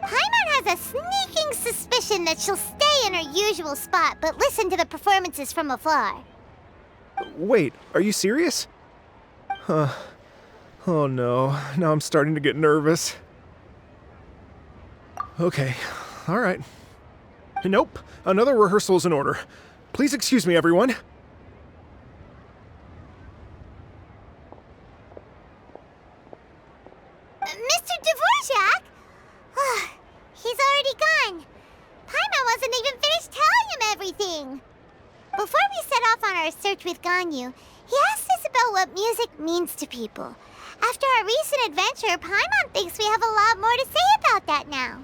Paimon has a sneaking suspicion that she'll stay in her usual spot, but listen to the performances from afar. Wait, are you serious? Huh. Oh no, now I'm starting to get nervous. Okay, alright. Nope, another rehearsal is in order. Please excuse me, everyone. Mr. Dvorak? He's already gone. Paimon wasn't even finished telling him everything. Before we set off on our search with Ganyu, he asked us about what music means to people. After our recent adventure, Paimon thinks we have a lot more to say about that now.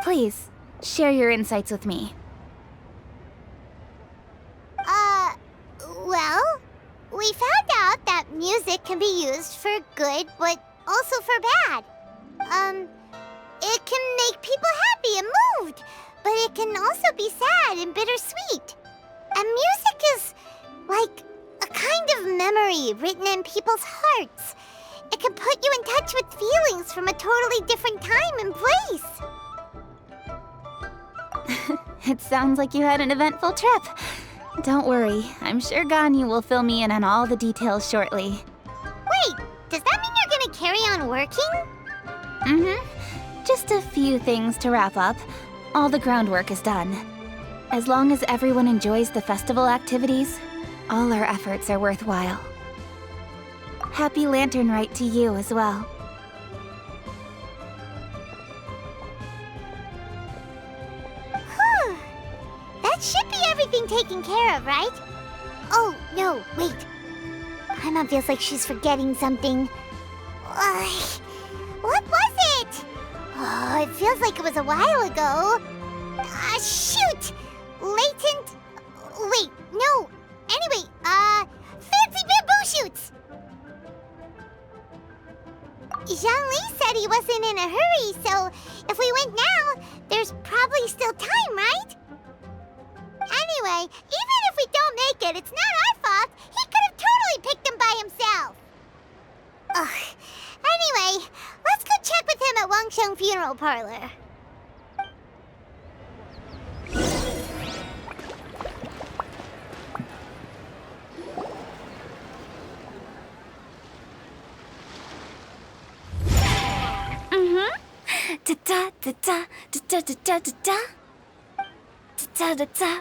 Please, share your insights with me. Well, we found out that music can be used for good, but also for bad. It can make people happy and moved, but it can also be sad and bittersweet. And music is like a kind of memory written in people's hearts. It can put you in touch with feelings from a totally different time and place. It sounds like you had an eventful trip. Don't worry, I'm sure Ganyu will fill me in on all the details shortly. Wait, does that mean you're gonna carry on working? Just a few things to wrap up. All the groundwork is done. As long as everyone enjoys the festival activities, all our efforts are worthwhile. Happy Lantern Rite to you as well. That should be everything taken care of, right? Oh, no, wait. Paimon feels like she's forgetting something. What was it? Oh, it feels like it was a while ago. Shoot! Latent... Wait, no. Anyway, fancy bamboo shoots! Zhangli said he wasn't in a hurry, so if we went now, there's probably still time, right? Anyway, even if we don't make it, it's not our fault. He could have totally picked them by himself. Ugh. Anyway, let's go check with him at Wangsheng Funeral Parlor. Da da da da da da da da da. Da da da.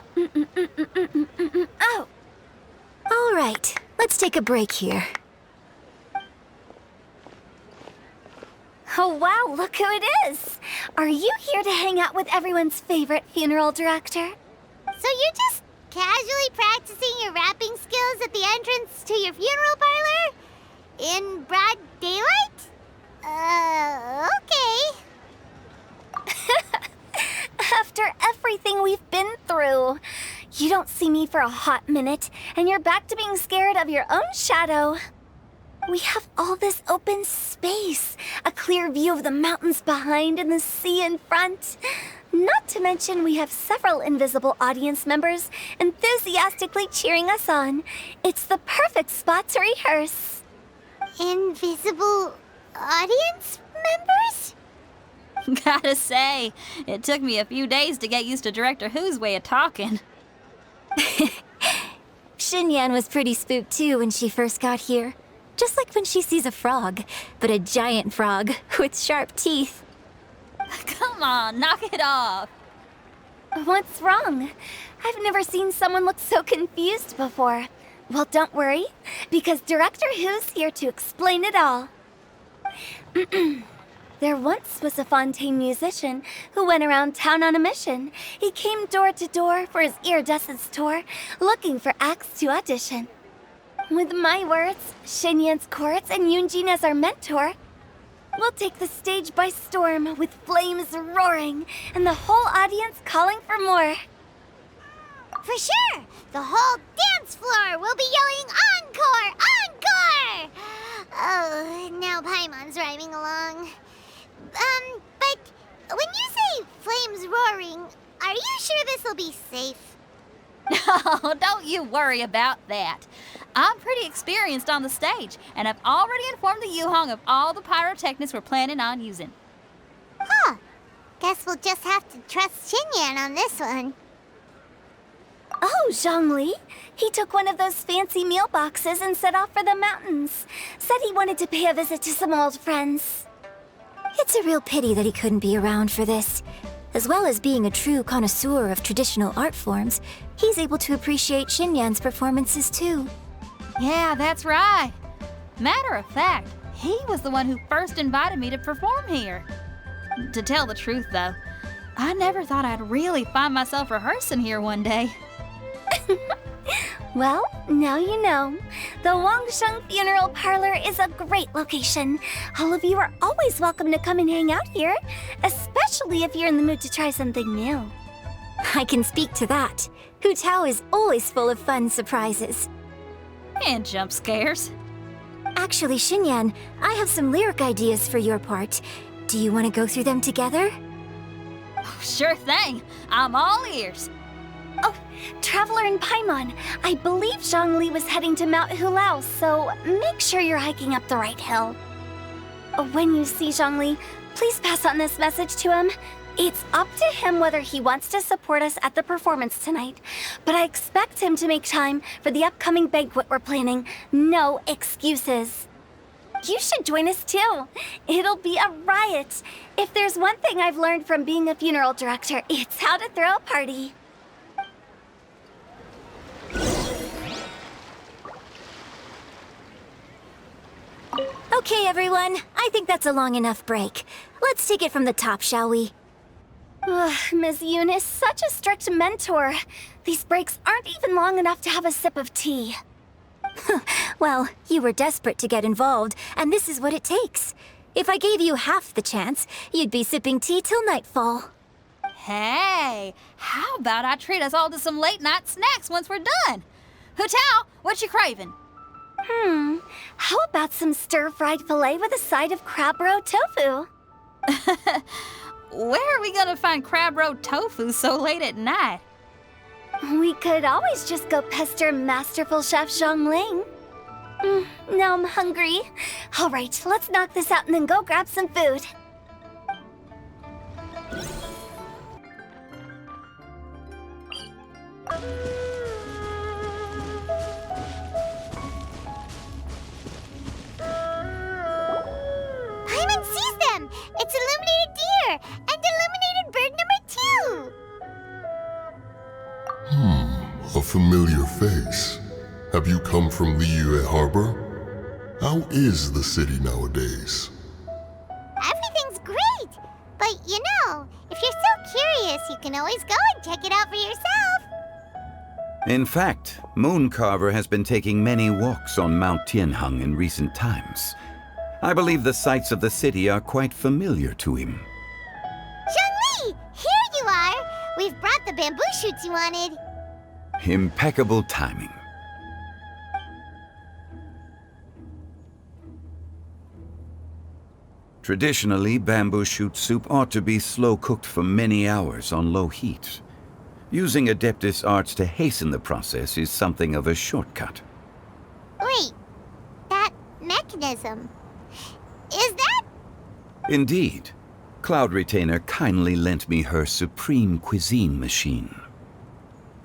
Oh. All right. Let's take a break here. Oh wow, look who it is. Are you here to hang out with everyone's favorite funeral director? So you're just casually practicing your rapping skills at the entrance to your funeral parlor? In broad daylight? Okay. After everything we've been through, You don't see me for a hot minute, and you're back to being scared of your own shadow. We have all this open space, a clear view of the mountains behind and the sea in front. Not to mention we have several invisible audience members enthusiastically cheering us on. It's the perfect spot to rehearse. Invisible audience members? Gotta say, it took me a few days to get used to Director Who's way of talking. Xinyan was pretty spooked too when she first got here. Just like when she sees a frog, but a giant frog with sharp teeth. Come on, knock it off. What's wrong? I've never seen someone look so confused before. Well, don't worry, because Director Who's here to explain it all. There once was a Fontaine musician who went around town on a mission. He came door to door for his Iridescence Tour, looking for acts to audition. With my words, Xinyan's chords, and Yunjin as our mentor, we'll take the stage by storm with flames roaring and the whole audience calling for more. For sure! The whole dance floor will be yelling encore! Encore! Oh, now Paimon's rhyming along. But when you say flames roaring, are you sure this'll be safe? No, don't you worry about that. I'm pretty experienced on the stage, and I've already informed the Guizhong of all the pyrotechnics we're planning on using. Huh. Guess we'll just have to trust Xinyan on this one. Oh, Zhongli. He took one of those fancy meal boxes and set off for the mountains. Said he wanted to pay a visit to some old friends. It's a real pity that he couldn't be around for this. As well as being a true connoisseur of traditional art forms, he's able to appreciate Xinyan's performances too. Yeah, that's right. Matter of fact, he was the one who first invited me to perform here. To tell the truth, though, I never thought I'd really find myself rehearsing here one day. Well, now you know. The Wangsheng Funeral Parlor is a great location. All of you are always welcome to come and hang out here, especially if you're in the mood to try something new. I can speak to that. Hu Tao is always full of fun surprises. And jump scares. Actually, Xinyan, I have some lyric ideas for your part. Do you want to go through them together? Oh, sure thing. I'm all ears. Oh, Traveler and Paimon, I believe Zhongli was heading to Mount Hulao, so make sure you're hiking up the right hill. When you see Zhongli, please pass on this message to him. It's up to him whether he wants to support us at the performance tonight, but I expect him to make time for the upcoming banquet we're planning. No excuses. You should join us too. It'll be a riot. If there's one thing I've learned from being a funeral director, it's how to throw a party. Okay, everyone. I think that's a long enough break. Let's take it from the top, shall we? Ms. Eunice, such a strict mentor. These breaks aren't even long enough to have a sip of tea. Well, you were desperate to get involved, and this is what it takes. If I gave you half the chance, you'd be sipping tea till nightfall. Hey, how about I treat us all to some late-night snacks once we're done? Hu Tao, what you craving? How about some stir-fried filet with a side of crab roe tofu? Where are we gonna find crab roe tofu so late at night? We could always just go pester masterful chef Zhongling. Now I'm hungry. All right, let's knock this out and then go grab some food. Paimon sees them! It's illuminated deer and illuminated bird number 2! A familiar face. Have you come from Liyue Harbor? How is the city nowadays? Everything's great! But you know, if you're so curious, you can always go and check it out for yourself! In fact, Mooncarver has been taking many walks on Mount Tianheng in recent times. I believe the sights of the city are quite familiar to him. Zhongli! Here you are! We've brought the bamboo shoots you wanted. Impeccable timing. Traditionally, bamboo shoot soup ought to be slow-cooked for many hours on low heat. Using Adeptus arts to hasten the process is something of a shortcut. Wait, that mechanism, is that? Indeed. Cloud Retainer kindly lent me her supreme cuisine machine.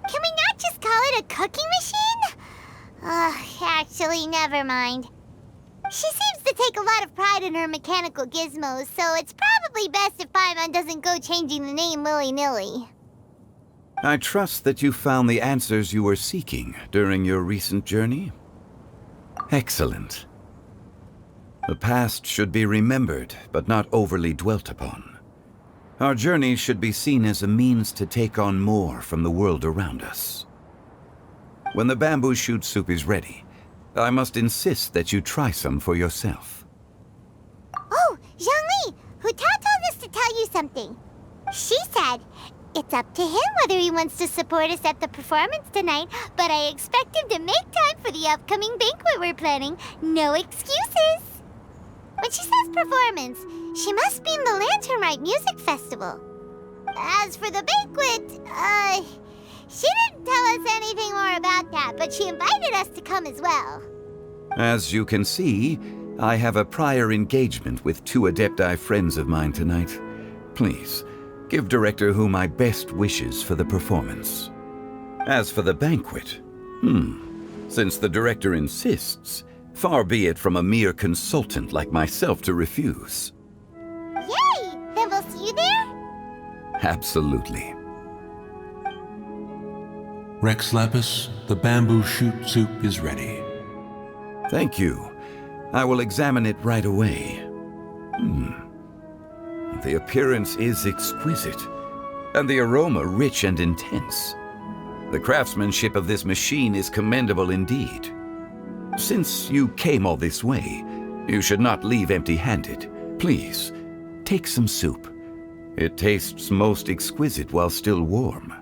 Can we not just call it a cooking machine? Actually, never mind. She seems to take a lot of pride in her mechanical gizmos, so it's probably best if Paimon doesn't go changing the name willy-nilly. I trust that you found the answers you were seeking during your recent journey. Excellent. The past should be remembered, but not overly dwelt upon. Our journey should be seen as a means to take on more from the world around us. When the bamboo shoot soup is ready, I must insist that you try some for yourself. Oh, Zhongli, Hutao told us to tell you something. She said, it's up to him whether he wants to support us at the performance tonight, but I expect him to make time for the upcoming banquet we're planning. No excuses. When she says performance, she must mean the Lantern Rite Music Festival. As for the banquet, she didn't tell us anything more about that, but she invited us to come as well. As you can see, I have a prior engagement with 2 Adepti friends of mine tonight. Please, give Director Hu my best wishes for the performance. As for the banquet, since the Director insists, far be it from a mere consultant like myself to refuse. Yay! Then we'll see you there? Absolutely. Rex Lapis, the bamboo shoot soup is ready. Thank you. I will examine it right away. The appearance is exquisite, and the aroma rich and intense. The craftsmanship of this machine is commendable indeed. Since you came all this way, you should not leave empty-handed. Please, take some soup. It tastes most exquisite while still warm.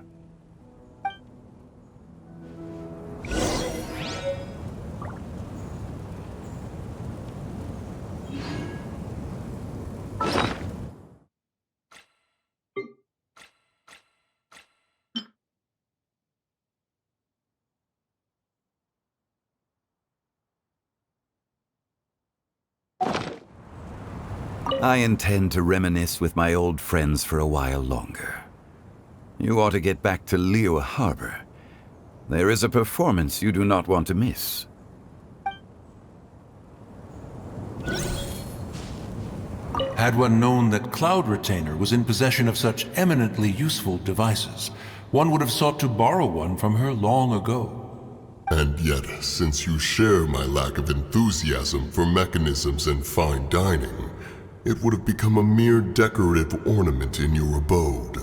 I intend to reminisce with my old friends for a while longer. You ought to get back to Liyue Harbor. There is a performance you do not want to miss. Had one known that Cloud Retainer was in possession of such eminently useful devices, one would have sought to borrow one from her long ago. And yet, since you share my lack of enthusiasm for mechanisms and fine dining, it would have become a mere decorative ornament in your abode.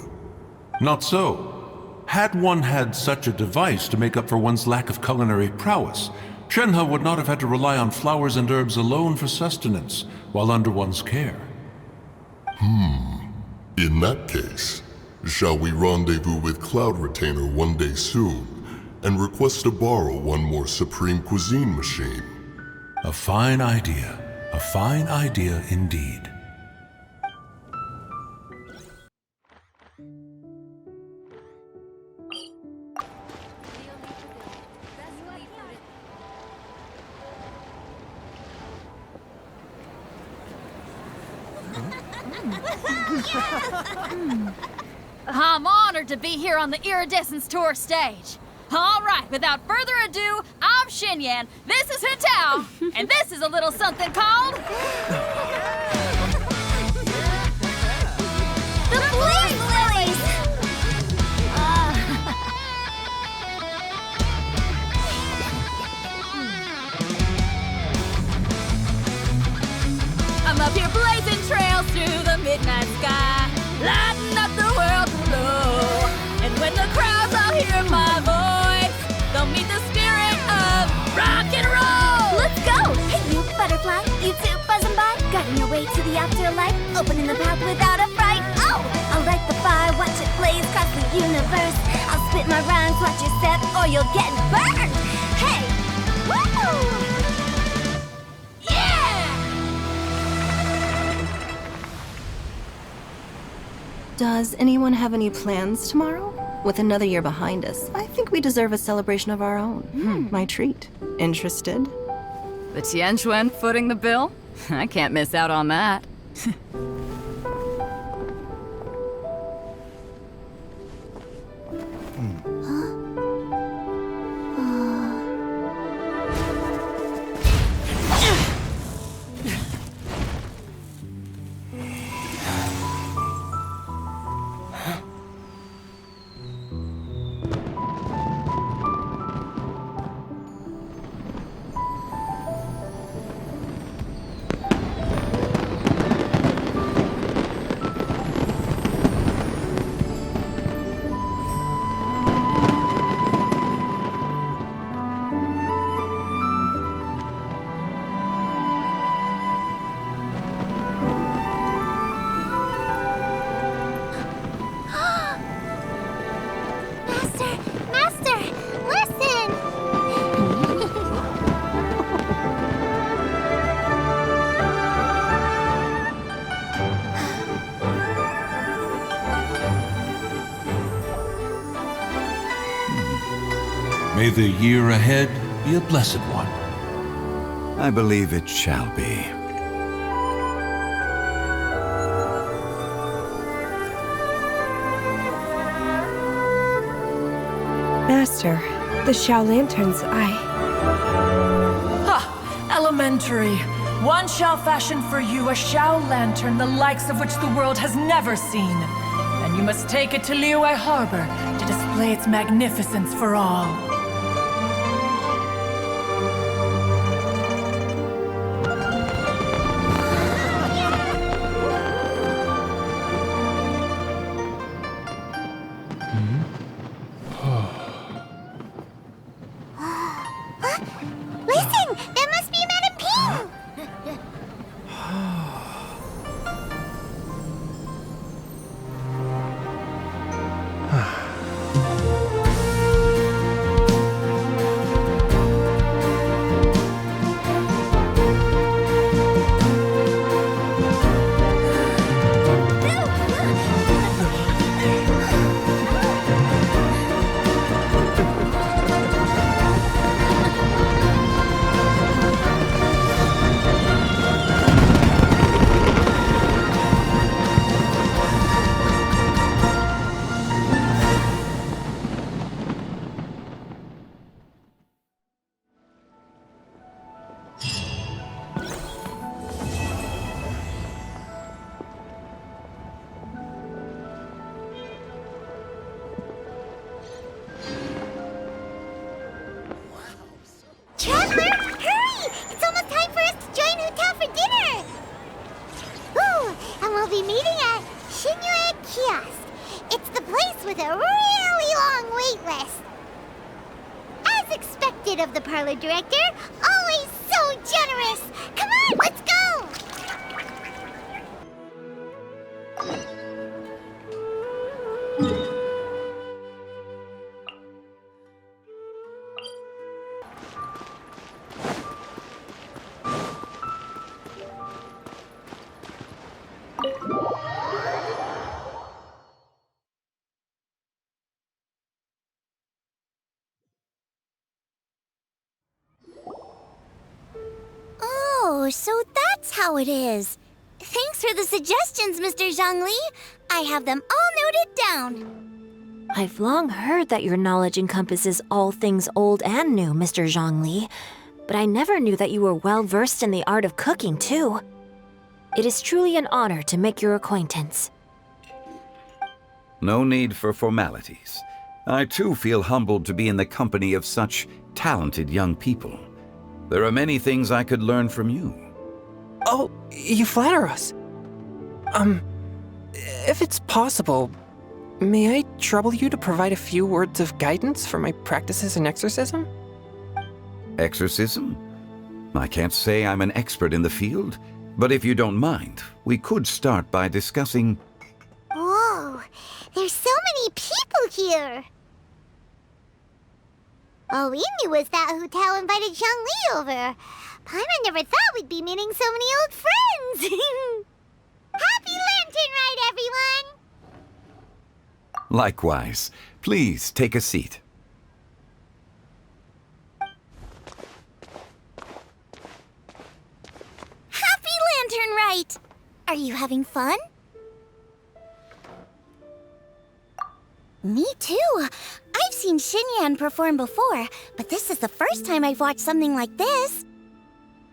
Not so. Had one had such a device to make up for one's lack of culinary prowess, Shenhe would not have had to rely on flowers and herbs alone for sustenance, while under one's care. In that case, shall we rendezvous with Cloud Retainer one day soon, and request to borrow one more Supreme Cuisine machine? A fine idea. A fine idea indeed. I'm honored to be here on the Iridescence Tour stage. All right, without further ado, I'm Xinyan, this is Hutao, and this is a little something called... the Bling Lilies! I'm up here blazing trails through the midnight sky, lighting up the world below. And when the crowds all hear my voice, they'll meet the spirit of rock and roll. Let's go! Hey, you butterfly, you too buzzing by, guiding your way to the afterlife, opening the path without a fright. Oh! I'll light the fire, watch it blaze across the universe. I'll spit my rhymes, watch you step or feel getting burned! Hey! Woo! Yeah! Does anyone have any plans tomorrow? With another year behind us, I think we deserve a celebration of our own. My treat. Interested? The Tianquan footing the bill? I can't miss out on that. May the year ahead be a blessed one. I believe it shall be. Master, the Xiao Lanterns, Ha! Elementary. One shall fashion for you a Xiao Lantern the likes of which the world has never seen. And you must take it to Liyue Harbor to display its magnificence for all. Listen! That must be Madame Ping! Traveler, hurry! It's almost time for us to join Hotel for dinner! Ooh, and we'll be meeting at Xinyue Kiosk. It's the place with a really long wait list. As expected of the parlor director, always so generous! Come on, let's go! Oh, so that's how it is. Thanks for the suggestions, Mr. Zhongli. I have them all noted down. I've long heard that your knowledge encompasses all things old and new, Mr. Zhongli. But I never knew that you were well versed in the art of cooking, too. It is truly an honor to make your acquaintance. No need for formalities. I too feel humbled to be in the company of such talented young people. There are many things I could learn from you. Oh, you flatter us. If it's possible, may I trouble you to provide a few words of guidance for my practices in exorcism? Exorcism? I can't say I'm an expert in the field, but if you don't mind, we could start by discussing... Whoa, there's so many people here. All we knew was that Hu Tao invited Zhongli over. Paimon never thought we'd be meeting so many old friends. Happy Lantern Rite, everyone! Likewise. Please take a seat. Happy Lantern Rite! Are you having fun? Me too. I've seen Xinyan perform before, but this is the first time I've watched something like this.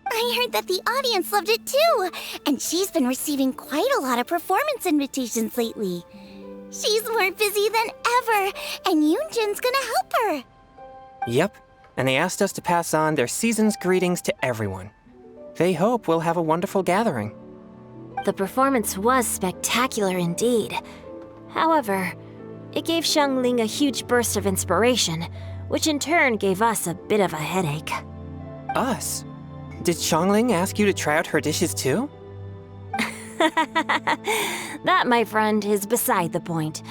I heard that the audience loved it too, and she's been receiving quite a lot of performance invitations lately. She's more busy than ever, and Yoonjin's gonna help her. Yep, and they asked us to pass on their season's greetings to everyone. They hope we'll have a wonderful gathering. The performance was spectacular indeed. However, it gave Xiangling a huge burst of inspiration, which in turn gave us a bit of a headache. Us? Did Xiangling ask you to try out her dishes too? That, my friend, is beside the point.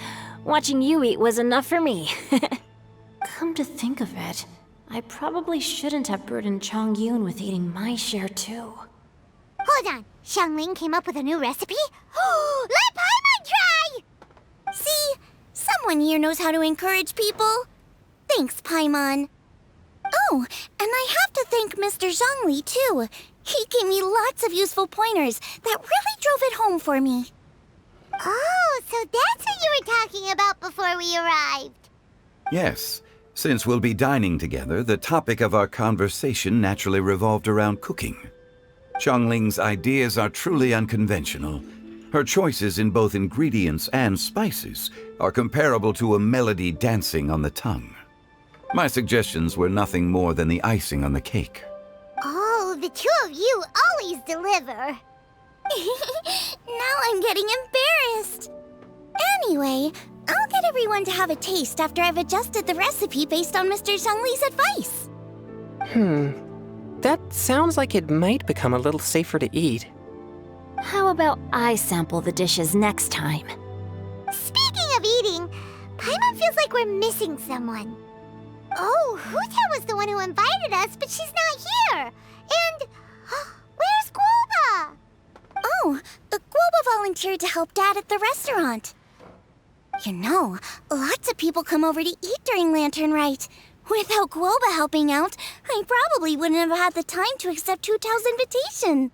Watching you eat was enough for me. Come to think of it, I probably shouldn't have burdened Chongyun with eating my share too. Hold on, Xiangling came up with a new recipe? Let Paimon try! See? Someone here knows how to encourage people. Thanks, Paimon. Oh, and I have to thank Mr. Zhongli, too. He gave me lots of useful pointers that really drove it home for me. Oh, so that's what you were talking about before we arrived. Yes. Since we'll be dining together, the topic of our conversation naturally revolved around cooking. Xiangling's ideas are truly unconventional. Her choices in both ingredients and spices are comparable to a melody dancing on the tongue. My suggestions were nothing more than the icing on the cake. Oh, the two of you always deliver. Now I'm getting embarrassed. Anyway, I'll get everyone to have a taste after I've adjusted the recipe based on Mr. Zhongli's advice. That sounds like it might become a little safer to eat. How about I sample the dishes next time? Speaking of eating, Paimon feels like we're missing someone. Oh, Hu Tao was the one who invited us, but she's not here. And where's Guoba? Oh, Guoba volunteered to help Dad at the restaurant. You know, lots of people come over to eat during Lantern Rite. Without Guoba helping out, I probably wouldn't have had the time to accept Hu Tao's invitation.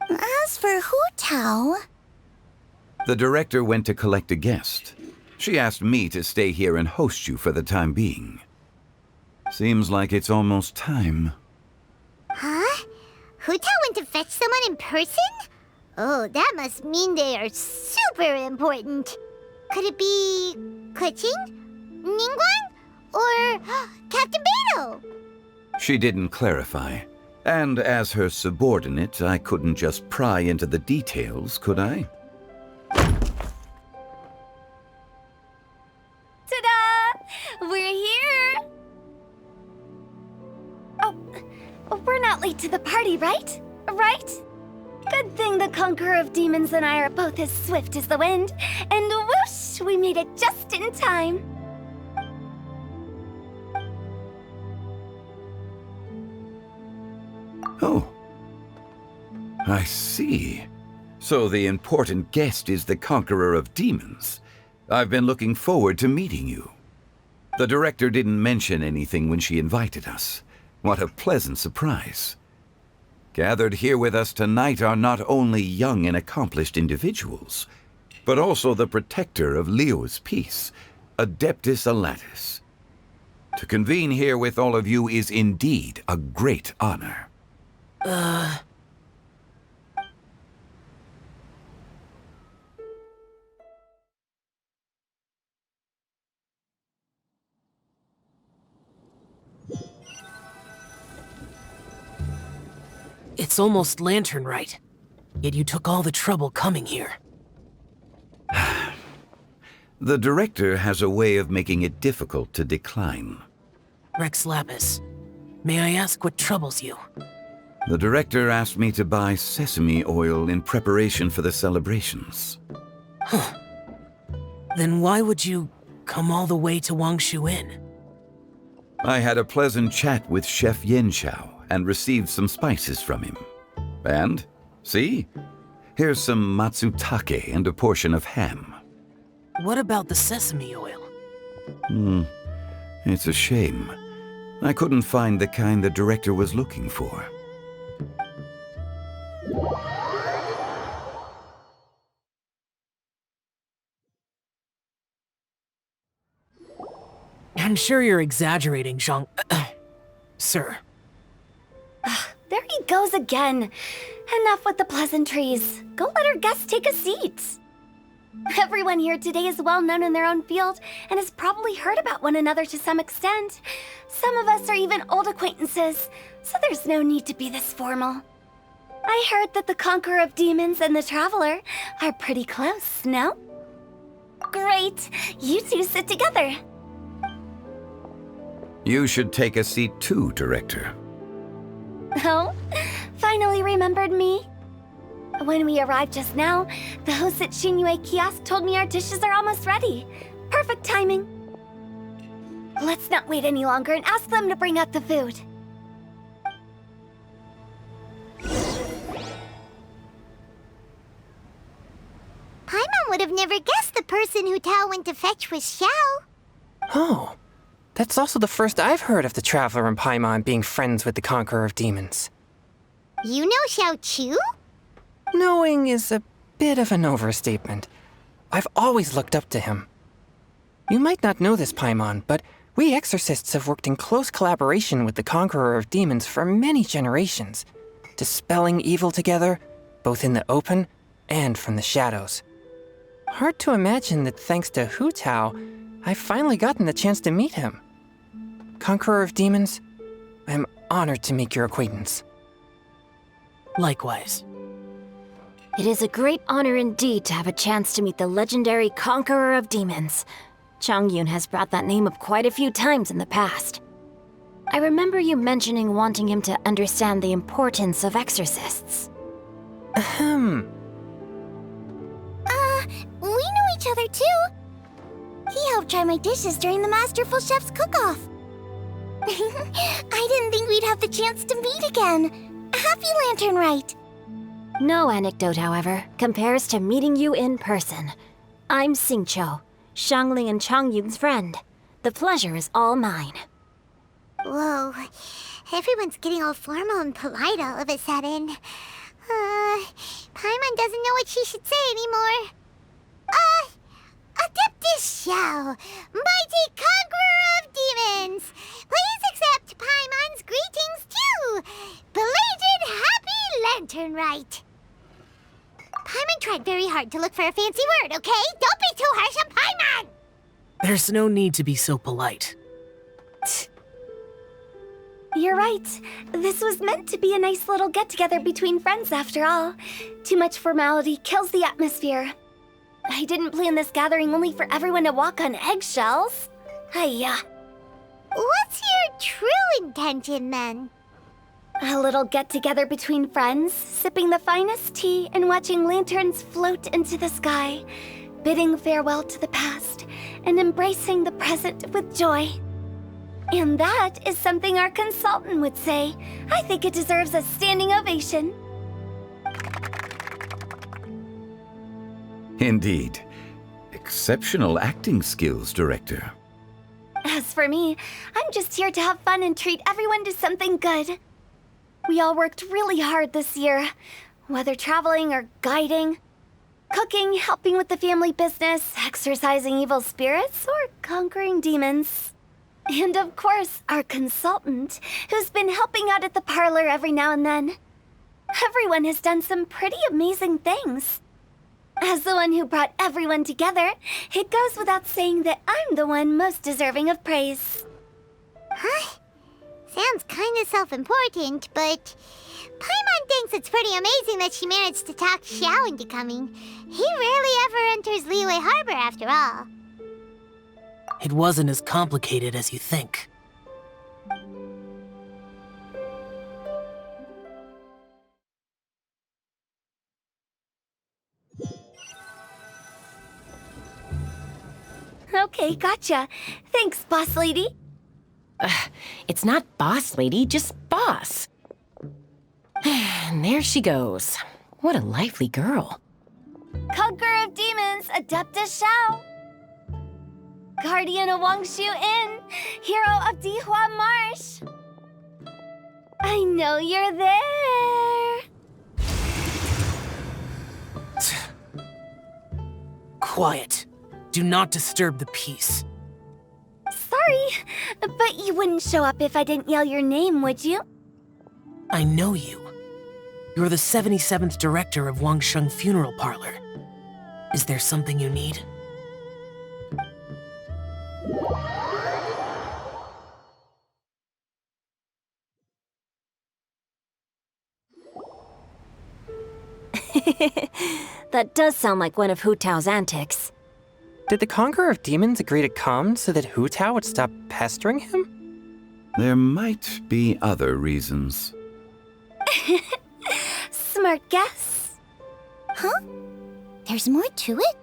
As for Hu Tao... The director went to collect a guest. She asked me to stay here and host you for the time being. Seems like it's almost time. Huh? Hu Tao went to fetch someone in person? Oh, that must mean they are super important. Could it be... Kuching? Ningguang? Or Captain Beidou? She didn't clarify. And as her subordinate, I couldn't just pry into the details, could I? Ta-da! We're here! Oh, we're not late to the party, right? Right? Good thing the Conqueror of Demons and I are both as swift as the wind. And whoosh, we made it just in time. Oh. I see. So the important guest is the Conqueror of Demons. I've been looking forward to meeting you. The director didn't mention anything when she invited us. What a pleasant surprise. Gathered here with us tonight are not only young and accomplished individuals, but also the protector of Liyue's peace, Adeptus Alatus. To convene here with all of you is indeed a great honor. It's almost Lantern Rite, yet you took all the trouble coming here. The director has a way of making it difficult to decline. Rex Lapis, may I ask what troubles you? The director asked me to buy sesame oil in preparation for the celebrations. Huh. Then why would you come all the way to Wangshu Inn? I had a pleasant chat with Chef Yanxiao and received some spices from him. And, see? Here's some matsutake and a portion of ham. What about the sesame oil? It's a shame. I couldn't find the kind the director was looking for. I'm sure you're exaggerating, Zhang. Sir. There he goes again. Enough with the pleasantries. Go let our guests take a seat. Everyone here today is well known in their own field and has probably heard about one another to some extent. Some of us are even old acquaintances, so there's no need to be this formal. I heard that the Conqueror of Demons and the Traveler are pretty close, no? Great! You two sit together. You should take a seat too, Director. Oh, finally remembered me? When we arrived just now, the host at Xinyue Kiosk told me our dishes are almost ready. Perfect timing. Let's not wait any longer and ask them to bring out the food. Paimon would have never guessed the person who Tao went to fetch was Xiao. Oh, that's also the first I've heard of the Traveler and Paimon being friends with the Conqueror of Demons. You know Xiao Chu? Knowing is a bit of an overstatement. I've always looked up to him. You might not know this, Paimon, but we exorcists have worked in close collaboration with the Conqueror of Demons for many generations, dispelling evil together, both in the open and from the shadows. Hard to imagine that thanks to Hu Tao, I've finally gotten the chance to meet him. Conqueror of Demons, I'm honored to make your acquaintance. Likewise. It is a great honor indeed to have a chance to meet the legendary Conqueror of Demons. Changyun has brought that name up quite a few times in the past. I remember you mentioning wanting him to understand the importance of exorcists. Ahem. We know each other too. He helped try my dishes during the Masterful Chef's cook-off. I didn't think we'd have the chance to meet again. Happy Lantern Rite. No anecdote, however, compares to meeting you in person. I'm Xingqiu, Shangling and Changyun's friend. The pleasure is all mine. Whoa, everyone's getting all formal and polite all of a sudden. Paimon doesn't know what she should say anymore. Adeptus Xiao, mighty conqueror of demons, please accept Paimon's greetings too. Belated Happy Lantern Rite. Paimon tried very hard to look for a fancy word, okay? Don't be too harsh on Paimon! There's no need to be so polite. You're right. This was meant to be a nice little get-together between friends after all. Too much formality kills the atmosphere. I didn't plan this gathering only for everyone to walk on eggshells. Hiya. What's your true intention, then? A little get-together between friends, sipping the finest tea and watching lanterns float into the sky, bidding farewell to the past and embracing the present with joy. And that is something our consultant would say. I think it deserves a standing ovation. Indeed. Exceptional acting skills, Director. As for me, I'm just here to have fun and treat everyone to something good. We all worked really hard this year, whether traveling or guiding, cooking, helping with the family business, exorcising evil spirits, or conquering demons. And of course, our consultant, who's been helping out at the parlor every now and then. Everyone has done some pretty amazing things. As the one who brought everyone together, it goes without saying that I'm the one most deserving of praise. Huh? Sounds kind of self-important, but Paimon thinks it's pretty amazing that she managed to talk Xiao into coming. He rarely ever enters Liyue Harbor after all. It wasn't as complicated as you think. Okay, gotcha. Thanks, boss lady. It's not boss lady, just boss. And there she goes. What a lively girl. Conqueror of demons, Adeptus Shao. Guardian of Wangshu Inn, hero of Dihua Marsh. I know you're there. Quiet. Do not disturb the peace. Sorry, but you wouldn't show up if I didn't yell your name, would you? I know you. You're the 77th director of Wangsheng Funeral Parlor. Is there something you need? That does sound like one of Hu Tao's antics. Did the Conqueror of Demons agree to come so that Hu Tao would stop pestering him? There might be other reasons. Smart guess. Huh? There's more to it?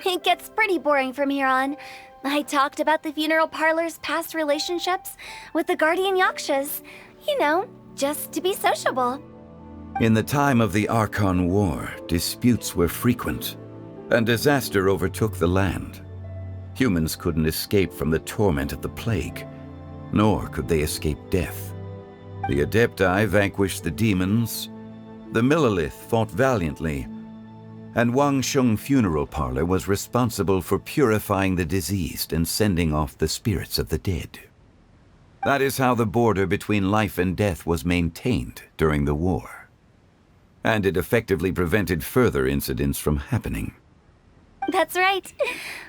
It gets pretty boring from here on. I talked about the funeral parlor's past relationships with the guardian yakshas. You know, just to be sociable. In the time of the Archon War, disputes were frequent, and disaster overtook the land. Humans couldn't escape from the torment of the plague, nor could they escape death. The Adepti vanquished the demons, the Millelith fought valiantly, and Wangsheng Funeral Parlor was responsible for purifying the diseased and sending off the spirits of the dead. That is how the border between life and death was maintained during the war. And it effectively prevented further incidents from happening. That's right.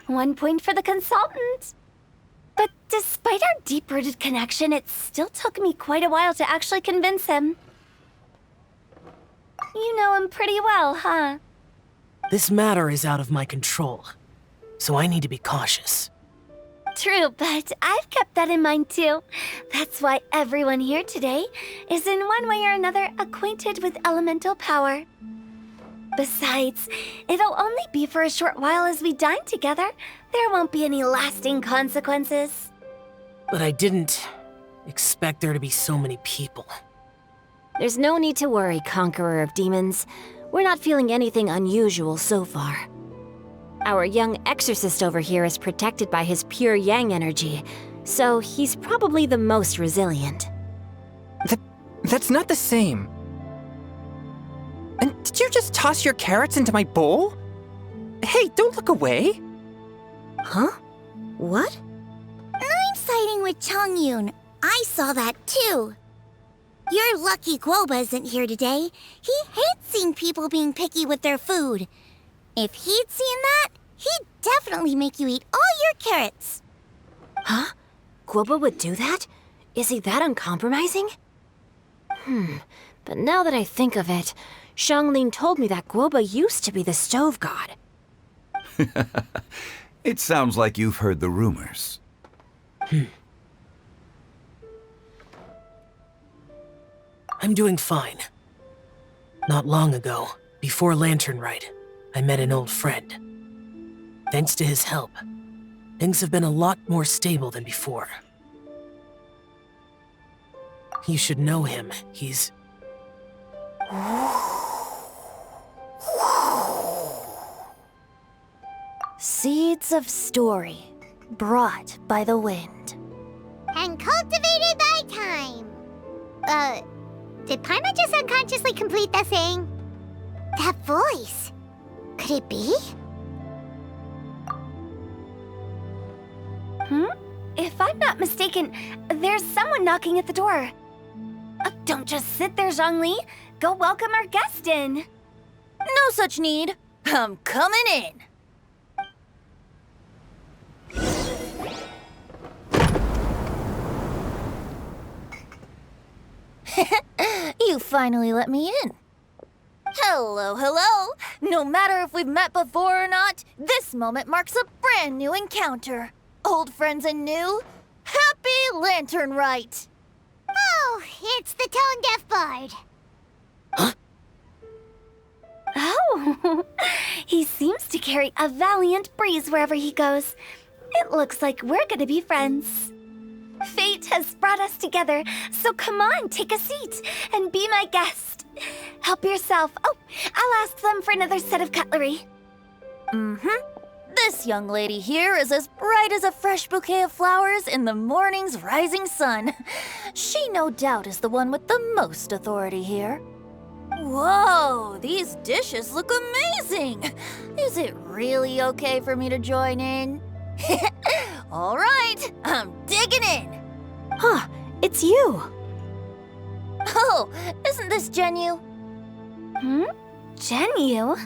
1 point for the consultant. But despite our deep-rooted connection, it still took me quite a while to actually convince him. You know him pretty well, huh? This matter is out of my control, so I need to be cautious. True, but I've kept that in mind too. That's why everyone here today is in one way or another acquainted with elemental power. Besides, it'll only be for a short while as we dine together. There won't be any lasting consequences. But I didn't expect there to be so many people. There's no need to worry, Conqueror of Demons. We're not feeling anything unusual so far. Our young exorcist over here is protected by his pure yang energy, so he's probably the most resilient. That's not the same. And did you just toss your carrots into my bowl? Hey, don't look away. Huh? What? I'm siding with Chongyun. I saw that too. You're lucky Guoba isn't here today. He hates seeing people being picky with their food. If he'd seen that, he'd definitely make you eat all your carrots. Huh? Guoba would do that? Is he that uncompromising? But now that I think of it, Xianglin told me that Guoba used to be the stove god. It sounds like you've heard the rumors. I'm doing fine. Not long ago, before Lantern Rite, I met an old friend. Thanks to his help, things have been a lot more stable than before. You should know him. He's... Seeds of story, brought by the wind. And cultivated by time. Did Paimon just unconsciously complete that saying? That voice. Could it be? If I'm not mistaken, there's someone knocking at the door. Don't just sit there, Zhongli. Go welcome our guest in. No such need. I'm coming in. You finally let me in. Hello, hello. No matter if we've met before or not, this moment marks a brand new encounter. Old friends and new. Happy Lantern Rite. Oh, it's the tone-deaf bard. Huh? Oh, he seems to carry a valiant breeze wherever he goes. It looks like we're gonna be friends. Fate has brought us together, so come on, take a seat and be my guest. Help yourself. Oh, I'll ask them for another set of cutlery. This young lady here is as bright as a fresh bouquet of flowers in the morning's rising sun. She no doubt is the one with the most authority here. Whoa, these dishes look amazing! Is it really okay for me to join in? All right, I'm digging in. Huh, it's you. Oh, isn't this Genyu? Genyu?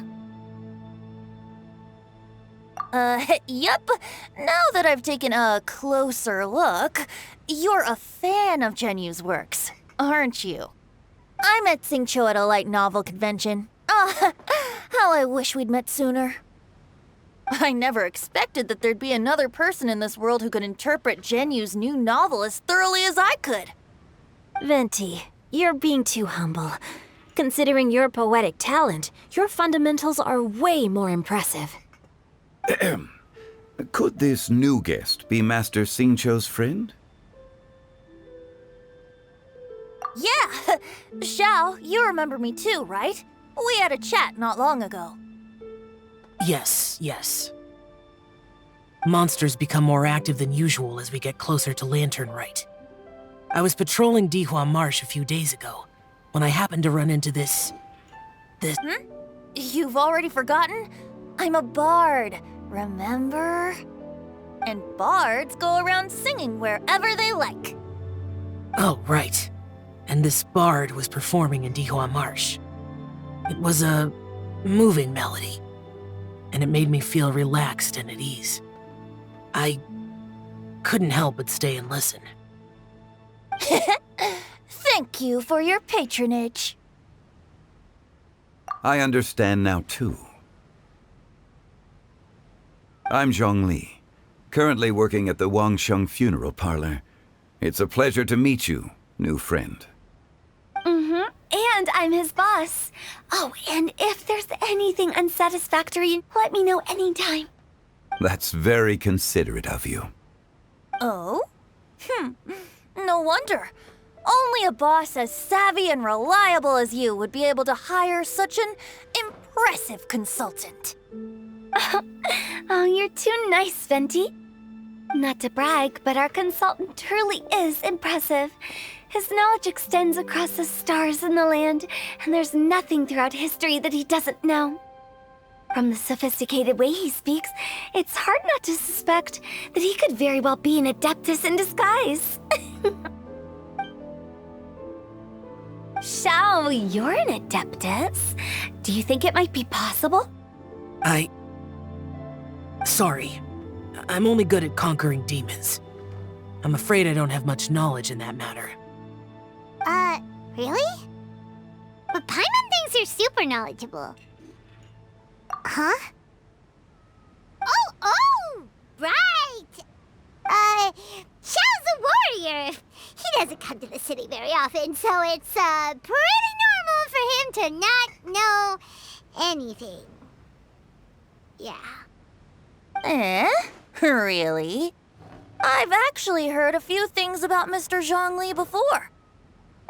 Yep. Now that I've taken a closer look, you're a fan of Genyu's works, aren't you? I met Xingqiu at a light novel convention. How I wish we'd met sooner. I never expected that there'd be another person in this world who could interpret Genyu's new novel as thoroughly as I could. Venti, you're being too humble. Considering your poetic talent, your fundamentals are way more impressive. Could this new guest be Master Xingqiu's friend? Yeah! Xiao, you remember me too, right? We had a chat not long ago. Yes. Monsters become more active than usual as we get closer to Lantern Rite. I was patrolling Dihua Marsh a few days ago, when I happened to run into this... You've already forgotten? I'm a bard, remember? And bards go around singing wherever they like. Oh, right. And this bard was performing in Dihua Marsh. It was a moving melody, and it made me feel relaxed and at ease. I couldn't help but stay and listen. Thank you for your patronage. I understand now, too. I'm Zhongli, currently working at the Wangsheng Funeral Parlor. It's a pleasure to meet you, new friend. And I'm his boss. Oh, and if there's anything unsatisfactory, let me know anytime. That's very considerate of you. Oh? No wonder. Only a boss as savvy and reliable as you would be able to hire such an impressive consultant. Oh, you're too nice, Venti. Not to brag, but our consultant truly is impressive. His knowledge extends across the stars and the land, and there's nothing throughout history that he doesn't know. From the sophisticated way he speaks, it's hard not to suspect that he could very well be an adeptus in disguise. Xiao, you're an adeptus. Do you think it might be possible? Sorry. I'm only good at conquering demons. I'm afraid I don't have much knowledge in that matter. Really? But Paimon thinks you're super knowledgeable. Huh? Oh, right! Xiao's a warrior. He doesn't come to the city very often, so it's, pretty normal for him to not know anything. Yeah. Really? I've actually heard a few things about Mr. Zhongli before.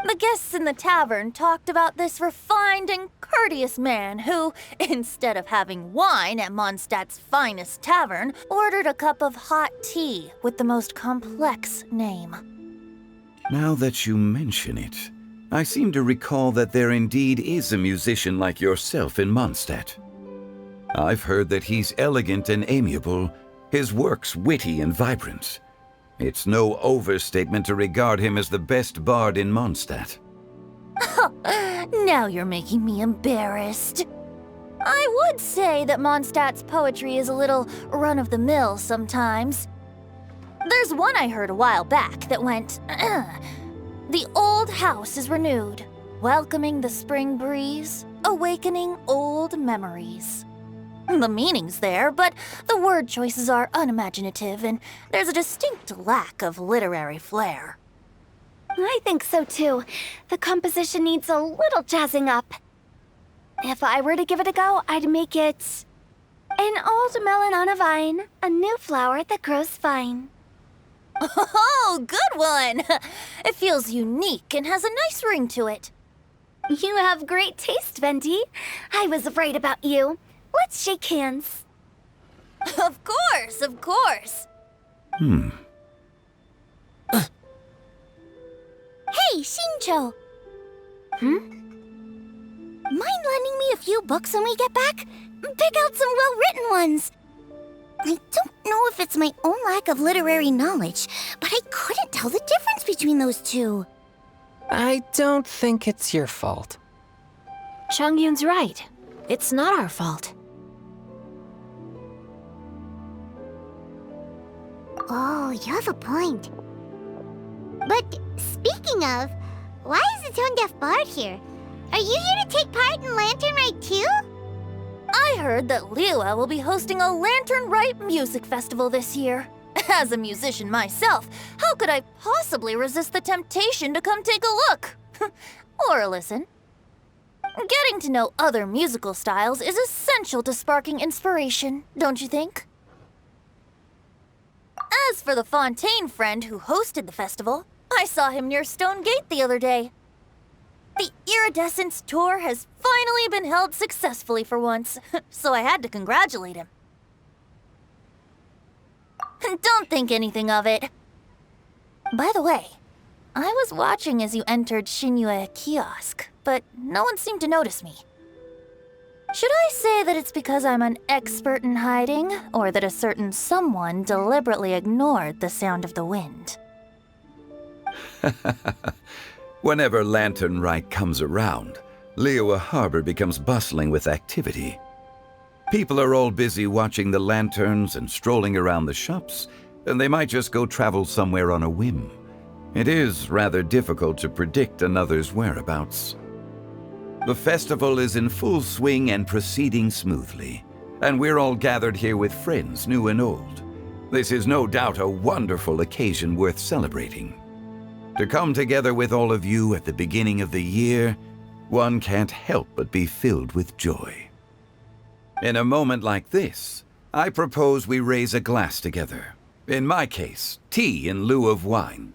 The guests in the tavern talked about this refined and courteous man who, instead of having wine at Mondstadt's finest tavern, ordered a cup of hot tea with the most complex name. Now that you mention it, I seem to recall that there indeed is a musician like yourself in Mondstadt. I've heard that he's elegant and amiable, his works witty and vibrant. It's no overstatement to regard him as the best bard in Mondstadt. Now you're making me embarrassed. I would say that Mondstadt's poetry is a little run-of-the-mill sometimes. There's one I heard a while back that went, "The old house is renewed, welcoming the spring breeze, awakening old memories." The meaning's there, but the word choices are unimaginative, and there's a distinct lack of literary flair. I think so too. The composition needs a little jazzing up. If I were to give it a go, I'd make it an old melon on a vine, a new flower that grows fine. Oh, good one! It feels unique and has a nice ring to it. You have great taste, Venti. I was right about you. Let's shake hands. Of course, of course. Hey, Shincho! Mind lending me a few books when we get back? Pick out some well-written ones. I don't know if it's my own lack of literary knowledge, but I couldn't tell the difference between those two. I don't think it's your fault. Chongyun's right. It's not our fault. Oh, you have a point. But speaking of, why is the tone-deaf bard here? Are you here to take part in Lantern Rite too? I heard that Liyue will be hosting a Lantern Rite Music Festival this year. As a musician myself, how could I possibly resist the temptation to come take a look? Or listen. Getting to know other musical styles is essential to sparking inspiration, don't you think? As for the Fontaine friend who hosted the festival, I saw him near Stone Gate the other day. The Iridescence Tour has finally been held successfully for once, so I had to congratulate him. Don't think anything of it. By the way, I was watching as you entered Xinyue Kiosk, but no one seemed to notice me. Should I say that it's because I'm an expert in hiding, or that a certain someone deliberately ignored the sound of the wind? Whenever Lantern Rite comes around, Liyue Harbor becomes bustling with activity. People are all busy watching the lanterns and strolling around the shops, and they might just go travel somewhere on a whim. It is rather difficult to predict another's whereabouts. The festival is in full swing and proceeding smoothly, and we're all gathered here with friends, new and old. This is no doubt a wonderful occasion worth celebrating. To come together with all of you at the beginning of the year, one can't help but be filled with joy. In a moment like this, I propose we raise a glass together. In my case, tea in lieu of wine.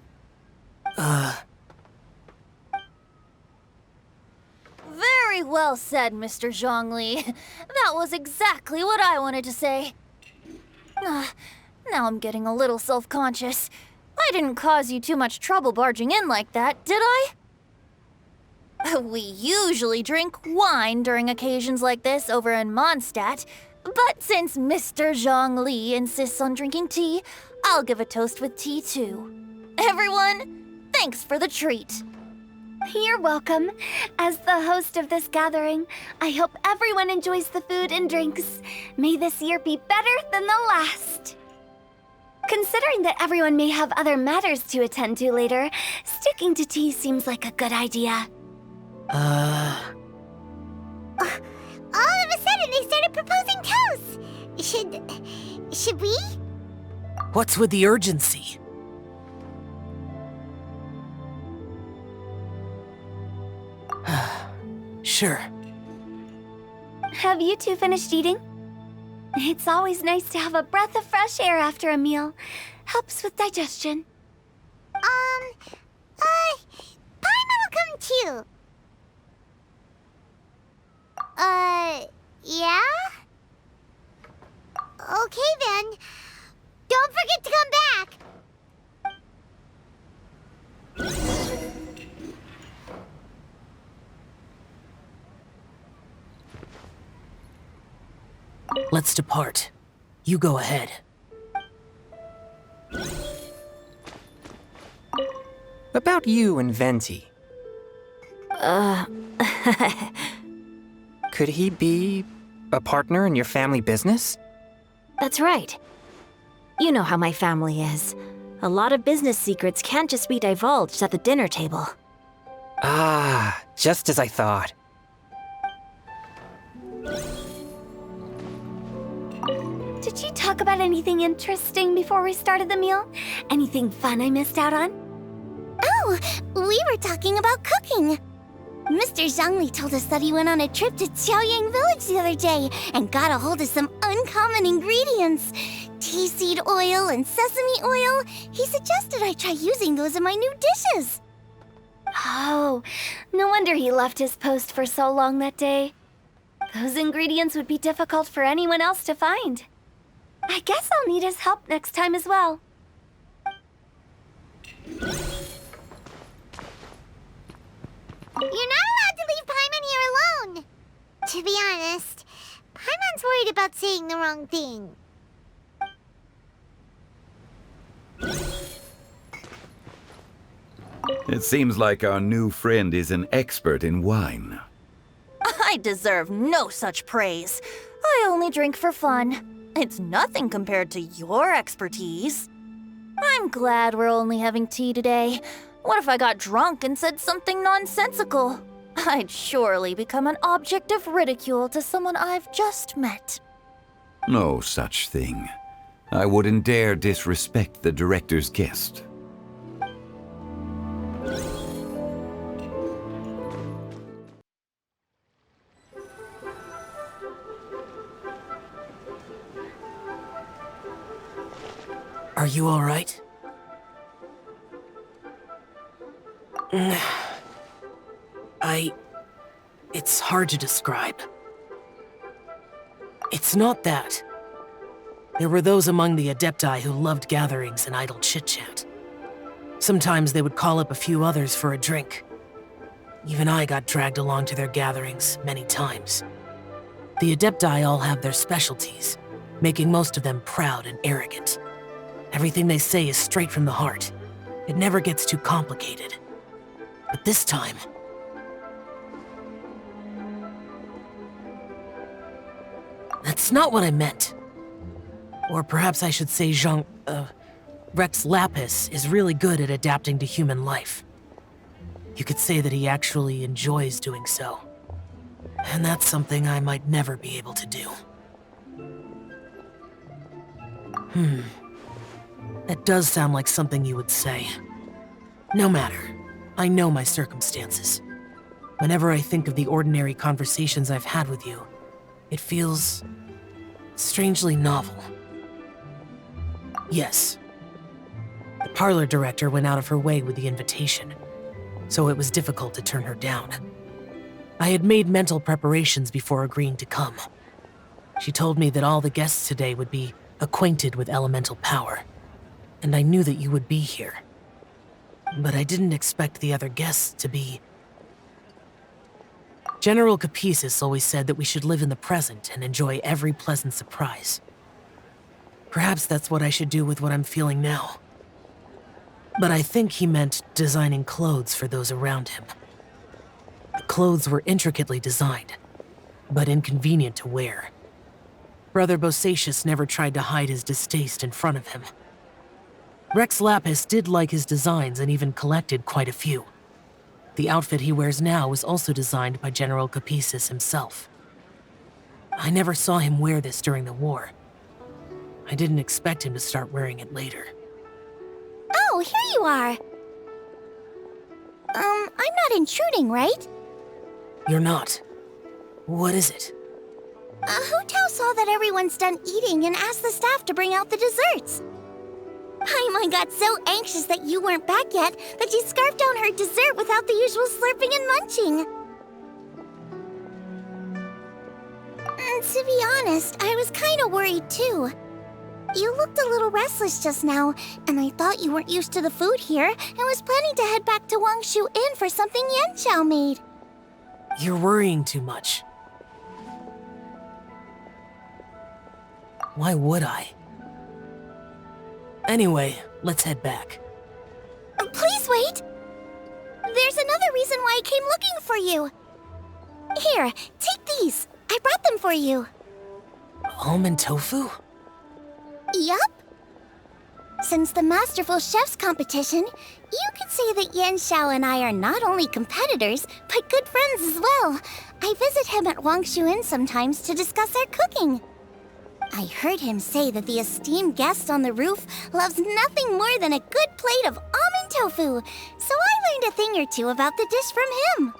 Very well said, Mr. Zhongli. That was exactly what I wanted to say. Now I'm getting a little self-conscious. I didn't cause you too much trouble barging in like that, did I? We usually drink wine during occasions like this over in Mondstadt, but since Mr. Zhongli insists on drinking tea, I'll give a toast with tea too. Everyone, thanks for the treat. You're welcome. As the host of this gathering, I hope everyone enjoys the food and drinks. May this year be better than the last. Considering that everyone may have other matters to attend to later, sticking to tea seems like a good idea. All of a sudden, they started proposing toasts. Should we? What's with the urgency? Sure. Have you two finished eating? It's always nice to have a breath of fresh air after a meal. Helps with digestion. Paimon will come too. Yeah? Okay then. Don't forget to come back. Let's depart. You go ahead. About you and Venti. Could he be a partner in your family business? That's right. You know how my family is. A lot of business secrets can't just be divulged at the dinner table. Ah, just as I thought. Did you talk about anything interesting before we started the meal? Anything fun I missed out on? Oh, we were talking about cooking. Mr. Zhongli told us that he went on a trip to Qiaoyang Village the other day and got a hold of some uncommon ingredients. tea seed oil and sesame oil. He suggested I try using those in my new dishes. Oh, no wonder he left his post for so long that day. Those ingredients would be difficult for anyone else to find. I guess I'll need his help next time as well. You're not allowed to leave Paimon here alone. To be honest, Paimon's worried about saying the wrong thing. It seems like our new friend is an expert in wine. I deserve no such praise. I only drink for fun. It's nothing compared to your expertise. I'm glad we're only having tea today. What if I got drunk and said something nonsensical? I'd surely become an object of ridicule to someone I've just met. No such thing. I wouldn't dare disrespect the director's guest. Are you all right? It's hard to describe. It's not that. There were those among the Adepti who loved gatherings and idle chit-chat. Sometimes they would call up a few others for a drink. Even I got dragged along to their gatherings many times. The Adepti all have their specialties, making most of them proud and arrogant. Everything they say is straight from the heart. It never gets too complicated. But this time... That's not what I meant. Or perhaps I should say Rex Lapis is really good at adapting to human life. You could say that he actually enjoys doing so. And that's something I might never be able to do. That does sound like something you would say. No matter. I know my circumstances. Whenever I think of the ordinary conversations I've had with you, it feels strangely novel. Yes. The parlor director went out of her way with the invitation, so it was difficult to turn her down. I had made mental preparations before agreeing to come. She told me that all the guests today would be acquainted with elemental power, and I knew that you would be here. But I didn't expect the other guests to be... General Capisis always said that we should live in the present and enjoy every pleasant surprise. Perhaps that's what I should do with what I'm feeling now. But I think he meant designing clothes for those around him. The clothes were intricately designed, but inconvenient to wear. Brother Bosacius never tried to hide his distaste in front of him. Rex Lapis did like his designs and even collected quite a few. The outfit he wears now was also designed by General Capisis himself. I never saw him wear this during the war. I didn't expect him to start wearing it later. Oh, here you are. I'm not intruding, right? You're not. What is it? Hu Tao saw that everyone's done eating and asked the staff to bring out the desserts. Paimon got so anxious that you weren't back yet that she scarfed down her dessert without the usual slurping and munching. To be honest, I was kind of worried too. You looked a little restless just now, and I thought you weren't used to the food here and was planning to head back to Wangshu Inn for something Yanqiao made. You're worrying too much. Why would I? Anyway, let's head back. Please wait! There's another reason why I came looking for you. Here, take these. I brought them for you. Almond tofu? Yup. Since the Masterful Chef's competition, you could say that Yanqiao and I are not only competitors, but good friends as well. I visit him at Wangshu Inn sometimes to discuss our cooking. I heard him say that the esteemed guest on the roof loves nothing more than a good plate of almond tofu, so I learned a thing or two about the dish from him.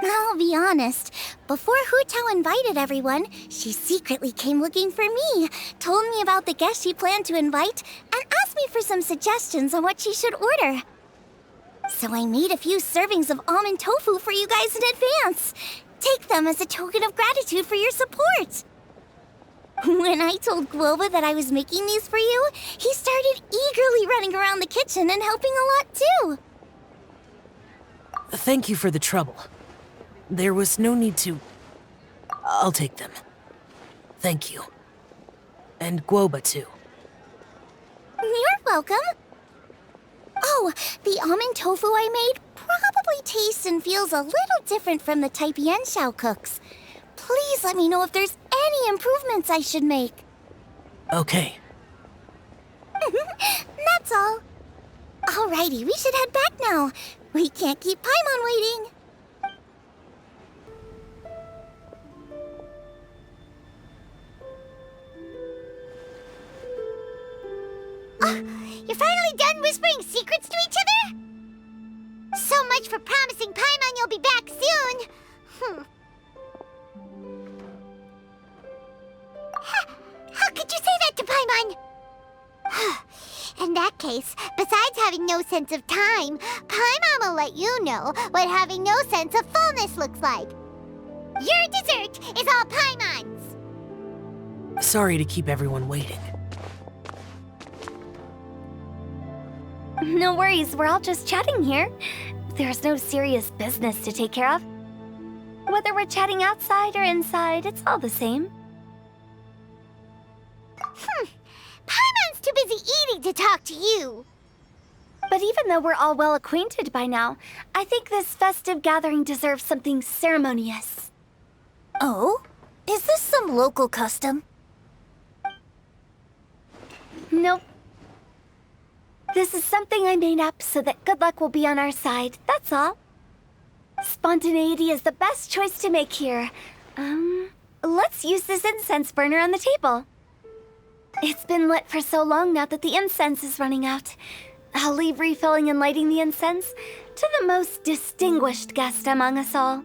I'll be honest, Before Hu Tao invited everyone, she secretly came looking for me, told me about the guests she planned to invite, and asked me for some suggestions on what she should order. So I made a few servings of almond tofu for you guys in advance. Take them as a token of gratitude for your support. When I told Guoba that I was making these for you, he started eagerly running around the kitchen and helping a lot too. Thank you for the trouble. There was no need to... I'll take them. Thank you. And Guoba too. You're welcome. Oh, the almond tofu I made probably tastes and feels a little different from the type Yanxiao cooks. Please let me know if there's any improvements I should make. Okay. That's all. Alrighty, we should head back now. We can't keep Paimon waiting. You're finally done whispering secrets to each other? So much for promising Paimon you'll be back soon. How could you say that to Paimon? In that case, besides having no sense of time, Paimon will let you know what having no sense of fullness looks like. Your dessert is all Paimon's. Sorry to keep everyone waiting. No worries, we're all just chatting here. There's no serious business to take care of. Whether we're chatting outside or inside, it's all the same. Paimon's too busy eating to talk to you. But even though we're all well acquainted by now, I think this festive gathering deserves something ceremonious. Oh? Is this some local custom? Nope. This is something I made up so that good luck will be on our side, that's all. Spontaneity is the best choice to make here. Let's use this incense burner on the table. It's been lit for so long now that the incense is running out. I'll leave refilling and lighting the incense to the most distinguished guest among us all.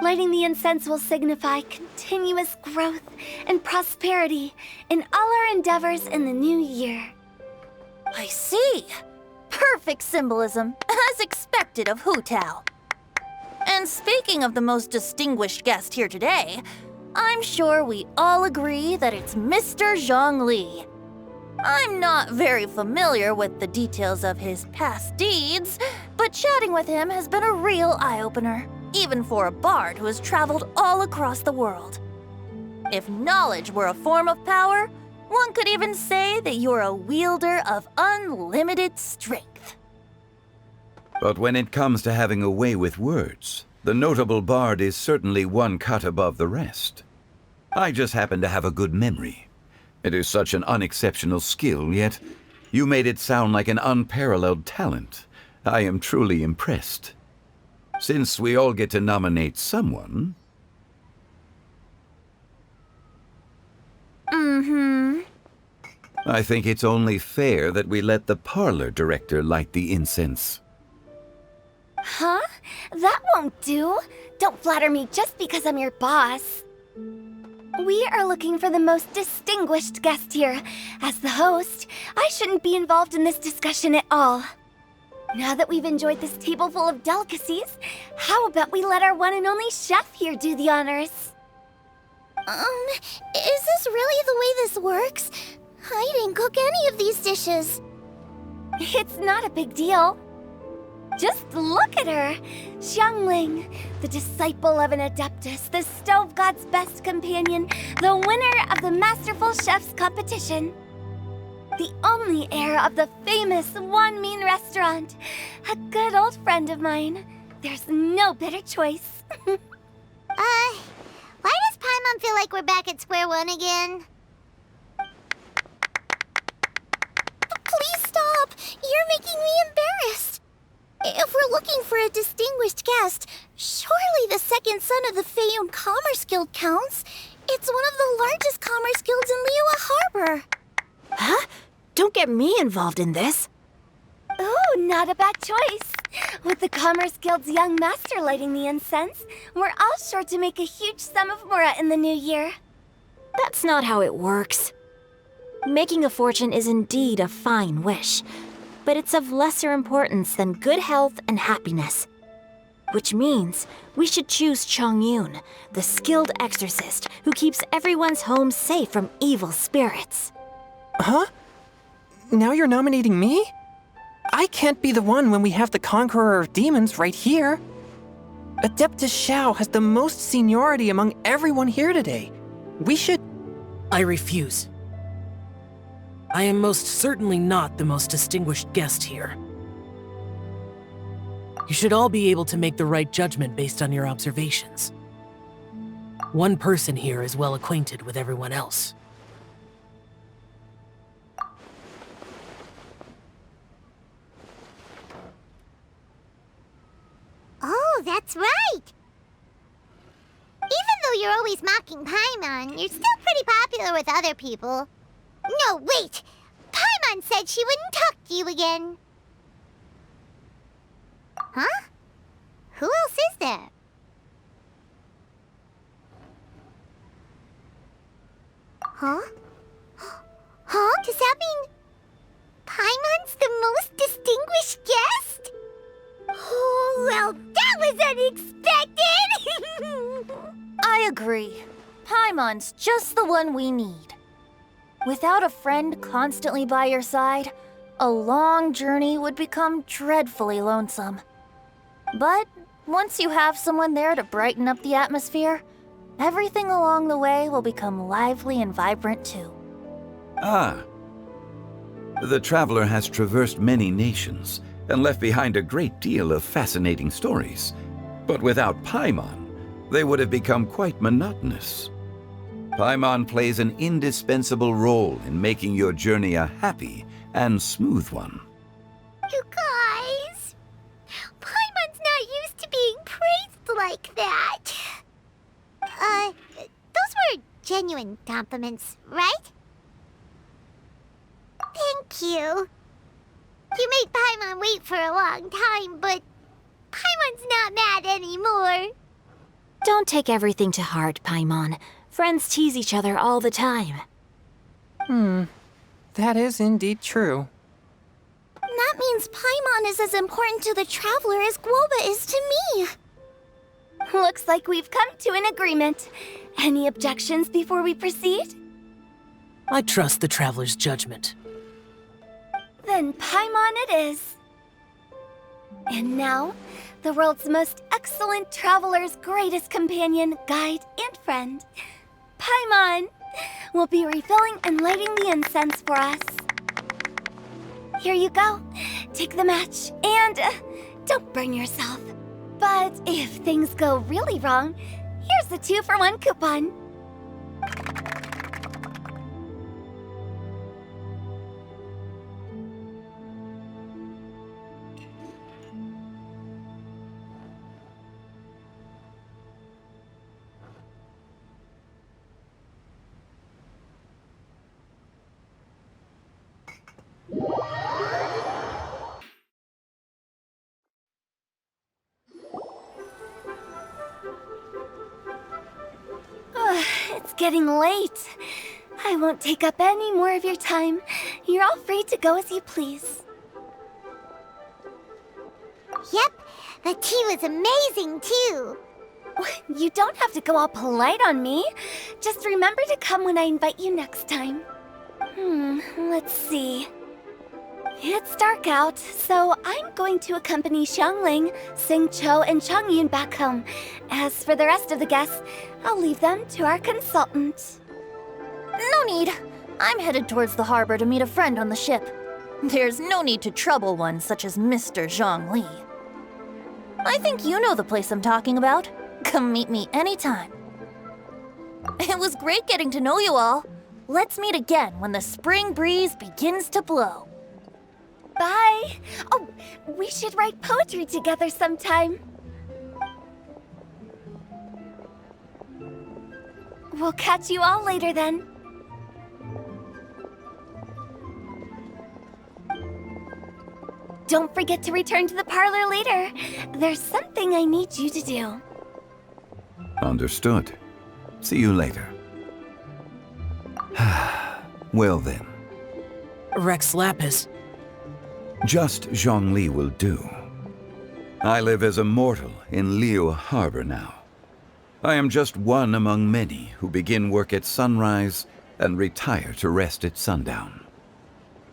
Lighting the incense will signify continuous growth and prosperity in all our endeavors in the new year. I see. Perfect symbolism, as expected of Hu Tao. And speaking of the most distinguished guest here today, I'm sure we all agree that it's Mr. Zhongli. I'm not very familiar with the details of his past deeds, but chatting with him has been a real eye-opener, even for a bard who has traveled all across the world. If knowledge were a form of power, one could even say that you're a wielder of unlimited strength. But when it comes to having a way with words, the notable bard is certainly one cut above the rest. I just happen to have a good memory. It is such an unexceptional skill, yet you made it sound like an unparalleled talent. I am truly impressed. Since we all get to nominate someone... I think it's only fair that we let the parlor director light the incense. Huh? That won't do. Don't flatter me just because I'm your boss. We are looking for the most distinguished guest here. As the host, I shouldn't be involved in this discussion at all. Now that we've enjoyed this table full of delicacies, how about we let our one and only chef here do the honors? Is this really the way this works? I didn't cook any of these dishes. It's not a big deal. Just look at her! Xiangling, the disciple of an adeptus, the stove god's best companion, the winner of the Masterful Chef's competition. The only heir of the famous Wanmin restaurant. A good old friend of mine. There's no better choice. Why does Paimon feel like we're back at square one again? Please stop! You're making me embarrassed. If we're looking for a distinguished guest, surely the second son of the Feiyun Commerce Guild counts. It's one of the largest commerce guilds in Liyue Harbor. Huh? Don't get me involved in this. Ooh, not a bad choice. With the Commerce Guild's young master lighting the incense, we're all sure to make a huge sum of mora in the new year. That's not how it works. Making a fortune is indeed a fine wish, but it's of lesser importance than good health and happiness. Which means we should choose Chongyun, the skilled exorcist who keeps everyone's home safe from evil spirits. Huh? Now you're nominating me? I can't be the one when we have the Conqueror of Demons right here. Adeptus Xiao has the most seniority among everyone here today. We should... I refuse. I am most certainly not the most distinguished guest here. You should all be able to make the right judgment based on your observations. One person here is well acquainted with everyone else. Oh, that's right! Even though you're always mocking Paimon, you're still pretty popular with other people. No, wait! Paimon said she wouldn't talk to you again. Huh? Who else is there? Huh? Huh? Does that mean Paimon's the most distinguished guest? Oh, well, that was unexpected! I agree. Paimon's just the one we need. Without a friend constantly by your side, a long journey would become dreadfully lonesome. But once you have someone there to brighten up the atmosphere, everything along the way will become lively and vibrant too. Ah. The traveler has traversed many nations and left behind a great deal of fascinating stories. But without Paimon, they would have become quite monotonous. Paimon plays an indispensable role in making your journey a happy and smooth one. You guys, Paimon's not used to being praised like that. Those were genuine compliments, right? Thank you. You made Paimon wait for a long time, but Paimon's not mad anymore. Don't take everything to heart, Paimon. Friends tease each other all the time. That is indeed true. That means Paimon is as important to the traveler as Guoba is to me. Looks like we've come to an agreement. Any objections before we proceed? I trust the traveler's judgment. Then Paimon it is. And now, the world's most excellent traveler's greatest companion, guide, and friend, Paimon, will be refilling and lighting the incense for us. Here you go. Take the match, and don't burn yourself. But if things go really wrong, here's the 2-for-1 coupon. It's getting late. I won't take up any more of your time. You're all free to go as you please. Yep, the tea was amazing too. You don't have to go all polite on me. Just remember to come when I invite you next time. Let's see. It's dark out, so I'm going to accompany Xiangling, Xingqiu, and Chongyun back home. As for the rest of the guests, I'll leave them to our consultant. No need. I'm headed towards the harbor to meet a friend on the ship. There's no need to trouble one such as Mr. Zhongli. I think you know the place I'm talking about. Come meet me anytime. It was great getting to know you all. Let's meet again when the spring breeze begins to blow. Bye! Oh, we should write poetry together sometime. We'll catch you all later then. don't forget to return to the parlor later. There's something I need you to do. Understood. See you later. Well then. Rex Lapis. Just Zhongli will do. I live as a mortal in Liyue Harbor now. I am just one among many who begin work at sunrise and retire to rest at sundown.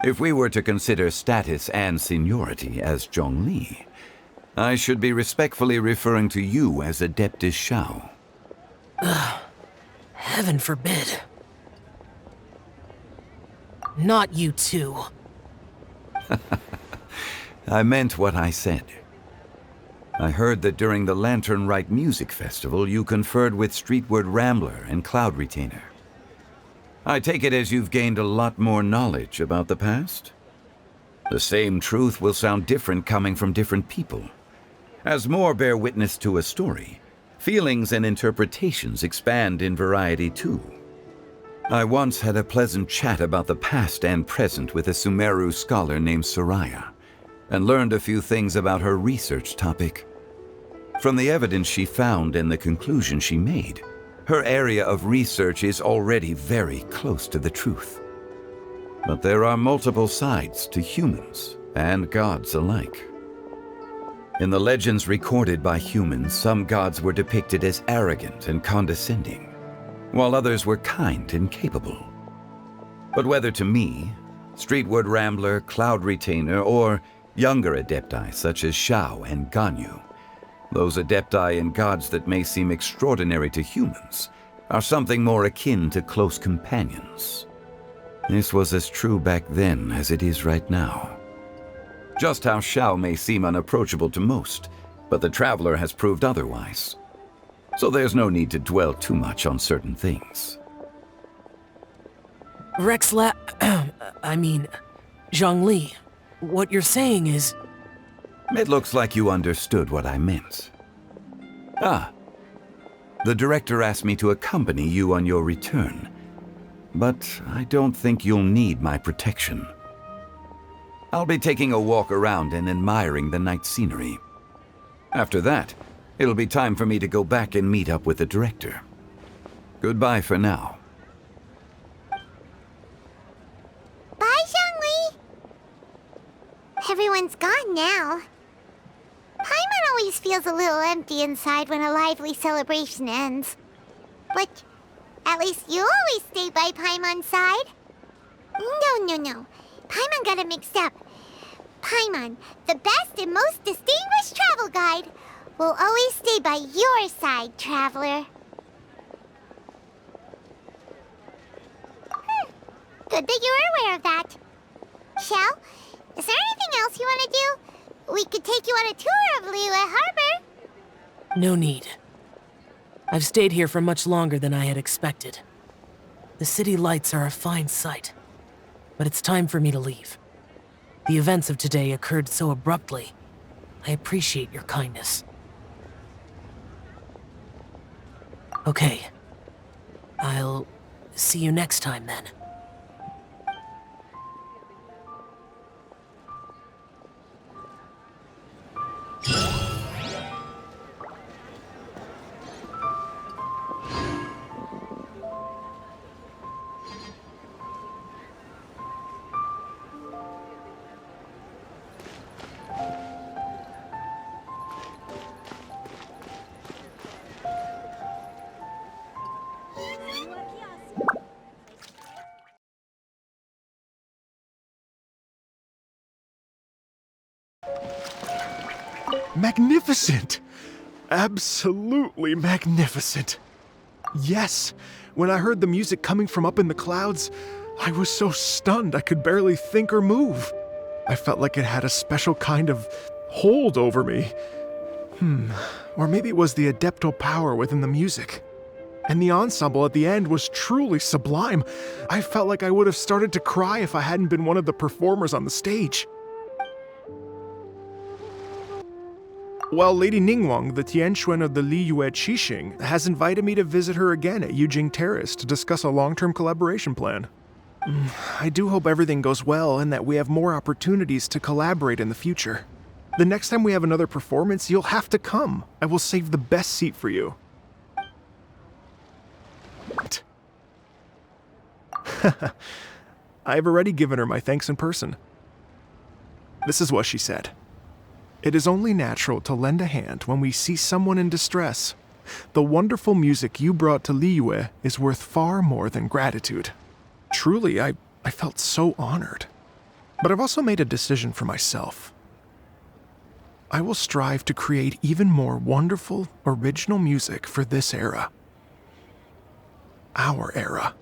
If we were to consider status and seniority as Zhongli, I should be respectfully referring to you as Adeptus Shao. Heaven forbid. Not you too. I meant what I said. I heard that during the Rite Music Festival, you conferred with Streetward Rambler and Cloud Retainer. I take it as you've gained a lot more knowledge about the past? The same truth will sound different coming from different people. As more bear witness to a story, feelings and interpretations expand in variety too. I once had a pleasant chat about the past and present with a Sumeru scholar named Soraya, and learned a few things about her research topic. From the evidence she found and the conclusion she made, her area of research is already very close to the truth. But there are multiple sides to humans and gods alike. In the legends recorded by humans, some gods were depicted as arrogant and condescending, while others were kind and capable. But whether to me, Streetward Rambler, Cloud Retainer, or younger adepti such as Shao and Ganyu, those adepti and gods that may seem extraordinary to humans are something more akin to close companions. This was as true back then as it is right now. Just how Shao may seem unapproachable to most, but the Traveler has proved otherwise. So there's no need to dwell too much on certain things. Zhongli, what you're saying is... It looks like you understood what I meant. The director asked me to accompany you on your return, but I don't think you'll need my protection. I'll be taking a walk around and admiring the night scenery. After that, it'll be time for me to go back and meet up with the director. Goodbye for now. Bye, Zhongli! Everyone's gone now. Paimon always feels a little empty inside when a lively celebration ends. But at least you always stay by Paimon's side. No. Paimon got it mixed up. Paimon, the best and most distinguished travel guide, will always stay by your side, Traveler. Good that you were aware of that. Shell, is there anything else you want to do? We could take you on a tour of Liyue Harbor. No need. I've stayed here for much longer than I had expected. The city lights are a fine sight, but it's time for me to leave. The events of today occurred so abruptly. I appreciate your kindness. Okay. I'll see you next time then. Magnificent! Absolutely magnificent. Yes, when I heard the music coming from up in the clouds, I was so stunned I could barely think or move. I felt like it had a special kind of hold over me. Or maybe it was the adeptal power within the music. And the ensemble at the end was truly sublime. I felt like I would have started to cry if I hadn't been one of the performers on the stage. Well, Lady Ningguang, the Tianquan of the Liyue Qixing, has invited me to visit her again at Yujing Terrace to discuss a long-term collaboration plan. I do hope everything goes well and that we have more opportunities to collaborate in the future. The next time we have another performance, you'll have to come. I will save the best seat for you. I've already given her my thanks in person. This is what she said. It is only natural to lend a hand when we see someone in distress. The wonderful music you brought to Liyue is worth far more than gratitude. Truly, I felt so honored. But I've also made a decision for myself. I will strive to create even more wonderful, original music for this era. Our era.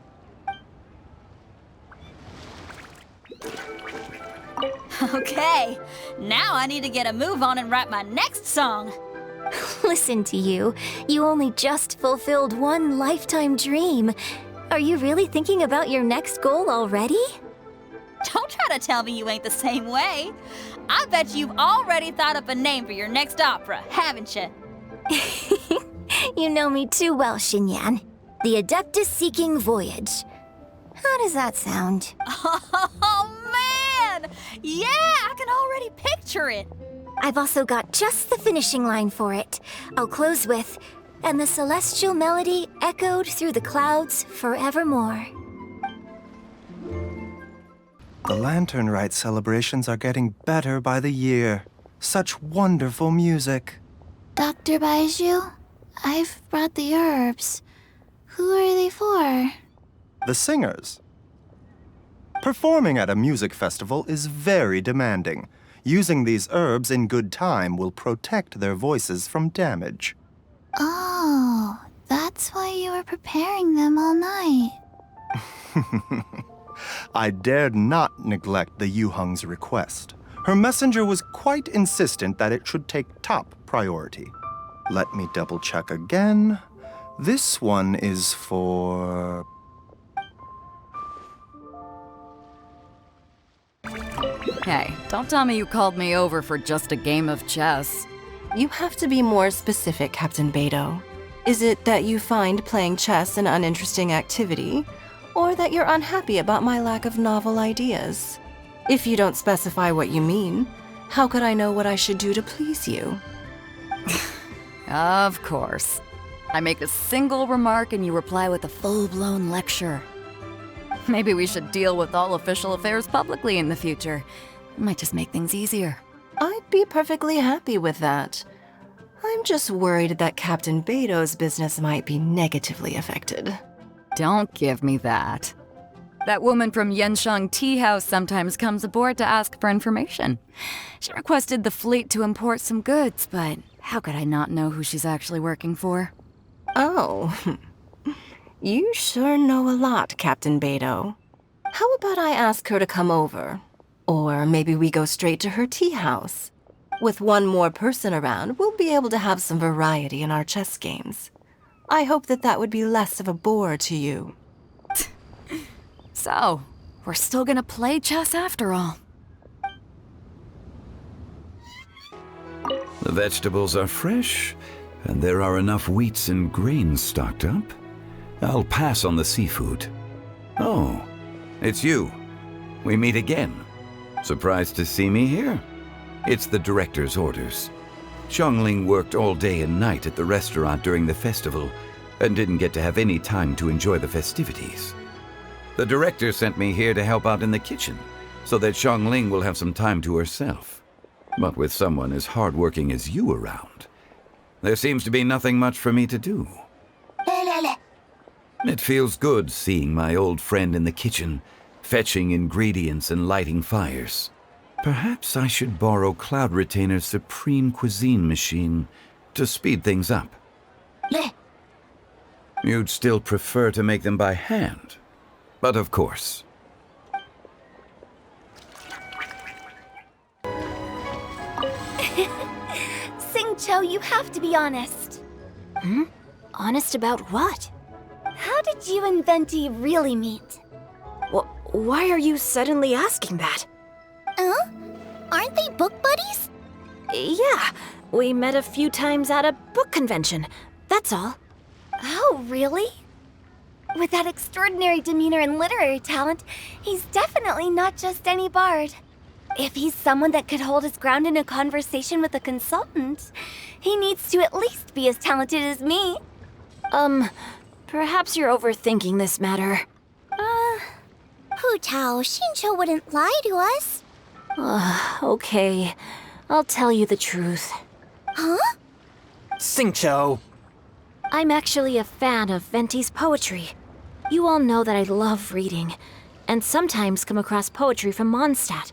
Okay, now I need to get a move on and write my next song. Listen to you. You only just fulfilled one lifetime dream. Are you really thinking about your next goal already? Don't try to tell me you ain't the same way. I bet you've already thought up a name for your next opera, haven't you? You know me too well, Xinyan. The Adeptus-Seeking Voyage. How does that sound? Oh, man! Yeah, I can already picture it. I've also got just the finishing line for it. I'll close with, "And the celestial melody echoed through the clouds forevermore." The Lantern Rite celebrations are getting better by the year. Such wonderful music. Dr. Baiju, I've brought the herbs. Who are they for? The singers. Performing at a music festival is very demanding. Using these herbs in good time will protect their voices from damage. Oh, that's why you were preparing them all night. I dared not neglect the Yuheng's request. Her messenger was quite insistent that it should take top priority. Let me double check again. This one is for... Hey, don't tell me you called me over for just a game of chess. You have to be more specific, Captain Beidou. Is it that you find playing chess an uninteresting activity, or that you're unhappy about my lack of novel ideas? If you don't specify what you mean, how could I know what I should do to please you? Of course. I make a single remark and you reply with a full-blown lecture. Maybe we should deal with all official affairs publicly in the future. It might just make things easier. I'd be perfectly happy with that. I'm just worried that Captain Beidou's business might be negatively affected. Don't give me that. That woman from Yenshang Tea House sometimes comes aboard to ask for information. She requested the fleet to import some goods, but how could I not know who she's actually working for? Oh, you sure know a lot, Captain Beidou. How about I ask her to come over? Or maybe we go straight to her tea house. With one more person around, we'll be able to have some variety in our chess games. I hope that would be less of a bore to you. So, we're still gonna play chess after all. The vegetables are fresh, and there are enough wheats and grains stocked up. I'll pass on the seafood. Oh, it's you. We meet again. Surprised to see me here? It's the director's orders. Xiangling worked all day and night at the restaurant during the festival and didn't get to have any time to enjoy the festivities. The director sent me here to help out in the kitchen so that Xiangling will have some time to herself. But with someone as hardworking as you around, there seems to be nothing much for me to do. It feels good seeing my old friend in the kitchen, fetching ingredients and lighting fires. Perhaps I should borrow Cloud Retainer's Supreme Cuisine machine to speed things up. You'd still prefer to make them by hand, but of course. Xingqiu, you have to be honest. Honest about what? How did you and Venti really meet? Why are you suddenly asking that? Aren't they book buddies? Yeah, we met a few times at a book convention. That's all. Oh, really? With that extraordinary demeanor and literary talent, he's definitely not just any bard. If he's someone that could hold his ground in a conversation with a consultant, he needs to at least be as talented as me. Perhaps you're overthinking this matter. Hu Tao, Xingqiu wouldn't lie to us. Okay. I'll tell you the truth. Huh? Xingqiu! I'm actually a fan of Venti's poetry. You all know that I love reading, and sometimes come across poetry from Mondstadt.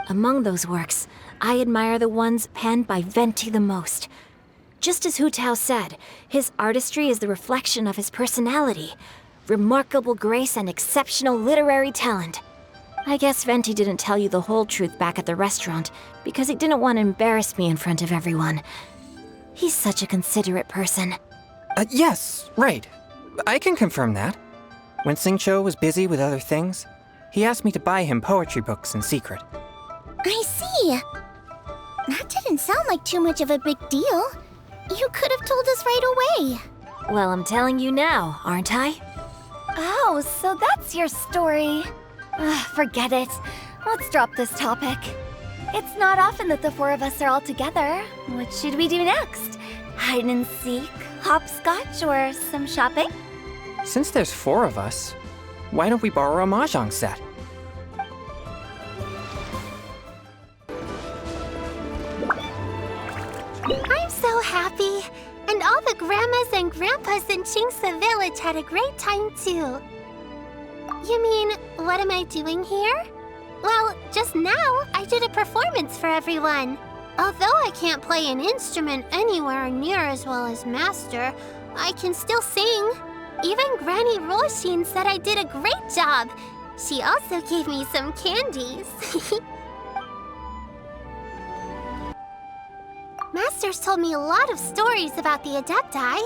Among those works, I admire the ones penned by Venti the most. Just as Hu Tao said, his artistry is the reflection of his personality, remarkable grace and exceptional literary talent. I guess Venti didn't tell you the whole truth back at the restaurant because he didn't want to embarrass me in front of everyone. He's such a considerate person. Yes, right. I can confirm that. When Xingqiu was busy with other things, he asked me to buy him poetry books in secret. I see. That didn't sound like too much of a big deal. You could have told us right away. Well, I'm telling you now, aren't I? Oh, so that's your story. Forget it. Let's drop this topic. It's not often that the four of us are all together. What should we do next? Hide and seek, hopscotch, or some shopping? Since there's 4 of us, why don't we borrow a mahjong set? I'm so happy. And all the grandmas and grandpas in Qingce Village had a great time too. You mean, what am I doing here? Well, just now, I did a performance for everyone. Although I can't play an instrument anywhere near as well as Master, I can still sing. Even Granny Roshin said I did a great job. She also gave me some candies. Master's told me a lot of stories about the Adepti.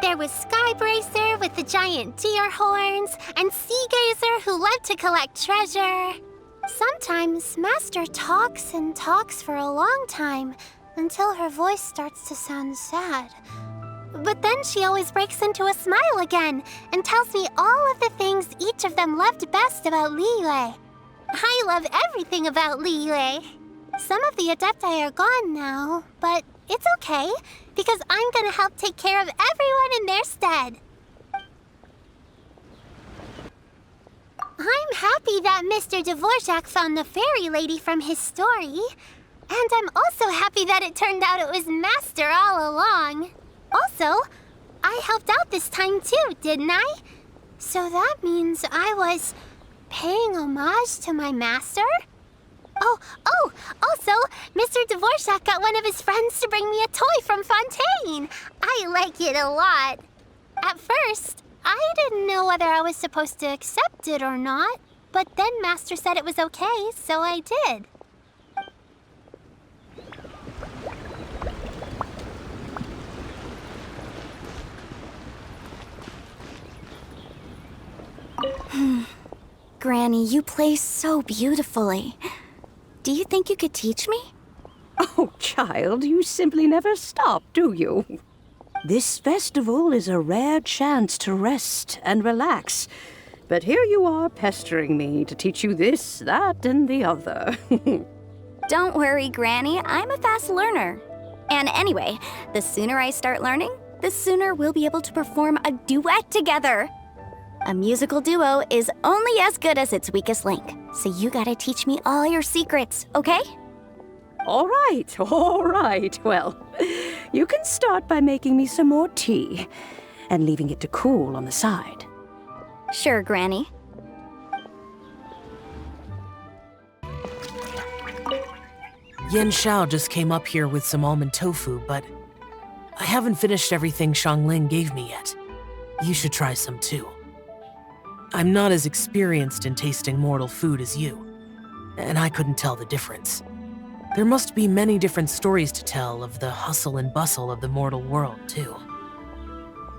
There was Skybracer with the giant deer horns, and Seagazer who loved to collect treasure. Sometimes Master talks and talks for a long time, until her voice starts to sound sad. But then she always breaks into a smile again, and tells me all of the things each of them loved best about Liyue. I love everything about Liyue. Some of the Adepti are gone now, but it's okay, because I'm gonna help take care of everyone in their stead. I'm happy that Mr. Dvorak found the fairy lady from his story. And I'm also happy that it turned out it was Master all along. Also, I helped out this time too, didn't I? So that means I was paying homage to my master? Also, Mr. Dvorak got one of his friends to bring me a toy from Fontaine. I like it a lot. At first, I didn't know whether I was supposed to accept it or not, but then Master said it was okay, so I did. Granny, you play so beautifully. Do you think you could teach me? Oh, child, you simply never stop, do you? This festival is a rare chance to rest and relax. But here you are pestering me to teach you this, that, and the other. Don't worry, Granny. I'm a fast learner. And anyway, the sooner I start learning, the sooner we'll be able to perform a duet together. A musical duo is only as good as its weakest link. So you gotta teach me all your secrets, okay? All right. Well, you can start by making me some more tea and leaving it to cool on the side. Sure, Granny. Yen Xiao just came up here with some almond tofu, but I haven't finished everything Xiangling gave me yet. You should try some too. I'm not as experienced in tasting mortal food as you, and I couldn't tell the difference. There must be many different stories to tell of the hustle and bustle of the mortal world, too.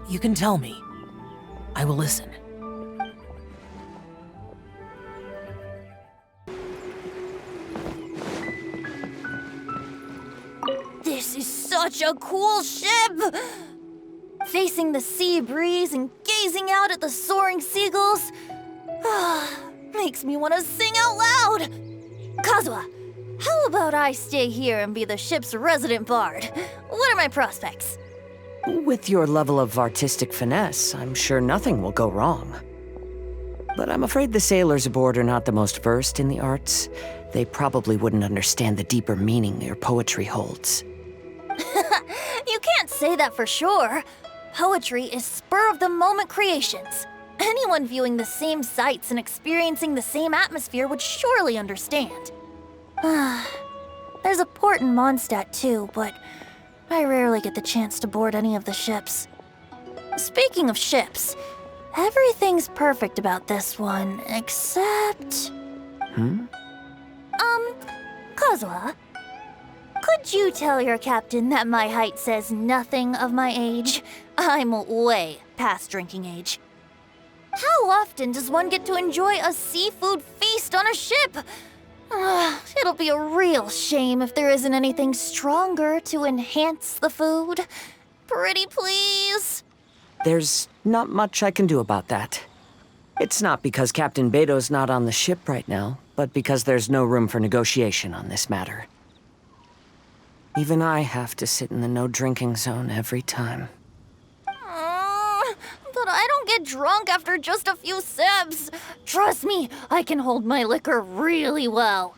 You can tell me. I will listen. This is such a cool ship! facing the sea breeze and gazing out at the soaring seagulls. Makes me want to sing out loud. Kazuha, how about I stay here and be the ship's resident bard? What are my prospects? With your level of artistic finesse, I'm sure nothing will go wrong. But I'm afraid the sailors aboard are not the most versed in the arts. They probably wouldn't understand the deeper meaning your poetry holds. You can't say that for sure. Poetry is spur-of-the-moment creations. Anyone viewing the same sights and experiencing the same atmosphere would surely understand. There's a port in Mondstadt too, but I rarely get the chance to board any of the ships. Speaking of ships, everything's perfect about this one, except... Kazuha, could you tell your captain that my height says nothing of my age? I'm way past drinking age. How often does one get to enjoy a seafood feast on a ship? It'll be a real shame if there isn't anything stronger to enhance the food. Pretty please? There's not much I can do about that. It's not because Captain Beto's not on the ship right now, but because there's no room for negotiation on this matter. Even I have to sit in the no-drinking zone every time. But I don't get drunk after just a few sips. Trust me, I can hold my liquor really well.